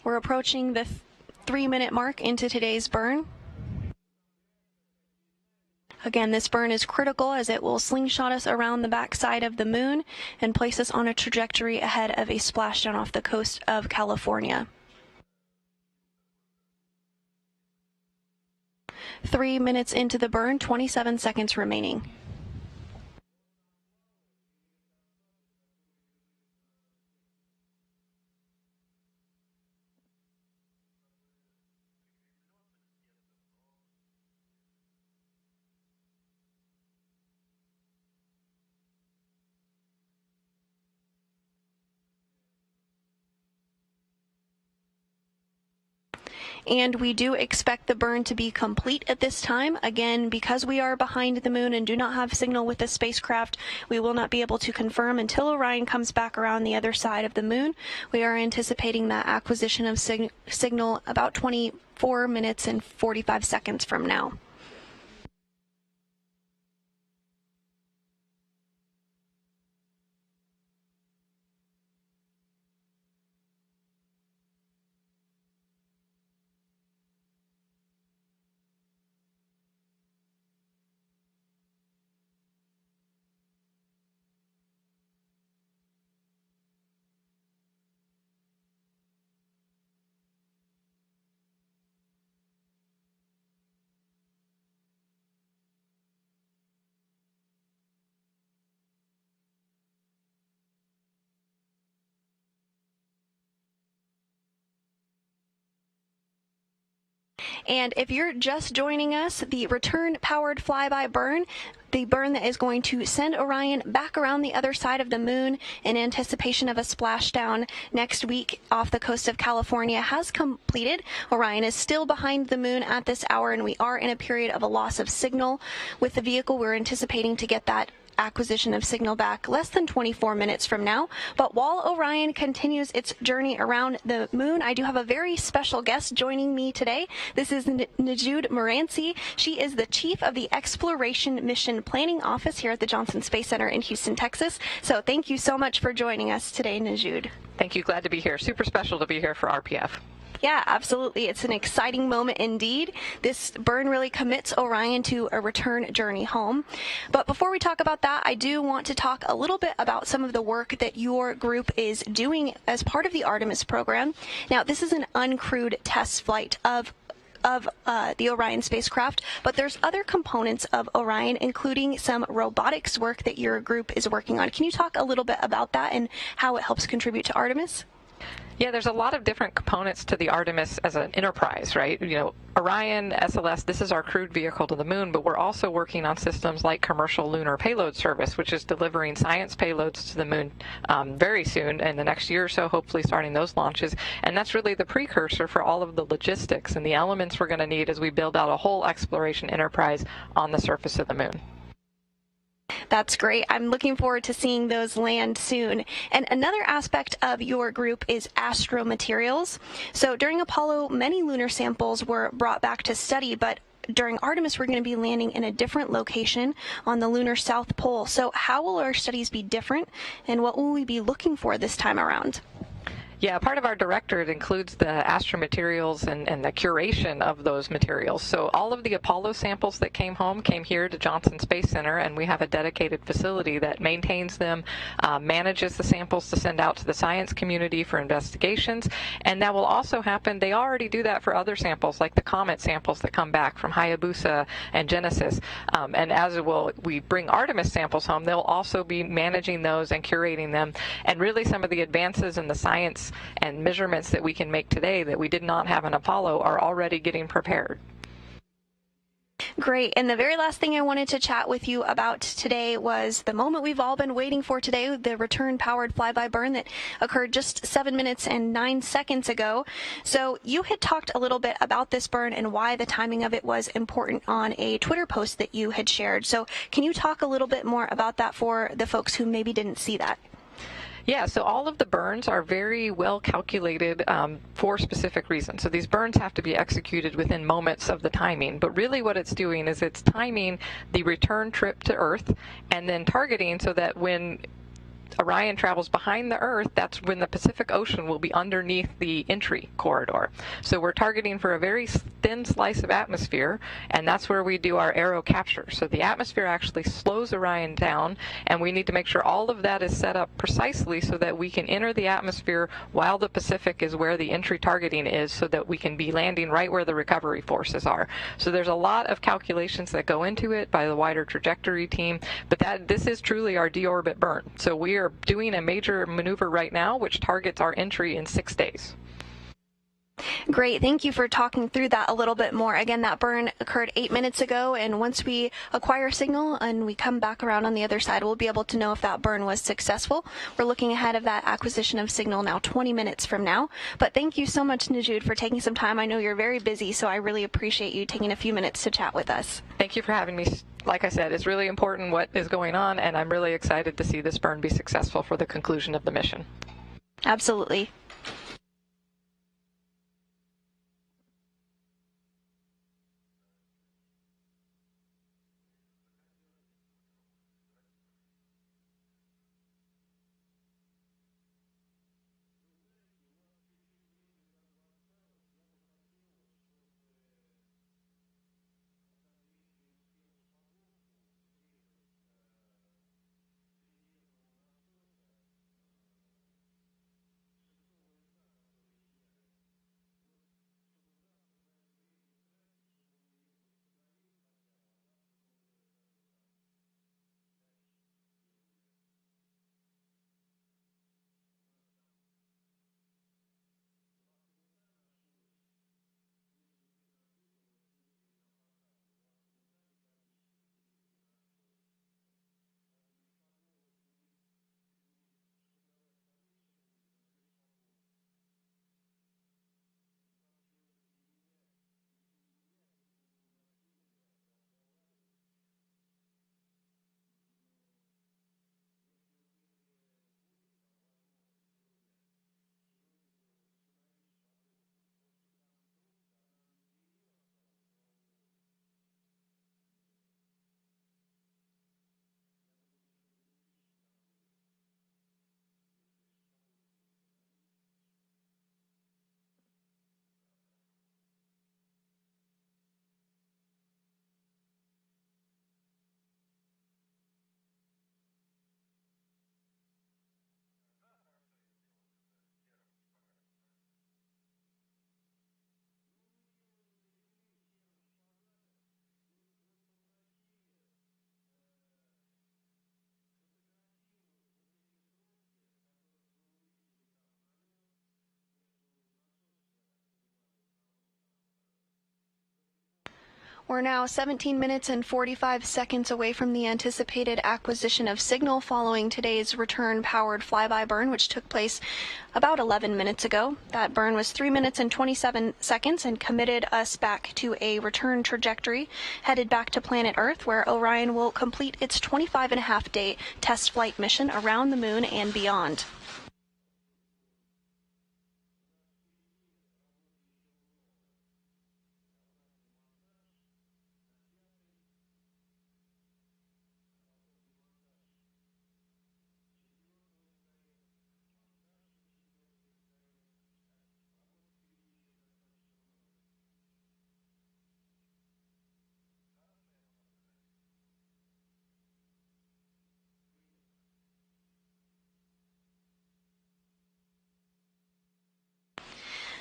We're approaching the 3-minute mark into today's burn. Again, this burn is critical as it will slingshot us around the backside of the moon and place us on a trajectory ahead of a splashdown off the coast of California. 3 minutes into the burn, 27 seconds remaining. and we do expect the burn to be complete at this time. Again, because we are behind the moon and do not have signal with the spacecraft, we will not be able to confirm until Orion comes back around the other side of the moon. We are anticipating that acquisition of signal about 24 minutes and 45 seconds from now. And if you're just joining us, the return-powered flyby burn, the burn that is going to send Orion back around the other side of the moon in anticipation of a splashdown next week off the coast of California, has completed. Orion is still behind the moon at this hour, and we are in a period of a loss of signal with the vehicle. We're anticipating to get that acquisition of signal back less than 24 minutes from now. But while Orion continues its journey around the moon, I do have a very special guest joining me today. This is Najud Moranci. She is the chief of the Exploration Mission Planning Office here at the Johnson Space Center in Houston, Texas. So thank you so much for joining us today, Najud. Thank you. Glad to be here. Super special to be here for RPF. Yeah, absolutely. It's an exciting moment indeed. This burn really commits Orion to a return journey home. But before we talk about that, I do want to talk a little bit about some of the work that your group is doing as part of the Artemis program. Now, this is an uncrewed test flight of the Orion spacecraft, but there's other components of Orion, including some robotics work that your group is working on. Can you talk a little bit about that and how it helps contribute to Artemis? Yeah, there's a lot of different components to the Artemis as an enterprise, right? You know, Orion, SLS, this is our crewed vehicle to the moon, but we're also working on systems like commercial lunar payload service, which is delivering science payloads to the moon very soon, in the next year or so, hopefully starting those launches. And that's really the precursor for all of the logistics and the elements we're going to need as we build out a whole exploration enterprise on the surface of the moon. That's great. I'm looking forward to seeing those land soon. And another aspect of your group is astromaterials. So during Apollo, many lunar samples were brought back to study, but during Artemis, we're going to be landing in a different location on the lunar south pole. So how will our studies be different, and what will we be looking for this time around? Yeah, part of our directorate includes the astromaterials and the curation of those materials. So all of the Apollo samples that came home came here to Johnson Space Center, and we have a dedicated facility that maintains them, manages the samples to send out to the science community for investigations. And that will also happen, they already do that for other samples, like the comet samples that come back from Hayabusa and Genesis. And as we bring Artemis samples home, they'll also be managing those and curating them. And really some of the advances in the science and measurements that we can make today that we did not have in Apollo are already getting prepared. Great. And the very last thing I wanted to chat with you about today was the moment we've all been waiting for today, the return-powered flyby burn that occurred just 7 minutes and 9 seconds ago. So you had talked a little bit about this burn and why the timing of it was important on a Twitter post that you had shared. So can you talk a little bit more about that for the folks who maybe didn't see that? Yeah, so all of the burns are very well calculated for specific reasons. So these burns have to be executed within moments of the timing. But really what it's doing is it's timing the return trip to Earth and then targeting so that when Orion travels behind the Earth, that's when the Pacific Ocean will be underneath the entry corridor. So we're targeting for a very thin slice of atmosphere, and that's where we do our aero capture. So the atmosphere actually slows Orion down, and we need to make sure all of that is set up precisely so that we can enter the atmosphere while the Pacific is where the entry targeting is, so that we can be landing right where the recovery forces are. So there's a lot of calculations that go into it by the wider trajectory team, but this is truly our deorbit burn. So we are doing a major maneuver right now which targets our entry in 6 days. Great. Thank you for talking through that a little bit more. Again, that burn occurred 8 minutes ago, and once we acquire signal and we come back around on the other side, we'll be able to know if that burn was successful. We're looking ahead of that acquisition of signal now 20 minutes from now. But thank you so much, Najud, for taking some time. I know you're very busy, so I really appreciate you taking a few minutes to chat with us. Thank you for having me. Like I said, it's really important what is going on, and I'm really excited to see this burn be successful for the conclusion of the mission. Absolutely. We're now 17 minutes and 45 seconds away from the anticipated acquisition of signal following today's return-powered flyby burn, which took place about 11 minutes ago. That burn was 3 minutes and 27 seconds and committed us back to a return trajectory headed back to planet Earth, where Orion will complete its 25.5-day test flight mission around the moon and beyond.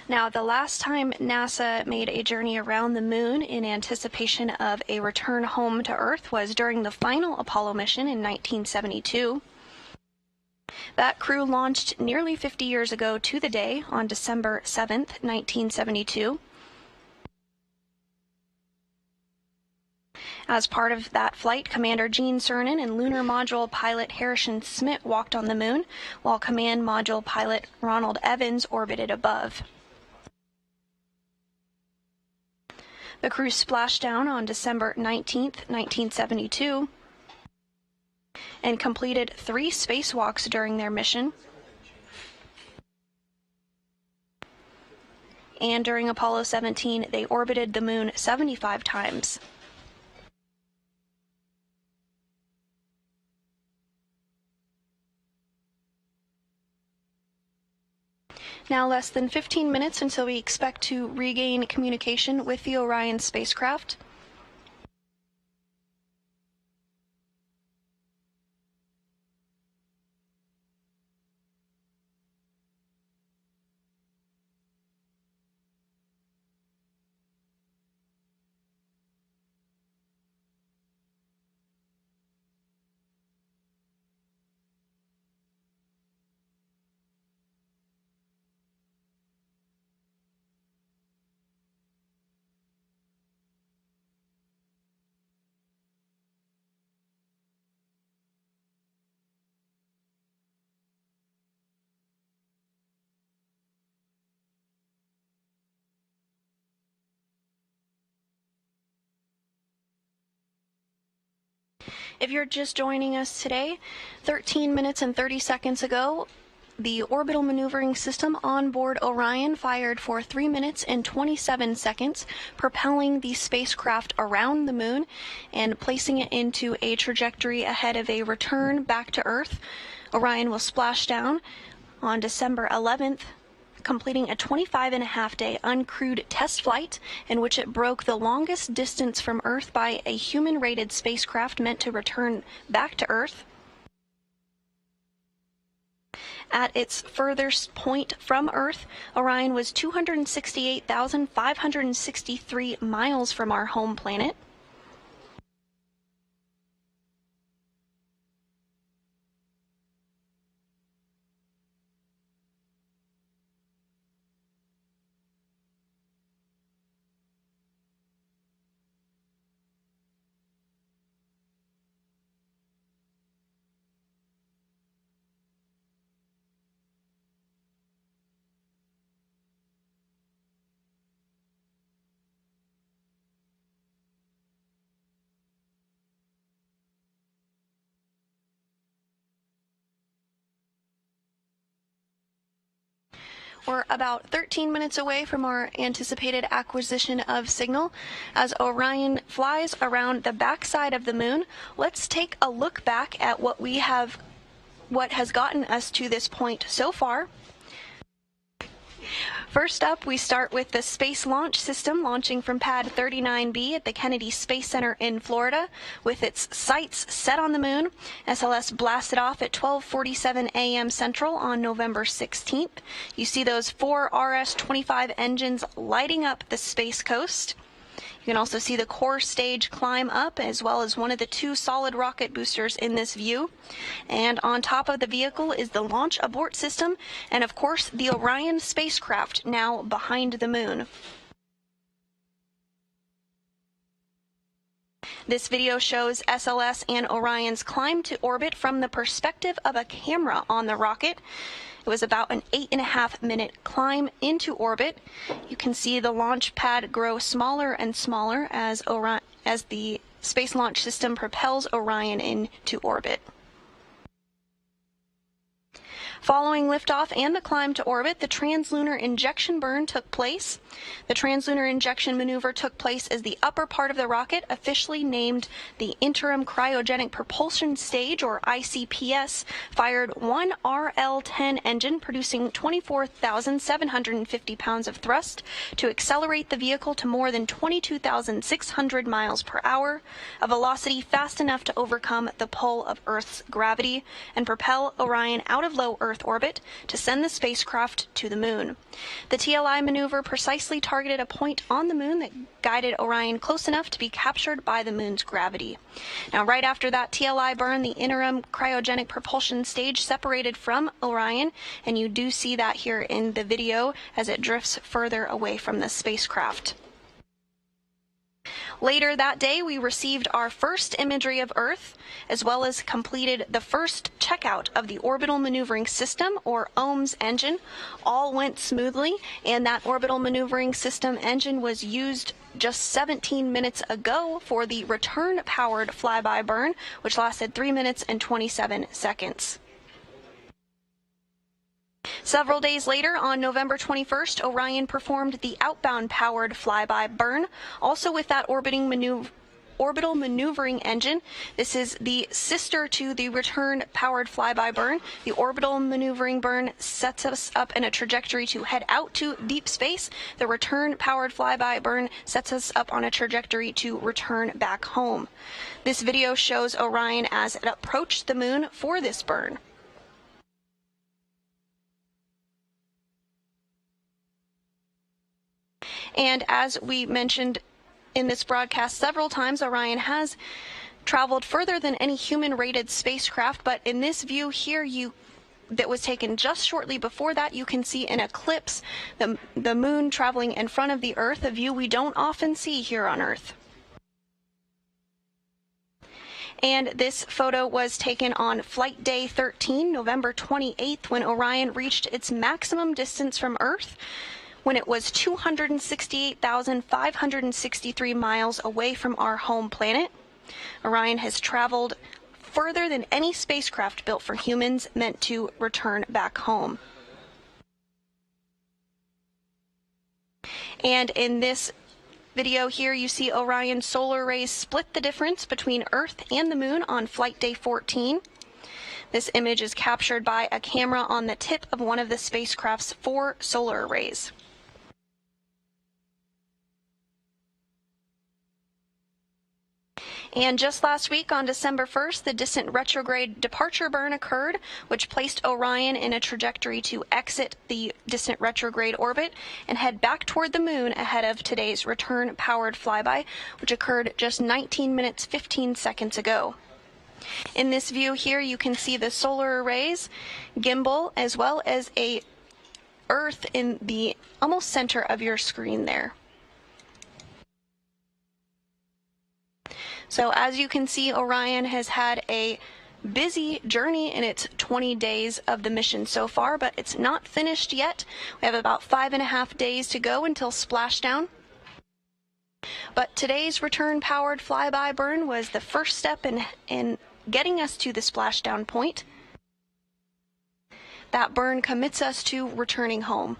Now, the last time NASA made a journey around the moon in anticipation of a return home to Earth was during the final Apollo mission in 1972. That crew launched nearly 50 years ago to the day on December 7th, 1972. As part of that flight, Commander Gene Cernan and Lunar Module pilot Harrison Smith walked on the moon, while Command Module pilot Ronald Evans orbited above. The crew splashed down on December 19th, 1972, and completed 3 spacewalks during their mission. And during Apollo 17, they orbited the moon 75 times. Now less than 15 minutes until we expect to regain communication with the Orion spacecraft. If you're just joining us today, 13 minutes and 30 seconds ago, the orbital maneuvering system on board Orion fired for 3 minutes and 27 seconds, propelling the spacecraft around the moon and placing it into a trajectory ahead of a return back to Earth. Orion will splash down on December 11th, completing a 25-and-a-half-day uncrewed test flight in which it broke the longest distance from Earth by a human-rated spacecraft meant to return back to Earth. At its furthest point from Earth, Orion was 268,563 miles from our home planet. We're about 13 minutes away from our anticipated acquisition of signal. As Orion flies around the backside of the moon, let's take a look back at what has gotten us to this point so far. First up, we start with the Space Launch System launching from Pad 39B at the Kennedy Space Center in Florida with its sights set on the moon. SLS blasted off at 12:47 a.m. Central on November 16th. You see those 4 RS-25 engines lighting up the Space Coast. You can also see the core stage climb up, as well as one of the 2 solid rocket boosters in this view. And on top of the vehicle is the launch abort system, and of course the Orion spacecraft now behind the moon. This video shows SLS and Orion's climb to orbit from the perspective of a camera on the rocket. It was about an 8.5-minute climb into orbit. You can see the launch pad grow smaller and smaller as the Space Launch System propels Orion into orbit. Following liftoff and the climb to orbit, the translunar injection burn took place. The translunar injection maneuver took place as the upper part of the rocket, officially named the Interim Cryogenic Propulsion Stage, or ICPS, fired one RL-10 engine producing 24,750 pounds of thrust to accelerate the vehicle to more than 22,600 miles per hour, a velocity fast enough to overcome the pull of Earth's gravity and propel Orion out of low Earth orbit to send the spacecraft to the moon. The TLI maneuver precisely targeted a point on the moon that guided Orion close enough to be captured by the moon's gravity. Now, right after that TLI burn, the interim cryogenic propulsion stage separated from Orion, and you do see that here in the video as it drifts further away from the spacecraft. Later that day, we received our first imagery of Earth, as well as completed the first checkout of the Orbital Maneuvering System, or OMS engine. All went smoothly, and that Orbital Maneuvering System engine was used just 17 minutes ago for the return-powered flyby burn, which lasted 3 minutes and 27 seconds. Several days later, on November 21st, Orion performed the outbound-powered flyby burn, also with that orbital maneuvering engine. This is the sister to the return-powered flyby burn. The orbital maneuvering burn sets us up in a trajectory to head out to deep space. The return-powered flyby burn sets us up on a trajectory to return back home. This video shows Orion as it approached the moon for this burn. And as we mentioned in this broadcast several times, Orion has traveled further than any human-rated spacecraft, but in this view here that was taken just shortly before that, you can see an eclipse, the moon traveling in front of the Earth, a view we don't often see here on Earth. And this photo was taken on Flight Day 13, November 28th, when Orion reached its maximum distance from Earth, when it was 268,563 miles away from our home planet. Orion has traveled further than any spacecraft built for humans meant to return back home. And in this video here, you see Orion's solar rays split the difference between Earth and the Moon on flight day 14. This image is captured by a camera on the tip of one of the spacecraft's 4 solar arrays. And just last week, on December 1st, the distant retrograde departure burn occurred, which placed Orion in a trajectory to exit the distant retrograde orbit and head back toward the Moon ahead of today's return-powered flyby, which occurred just 19 minutes 15 seconds ago. In this view here, you can see the solar arrays, gimbal, as well as a Earth in the almost center of your screen there. So as you can see, Orion has had a busy journey in its 20 days of the mission so far, but it's not finished yet. We have about 5.5 days to go until splashdown. But today's return-powered flyby burn was the first step in getting us to the splashdown point. That burn commits us to returning home.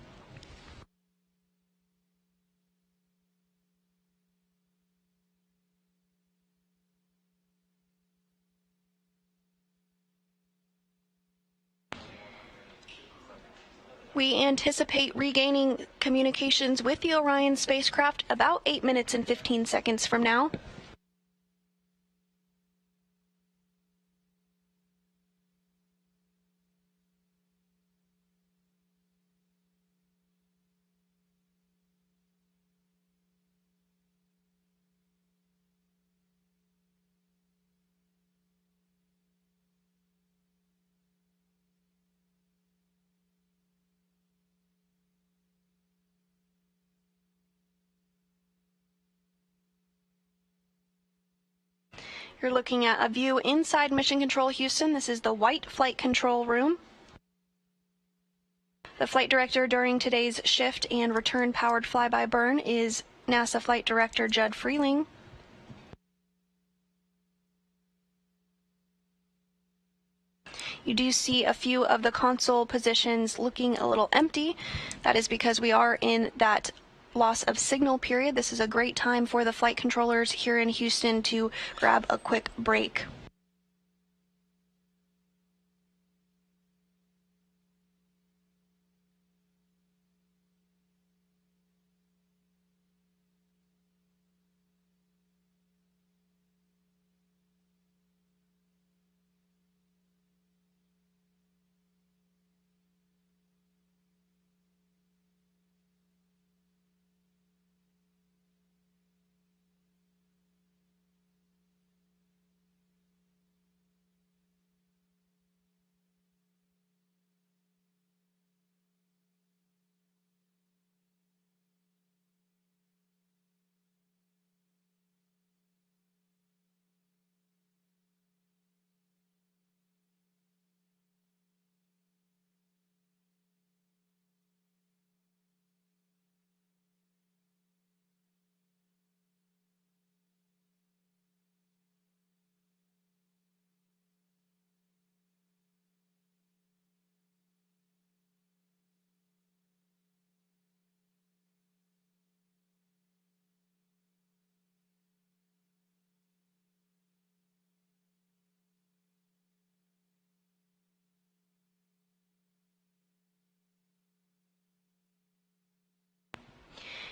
We anticipate regaining communications with the Orion spacecraft about 8 minutes and 15 seconds from now. You're looking at a view inside Mission Control Houston. This is the white flight control room. The flight director during today's shift and return-powered flyby burn is NASA Flight Director Judd Freeling. You do see a few of the console positions looking a little empty. That is because we are in that loss of signal period. This is a great time for the flight controllers here in Houston to grab a quick break.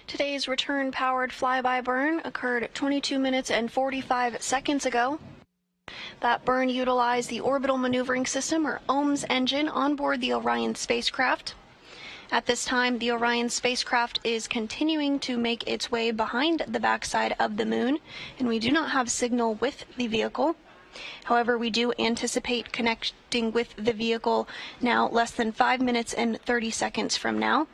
Today's return-powered flyby burn occurred 22 minutes and 45 seconds ago. That burn utilized the Orbital Maneuvering System, or OMS engine, on board the Orion spacecraft. At this time, the Orion spacecraft is continuing to make its way behind the backside of the Moon, and we do not have signal with the vehicle. However, we do anticipate connecting with the vehicle now less than 5 minutes and 30 seconds from now.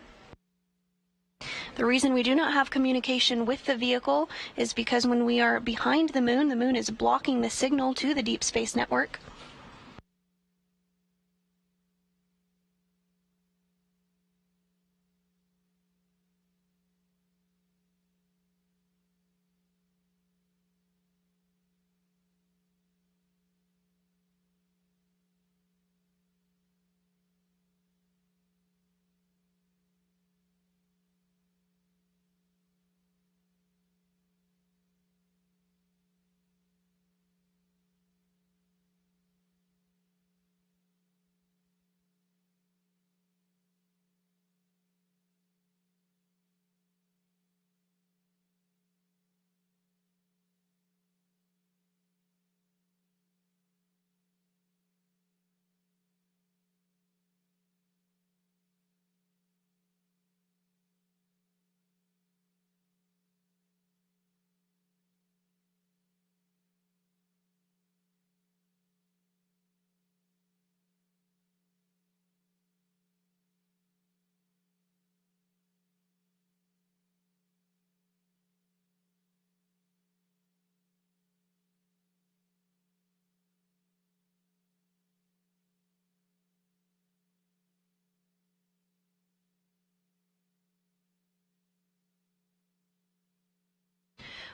The reason we do not have communication with the vehicle is because when we are behind the Moon is blocking the signal to the Deep Space Network.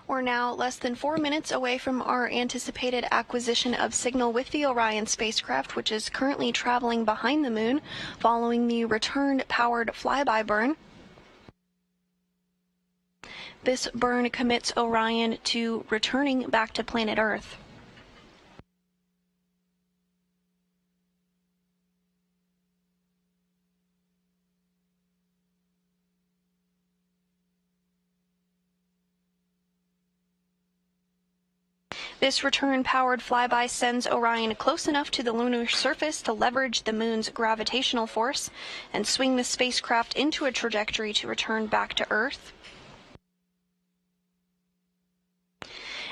We're now less than 4 minutes away from our anticipated acquisition of signal with the Orion spacecraft, which is currently traveling behind the moon following the return-powered flyby burn. This burn commits Orion to returning back to planet Earth. This return-powered flyby sends Orion close enough to the lunar surface to leverage the moon's gravitational force and swing the spacecraft into a trajectory to return back to Earth.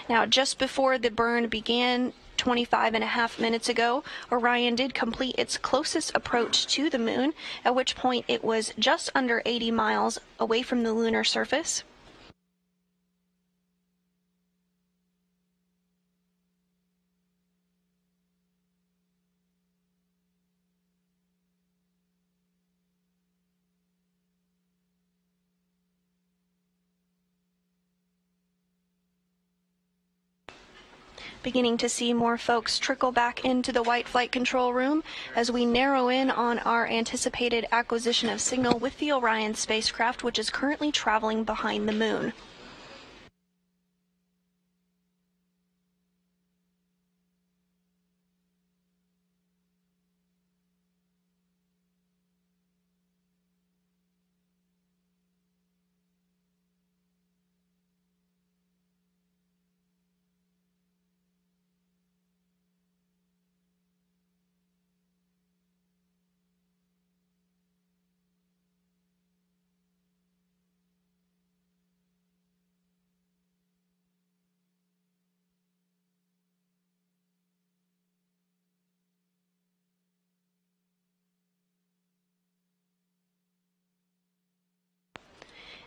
Now, just before the burn began 25.5 minutes ago, Orion did complete its closest approach to the moon, at which point it was just under 80 miles away from the lunar surface. Beginning to see more folks trickle back into the white flight control room as we narrow in on our anticipated acquisition of signal with the Orion spacecraft, which is currently traveling behind the moon.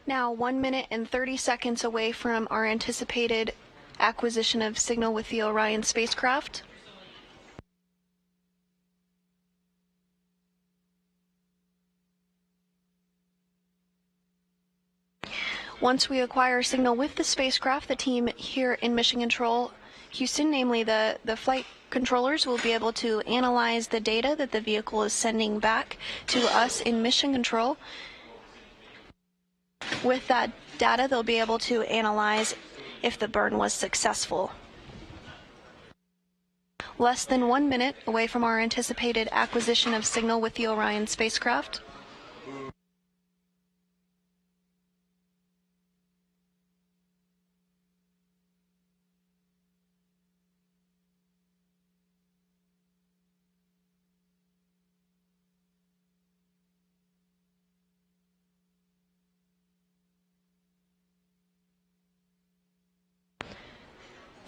Now 1 minute and 30 seconds away from our anticipated acquisition of signal with the Orion spacecraft. Once we acquire signal with the spacecraft, the team here in Mission Control Houston, namely the flight controllers, will be able to analyze the data that the vehicle is sending back to us in Mission Control. With that data, they'll be able to analyze if the burn was successful. Less than 1 minute away from our anticipated acquisition of signal with the Orion spacecraft.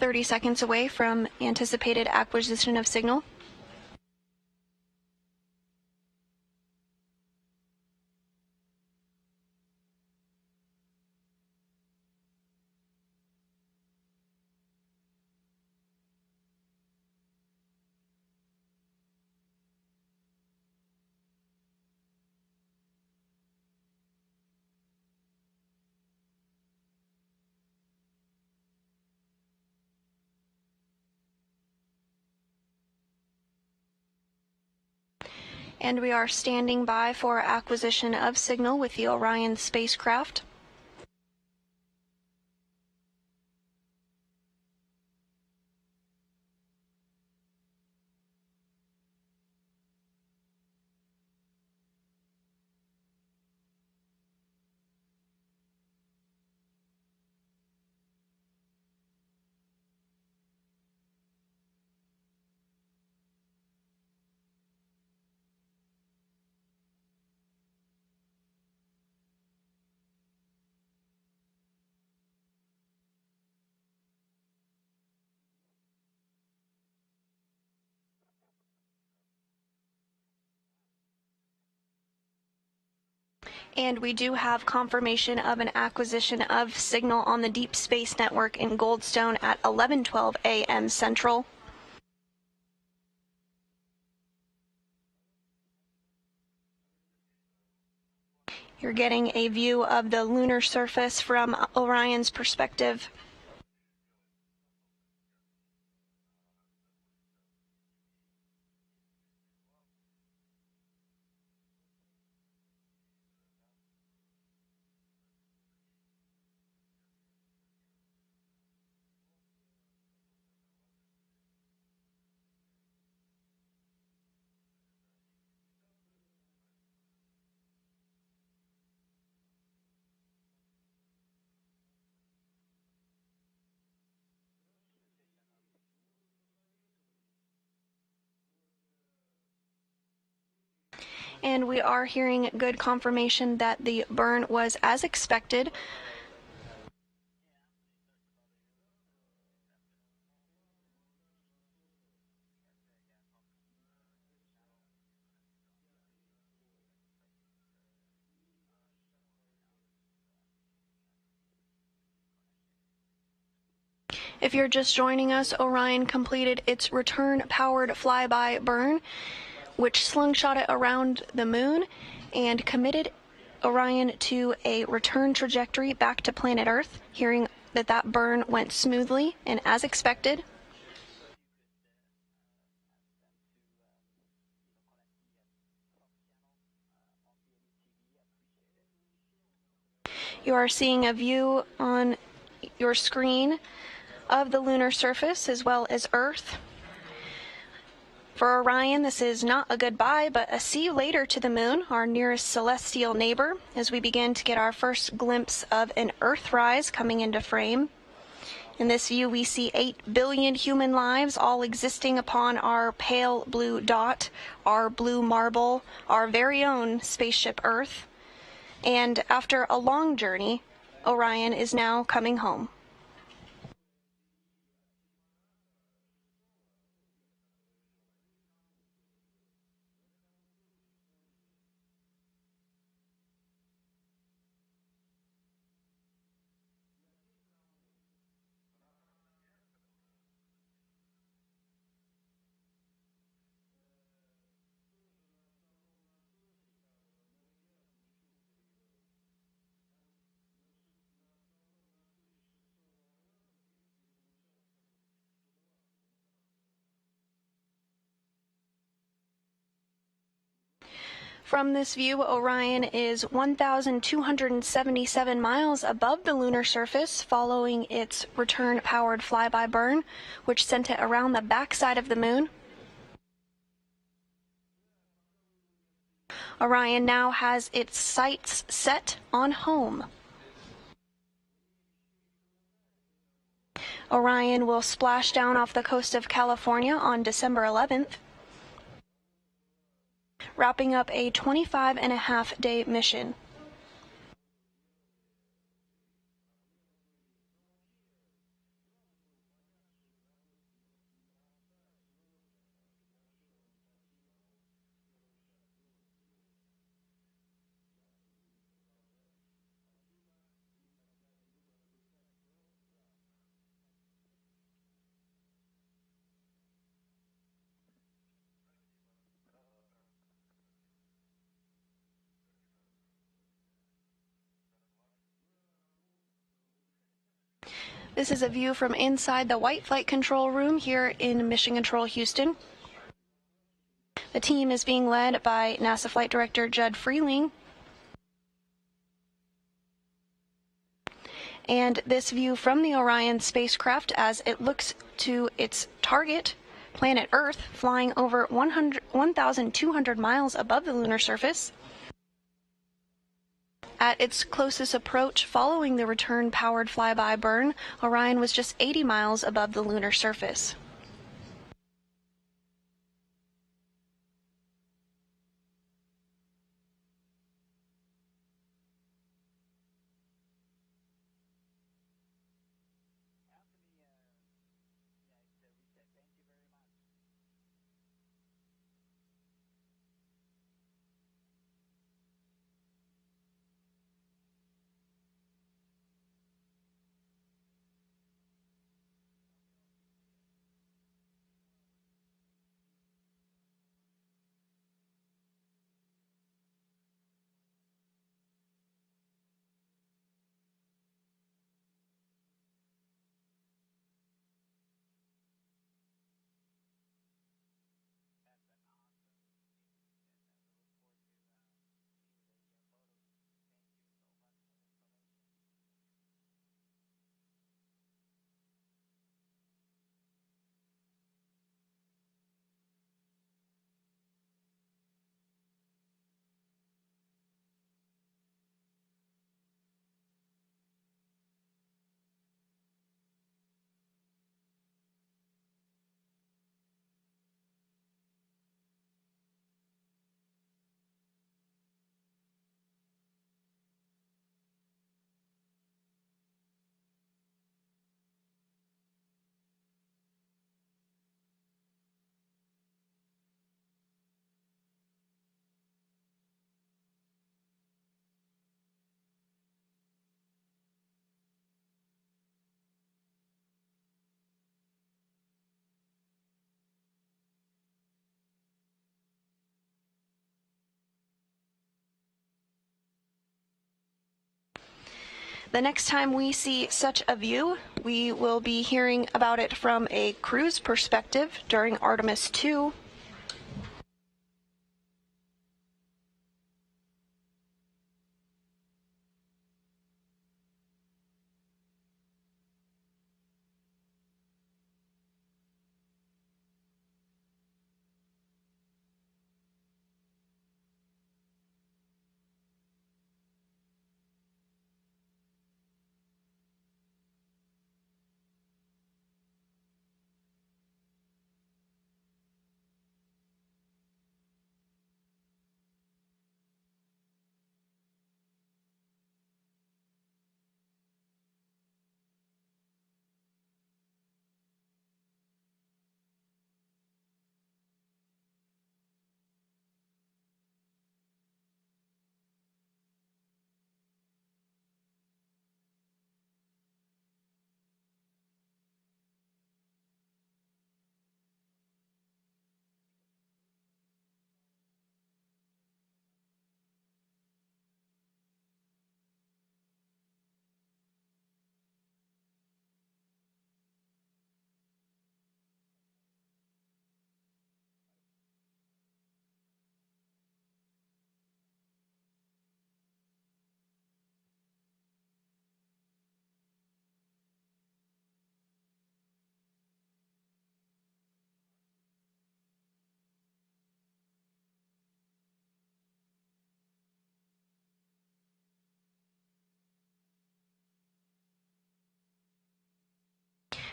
.30 seconds away from anticipated acquisition of signal. And we are standing by for acquisition of signal with the Orion spacecraft. And we do have confirmation of an acquisition of signal on the Deep Space Network in Goldstone at 11:12 a.m. Central. You're getting a view of the lunar surface from Orion's perspective. And we are hearing good confirmation that the burn was as expected. If you're just joining us, Orion completed its return-powered flyby burn, which slingshot it around the moon and committed Orion to a return trajectory back to planet Earth, hearing that that burn went smoothly and as expected. You are seeing a view on your screen of the lunar surface as well as Earth. For Orion, this is not a goodbye, but a see you later to the moon, our nearest celestial neighbor, as we begin to get our first glimpse of an Earthrise coming into frame. In this view, we see 8 billion human lives all existing upon our pale blue dot, our blue marble, our very own spaceship Earth. And after a long journey, Orion is now coming home. From this view, Orion is 1,277 miles above the lunar surface following its return-powered flyby burn, which sent it around the backside of the moon. Orion now has its sights set on home. Orion will splash down off the coast of California on December 11th. Wrapping up a 25-and-a-half-day mission. This is a view from inside the White Flight Control Room here in Mission Control Houston. The team is being led by NASA Flight Director Judd Freeling. And this view from the Orion spacecraft as it looks to its target, planet Earth, flying over 1,200 miles above the lunar surface. At its closest approach following the return-powered flyby burn, Orion was just 80 miles above the lunar surface. The next time we see such a view, we will be hearing about it from a crew's perspective during Artemis 2.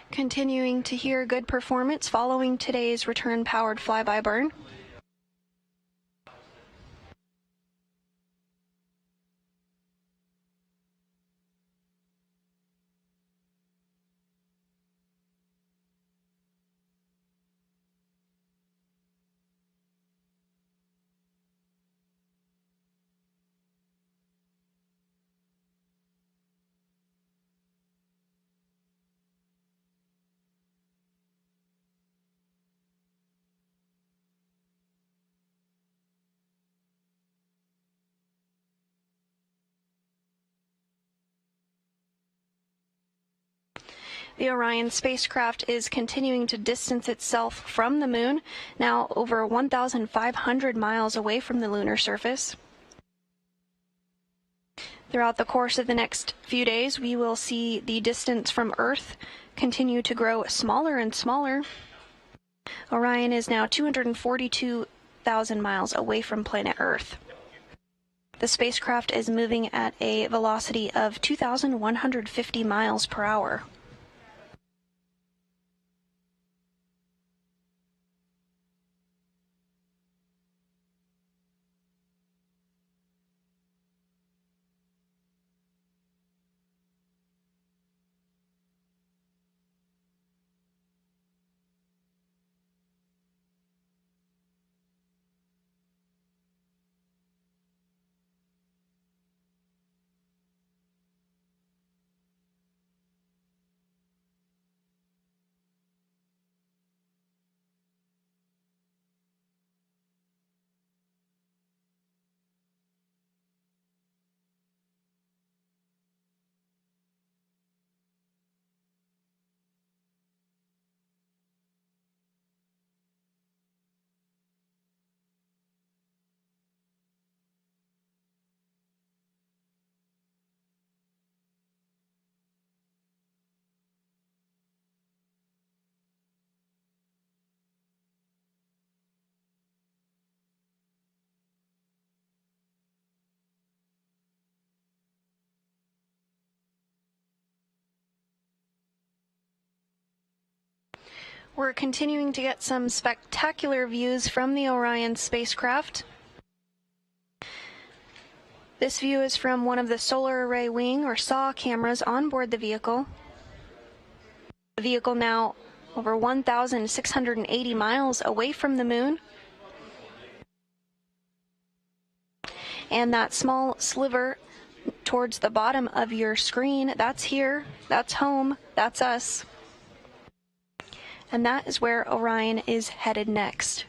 Continuing to hear good performance following today's return-powered flyby burn. The Orion spacecraft is continuing to distance itself from the moon, now over 1,500 miles away from the lunar surface. Throughout the course of the next few days, we will see the distance from Earth continue to grow smaller and smaller. Orion is now 242,000 miles away from planet Earth. The spacecraft is moving at a velocity of 2,150 miles per hour. We're continuing to get some spectacular views from the Orion spacecraft. This view is from one of the solar array wing or SAW cameras on board the vehicle. The vehicle now over 1,680 miles away from the moon. And that small sliver towards the bottom of your screen, that's here, that's home, that's us. And that is where Orion is headed next.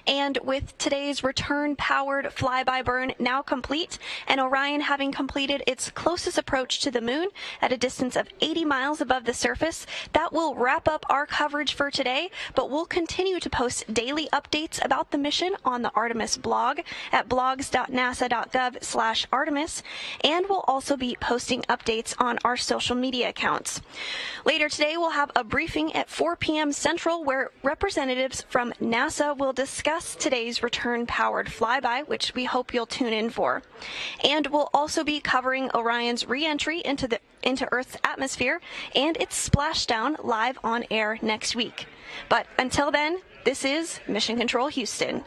And with today's return-powered flyby burn now complete, and Orion having completed its closest approach to the moon at a distance of 80 miles above the surface, that will wrap up our coverage for today, but we'll continue to post daily updates about the mission on the Artemis blog at blogs.nasa.gov/Artemis, and we'll also be posting updates on our social media accounts. Later today, we'll have a briefing at 4 p.m. Central where representatives from NASA will discuss today's return-powered flyby, which we hope you'll tune in for. And we'll also be covering Orion's re-entry into Earth's atmosphere and its splashdown live on air next week. But until then, this is Mission Control Houston.